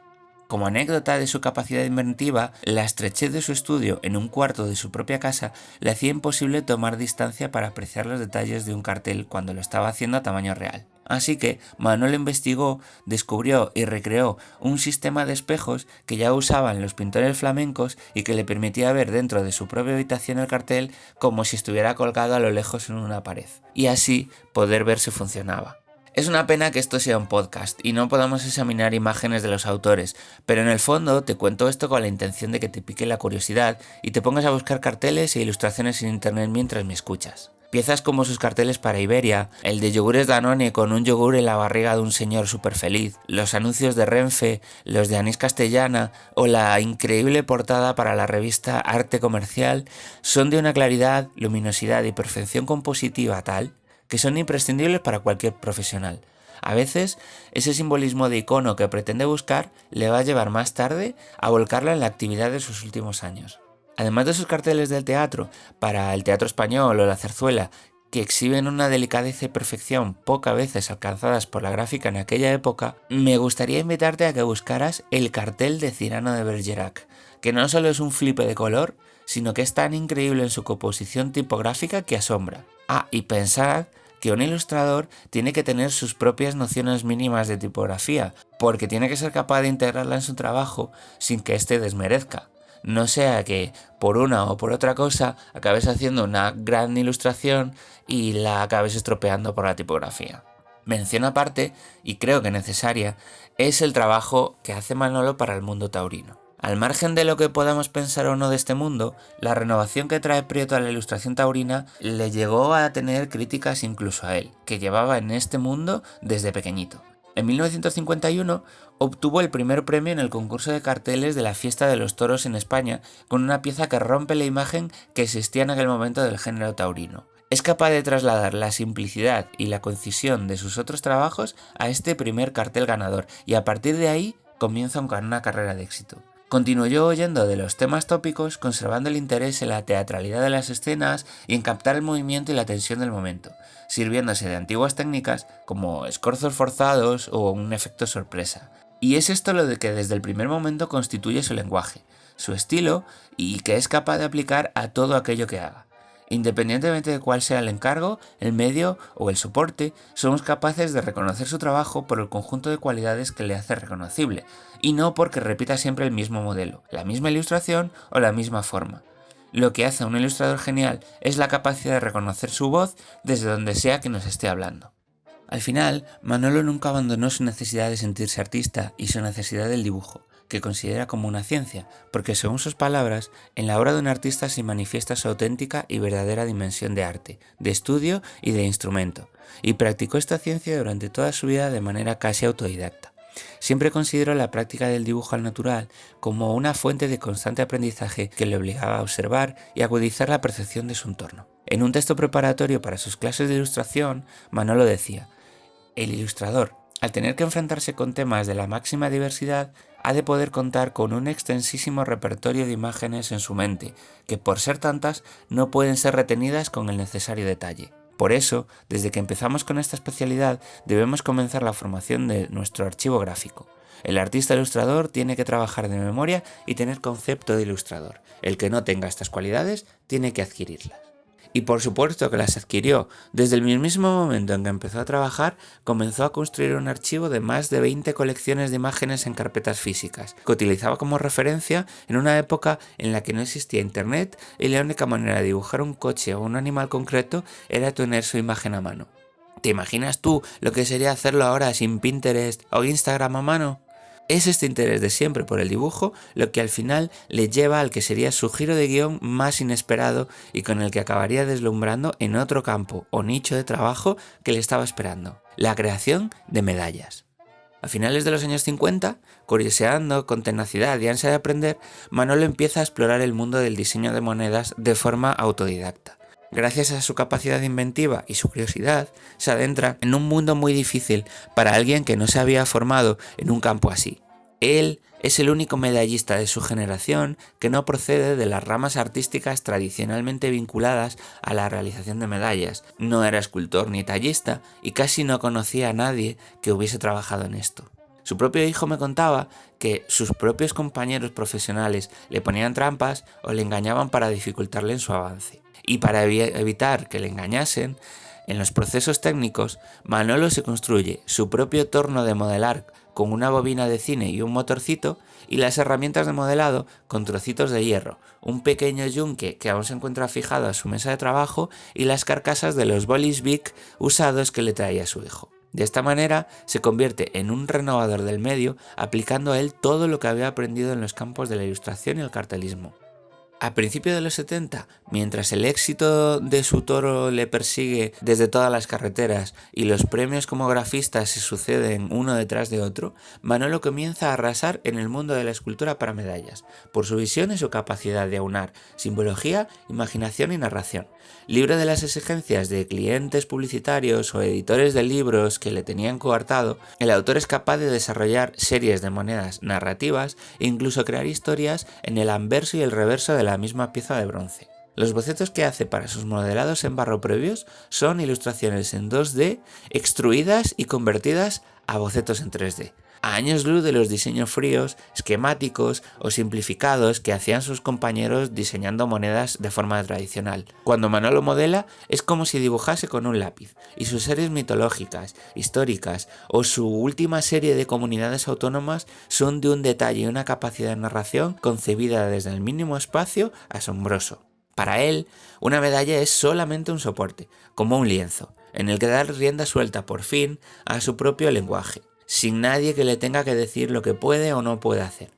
Como anécdota de su capacidad inventiva, la estrechez de su estudio en un cuarto de su propia casa le hacía imposible tomar distancia para apreciar los detalles de un cartel cuando lo estaba haciendo a tamaño real. Así que Manolo investigó, descubrió y recreó un sistema de espejos que ya usaban los pintores flamencos y que le permitía ver dentro de su propia habitación el cartel como si estuviera colgado a lo lejos en una pared, y así poder ver si funcionaba. Es una pena que esto sea un podcast y no podamos examinar imágenes de los autores, pero en el fondo te cuento esto con la intención de que te pique la curiosidad y te pongas a buscar carteles e ilustraciones en internet mientras me escuchas. Piezas como sus carteles para Iberia, el de yogures Danone con un yogur en la barriga de un señor súper feliz, los anuncios de Renfe, los de Anís Castellana o la increíble portada para la revista Arte Comercial son de una claridad, luminosidad y perfección compositiva tal que son imprescindibles para cualquier profesional. A veces, ese simbolismo de icono que pretende buscar le va a llevar más tarde a volcarla en la actividad de sus últimos años. Además de sus carteles del teatro, para el Teatro Español o la Zarzuela, que exhiben una delicadeza y perfección pocas veces alcanzadas por la gráfica en aquella época, me gustaría invitarte a que buscaras el cartel de Cyrano de Bergerac, que no solo es un flipe de color, sino que es tan increíble en su composición tipográfica que asombra. Y pensad que un ilustrador tiene que tener sus propias nociones mínimas de tipografía, porque tiene que ser capaz de integrarla en su trabajo sin que éste desmerezca. No sea que por una o por otra cosa acabes haciendo una gran ilustración y la acabes estropeando por la tipografía. Mención aparte, y creo que necesaria, es el trabajo que hace Manolo para el mundo taurino. Al margen de lo que podamos pensar o no de este mundo, la renovación que trae Prieto a la ilustración taurina le llegó a tener críticas incluso a él, que llevaba en este mundo desde pequeñito. En 1951 obtuvo el primer premio en el concurso de carteles de la Fiesta de los Toros en España con una pieza que rompe la imagen que existía en aquel momento del género taurino. Es capaz de trasladar la simplicidad y la concisión de sus otros trabajos a este primer cartel ganador y a partir de ahí comienza una carrera de éxito. Continuó oyendo de los temas tópicos, conservando el interés en la teatralidad de las escenas y en captar el movimiento y la tensión del momento, sirviéndose de antiguas técnicas como escorzos forzados o un efecto sorpresa. Y es esto lo de que desde el primer momento constituye su lenguaje, su estilo y que es capaz de aplicar a todo aquello que haga. Independientemente de cuál sea el encargo, el medio o el soporte, somos capaces de reconocer su trabajo por el conjunto de cualidades que le hace reconocible, y no porque repita siempre el mismo modelo, la misma ilustración o la misma forma. Lo que hace a un ilustrador genial es la capacidad de reconocer su voz desde donde sea que nos esté hablando. Al final, Manolo nunca abandonó su necesidad de sentirse artista y su necesidad del dibujo, que considera como una ciencia, porque según sus palabras, en la obra de un artista se manifiesta su auténtica y verdadera dimensión de arte, de estudio y de instrumento, y practicó esta ciencia durante toda su vida de manera casi autodidacta. Siempre consideró la práctica del dibujo al natural como una fuente de constante aprendizaje que le obligaba a observar y agudizar la percepción de su entorno. En un texto preparatorio para sus clases de ilustración, Manolo decía: el ilustrador, al tener que enfrentarse con temas de la máxima diversidad, ha de poder contar con un extensísimo repertorio de imágenes en su mente, que por ser tantas no pueden ser retenidas con el necesario detalle. Por eso, desde que empezamos con esta especialidad, debemos comenzar la formación de nuestro archivo gráfico. El artista ilustrador tiene que trabajar de memoria y tener concepto de ilustrador. El que no tenga estas cualidades tiene que adquirirlas. Y por supuesto que las adquirió. Desde el mismo momento en que empezó a trabajar, comenzó a construir un archivo de más de 20 colecciones de imágenes en carpetas físicas, que utilizaba como referencia en una época en la que no existía internet y la única manera de dibujar un coche o un animal concreto era tener su imagen a mano. ¿Te imaginas tú lo que sería hacerlo ahora sin Pinterest o Instagram a mano? Es este interés de siempre por el dibujo lo que al final le lleva al que sería su giro de guión más inesperado y con el que acabaría deslumbrando en otro campo o nicho de trabajo que le estaba esperando: la creación de medallas. A finales de los años 50, curioseando con tenacidad y ansia de aprender, Manolo empieza a explorar el mundo del diseño de monedas de forma autodidacta. Gracias a su capacidad inventiva y su curiosidad, se adentra en un mundo muy difícil para alguien que no se había formado en un campo así. Él es el único medallista de su generación que no procede de las ramas artísticas tradicionalmente vinculadas a la realización de medallas. No era escultor ni tallista y casi no conocía a nadie que hubiese trabajado en esto. Su propio hijo me contaba que sus propios compañeros profesionales le ponían trampas o le engañaban para dificultarle en su avance. Y para evitar que le engañasen, en los procesos técnicos, Manolo se construye su propio torno de modelar con una bobina de cine y un motorcito, y las herramientas de modelado con trocitos de hierro, un pequeño yunque que aún se encuentra fijado a su mesa de trabajo y las carcasas de los bolis Bic usados que le traía su hijo. De esta manera se convierte en un renovador del medio, aplicando a él todo lo que había aprendido en los campos de la ilustración y el cartelismo. A principios de los 70, mientras el éxito de su Toro le persigue desde todas las carreteras y los premios como grafista se suceden uno detrás de otro, Manolo comienza a arrasar en el mundo de la escultura para medallas, por su visión y su capacidad de aunar simbología, imaginación y narración. Libre de las exigencias de clientes publicitarios o editores de libros que le tenían coartado, el autor es capaz de desarrollar series de monedas narrativas e incluso crear historias en el anverso y el reverso de la misma pieza de bronce. Los bocetos que hace para sus modelados en barro previos son ilustraciones en 2D extruidas y convertidas a bocetos en 3D. A años luz de los diseños fríos, esquemáticos o simplificados que hacían sus compañeros diseñando monedas de forma tradicional. Cuando Manolo modela es como si dibujase con un lápiz, y sus series mitológicas, históricas o su última serie de comunidades autónomas son de un detalle y una capacidad de narración concebida desde el mínimo espacio asombroso. Para él, una medalla es solamente un soporte, como un lienzo, en el que dar rienda suelta por fin a su propio lenguaje, sin nadie que le tenga que decir lo que puede o no puede hacer.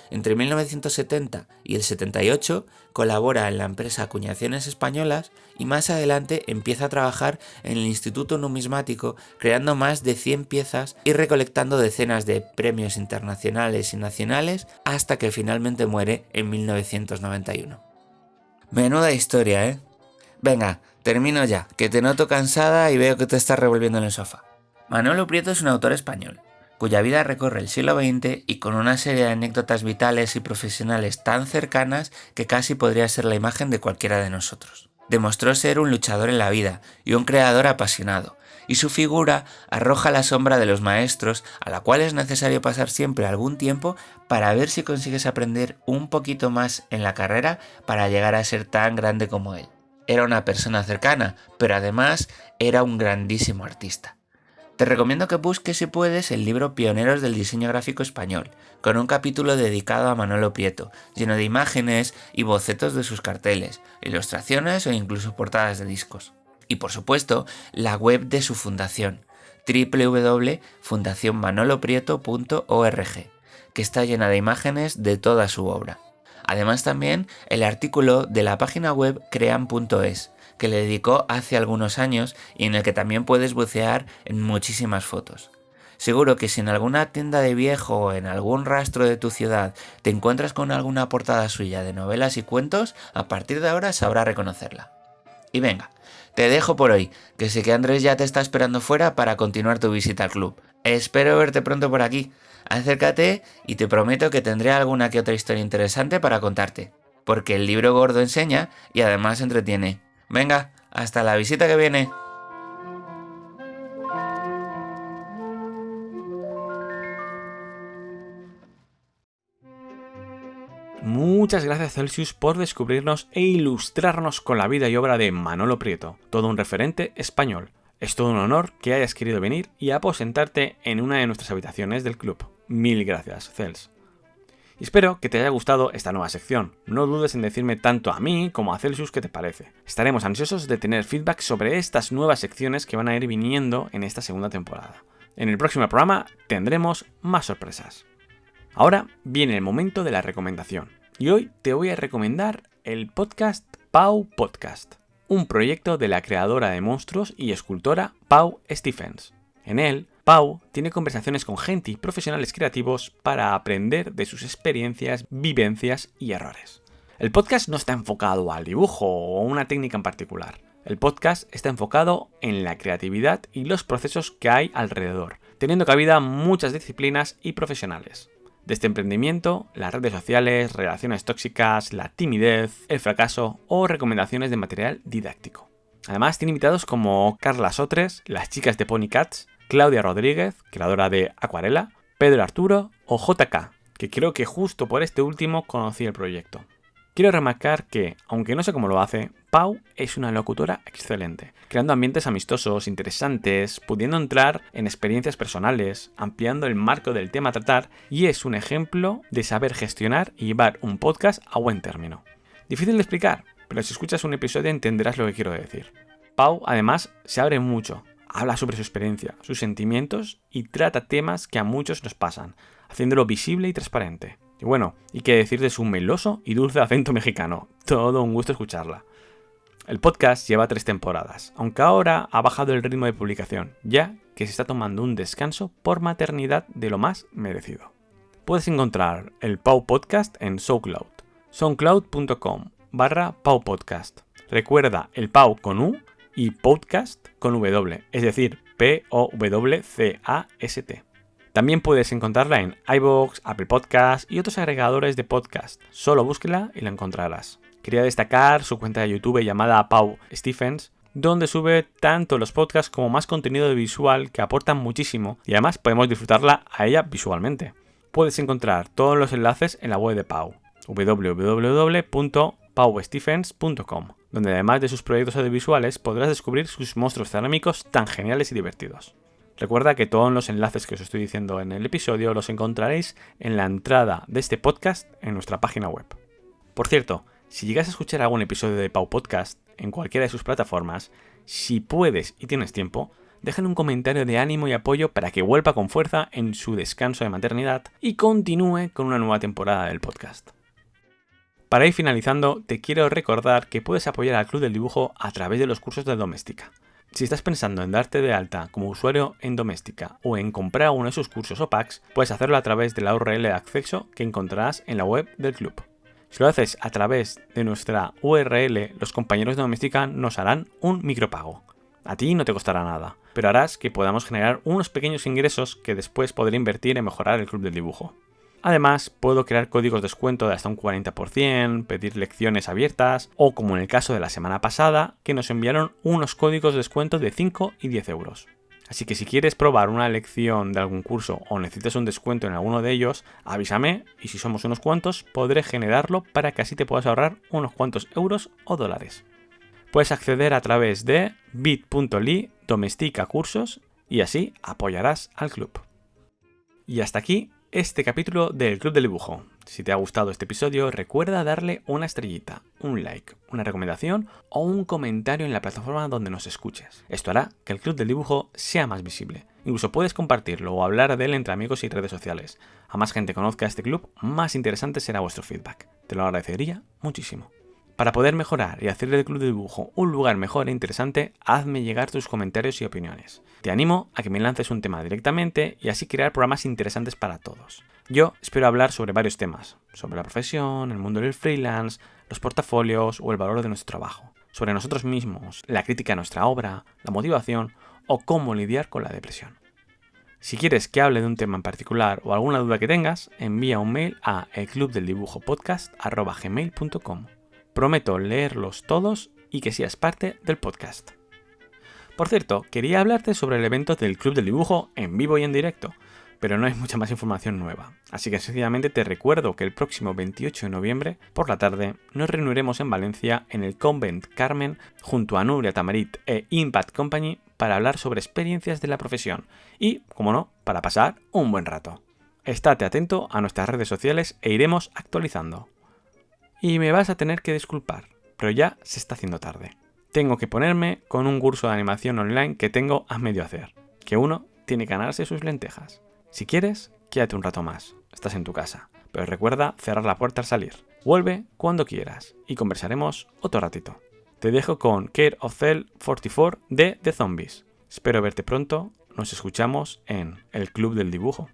Entre 1970 y el 78 colabora en la empresa Acuñaciones Españolas y más adelante empieza a trabajar en el Instituto Numismático creando más de 100 piezas y recolectando decenas de premios internacionales y nacionales hasta que finalmente muere en 1991. Menuda historia, ¿eh? Venga, termino ya, que te noto cansada y veo que te estás revolviendo en el sofá. Manolo Prieto es un autor español, cuya vida recorre el siglo XX y con una serie de anécdotas vitales y profesionales tan cercanas que casi podría ser la imagen de cualquiera de nosotros. Demostró ser un luchador en la vida y un creador apasionado, y su figura arroja la sombra de los maestros, a la cual es necesario pasar siempre algún tiempo para ver si consigues aprender un poquito más en la carrera para llegar a ser tan grande como él. Era una persona cercana, pero además era un grandísimo artista. Te recomiendo que busques si puedes el libro Pioneros del Diseño Gráfico Español, con un capítulo dedicado a Manolo Prieto, lleno de imágenes y bocetos de sus carteles, ilustraciones o incluso portadas de discos. Y por supuesto, la web de su fundación, www.fundacionmanoloprieto.org, que está llena de imágenes de toda su obra. Además también el artículo de la página web crean.es, que le dedicó hace algunos años y en el que también puedes bucear en muchísimas fotos. Seguro que si en alguna tienda de viejo o en algún rastro de tu ciudad te encuentras con alguna portada suya de novelas y cuentos, a partir de ahora sabrás reconocerla. Y venga, te dejo por hoy, que sé que Andrés ya te está esperando fuera para continuar tu visita al club. Espero verte pronto por aquí. Acércate y te prometo que tendré alguna que otra historia interesante para contarte, porque el libro gordo enseña y además entretiene. Venga, hasta la visita que viene. Muchas gracias Celsius por descubrirnos e ilustrarnos con la vida y obra de Manolo Prieto, todo un referente español. Es todo un honor que hayas querido venir y aposentarte en una de nuestras habitaciones del club. Mil gracias, Cels. Y espero que te haya gustado esta nueva sección. No dudes en decirme tanto a mí como a Celsius qué te parece. Estaremos ansiosos de tener feedback sobre estas nuevas secciones que van a ir viniendo en esta segunda temporada. En el próximo programa tendremos más sorpresas. Ahora viene el momento de la recomendación. Y hoy te voy a recomendar el podcast Pau Podcast, un proyecto de la creadora de monstruos y escultora Pau Stephens. En él, Pau tiene conversaciones con gente y profesionales creativos para aprender de sus experiencias, vivencias y errores. El podcast no está enfocado al dibujo o a una técnica en particular. El podcast está enfocado en la creatividad y los procesos que hay alrededor, teniendo cabida muchas disciplinas y profesionales. Desde emprendimiento, las redes sociales, relaciones tóxicas, la timidez, el fracaso o recomendaciones de material didáctico. Además tiene invitados como Carla Sotres, las chicas de Pony Cats, Claudia Rodríguez, creadora de Acuarela, Pedro Arturo o JK, que creo que justo por este último conocí el proyecto. Quiero remarcar que, aunque no sé cómo lo hace, Pau es una locutora excelente, creando ambientes amistosos, interesantes, pudiendo entrar en experiencias personales, ampliando el marco del tema a tratar, y es un ejemplo de saber gestionar y llevar un podcast a buen término. Difícil de explicar, pero si escuchas un episodio entenderás lo que quiero decir. Pau, además, se abre mucho. habla sobre su experiencia, sus sentimientos y trata temas que a muchos nos pasan, haciéndolo visible y transparente. Y bueno, y qué decir de su meloso y dulce acento mexicano. Todo un gusto escucharla. El podcast lleva 3 temporadas, aunque ahora ha bajado el ritmo de publicación, ya que se está tomando un descanso por maternidad de lo más merecido. Puedes encontrar el Pau Podcast en SoundCloud, soundcloud.com/Pau Podcast. Recuerda el Pau con U y podcast con W, es decir, POWCAST. También puedes encontrarla en iVoox, Apple Podcasts y otros agregadores de podcast. Solo búsquela y la encontrarás. Quería destacar su cuenta de YouTube llamada Pau Stephens, donde sube tanto los podcasts como más contenido visual que aportan muchísimo y además podemos disfrutarla a ella visualmente. Puedes encontrar todos los enlaces en la web de Pau, www.paustephens.com, donde además de sus proyectos audiovisuales podrás descubrir sus monstruos cerámicos tan geniales y divertidos. Recuerda que todos los enlaces que os estoy diciendo en el episodio los encontraréis en la entrada de este podcast en nuestra página web. Por cierto, si llegas a escuchar algún episodio de Pau Podcast en cualquiera de sus plataformas, si puedes y tienes tiempo, déjale un comentario de ánimo y apoyo para que vuelva con fuerza en su descanso de maternidad y continúe con una nueva temporada del podcast. Para ir finalizando, te quiero recordar que puedes apoyar al Club del Dibujo a través de los cursos de Doméstica. Si estás pensando en darte de alta como usuario en Doméstica o en comprar uno de sus cursos o packs, puedes hacerlo a través de la URL de acceso que encontrarás en la web del club. Si lo haces a través de nuestra URL, los compañeros de Doméstica nos harán un micropago. A ti no te costará nada, pero harás que podamos generar unos pequeños ingresos que después podré invertir en mejorar el Club del Dibujo. Además, puedo crear códigos de descuento de hasta un 40%, pedir lecciones abiertas o, como en el caso de la semana pasada, que nos enviaron unos códigos de descuento de 5 y 10 euros. Así que si quieres probar una lección de algún curso o necesitas un descuento en alguno de ellos, avísame y si somos unos cuantos podré generarlo para que así te puedas ahorrar unos cuantos euros o dólares. Puedes acceder a través de bit.ly/domesticacursos y así apoyarás al club. Y hasta aquí este capítulo del Club del Dibujo. Si te ha gustado este episodio, recuerda darle una estrellita, un like, una recomendación o un comentario en la plataforma donde nos escuches. Esto hará que el Club del Dibujo sea más visible. Incluso puedes compartirlo o hablar de él entre amigos y redes sociales. A más gente conozca este club, más interesante será vuestro feedback. Te lo agradecería muchísimo. Para poder mejorar y hacer del Club de Dibujo un lugar mejor e interesante, hazme llegar tus comentarios y opiniones. Te animo a que me lances un tema directamente y así crear programas interesantes para todos. Yo espero hablar sobre varios temas, sobre la profesión, el mundo del freelance, los portafolios o el valor de nuestro trabajo, sobre nosotros mismos, la crítica a nuestra obra, la motivación o cómo lidiar con la depresión. Si quieres que hable de un tema en particular o alguna duda que tengas, envía un mail a elclubdeldibujopodcast@gmail.com. Prometo leerlos todos y que seas parte del podcast. Por cierto, quería hablarte sobre el evento del Club del Dibujo en vivo y en directo, pero no hay mucha más información nueva. Así que sencillamente te recuerdo que el próximo 28 de noviembre, por la tarde, nos reuniremos en Valencia en el Convent Carmen junto a Nuria Tamarit e Impact Company para hablar sobre experiencias de la profesión y, como no, para pasar un buen rato. Estate atento a nuestras redes sociales e iremos actualizando. Y me vas a tener que disculpar, pero ya se está haciendo tarde. Tengo que ponerme con un curso de animación online que tengo a medio hacer, que uno tiene que ganarse sus lentejas. Si quieres, quédate un rato más, estás en tu casa, pero recuerda cerrar la puerta al salir. Vuelve cuando quieras y conversaremos otro ratito. Te dejo con Care of Cell 44 de The Zombies. Espero verte pronto, nos escuchamos en el Club del Dibujo.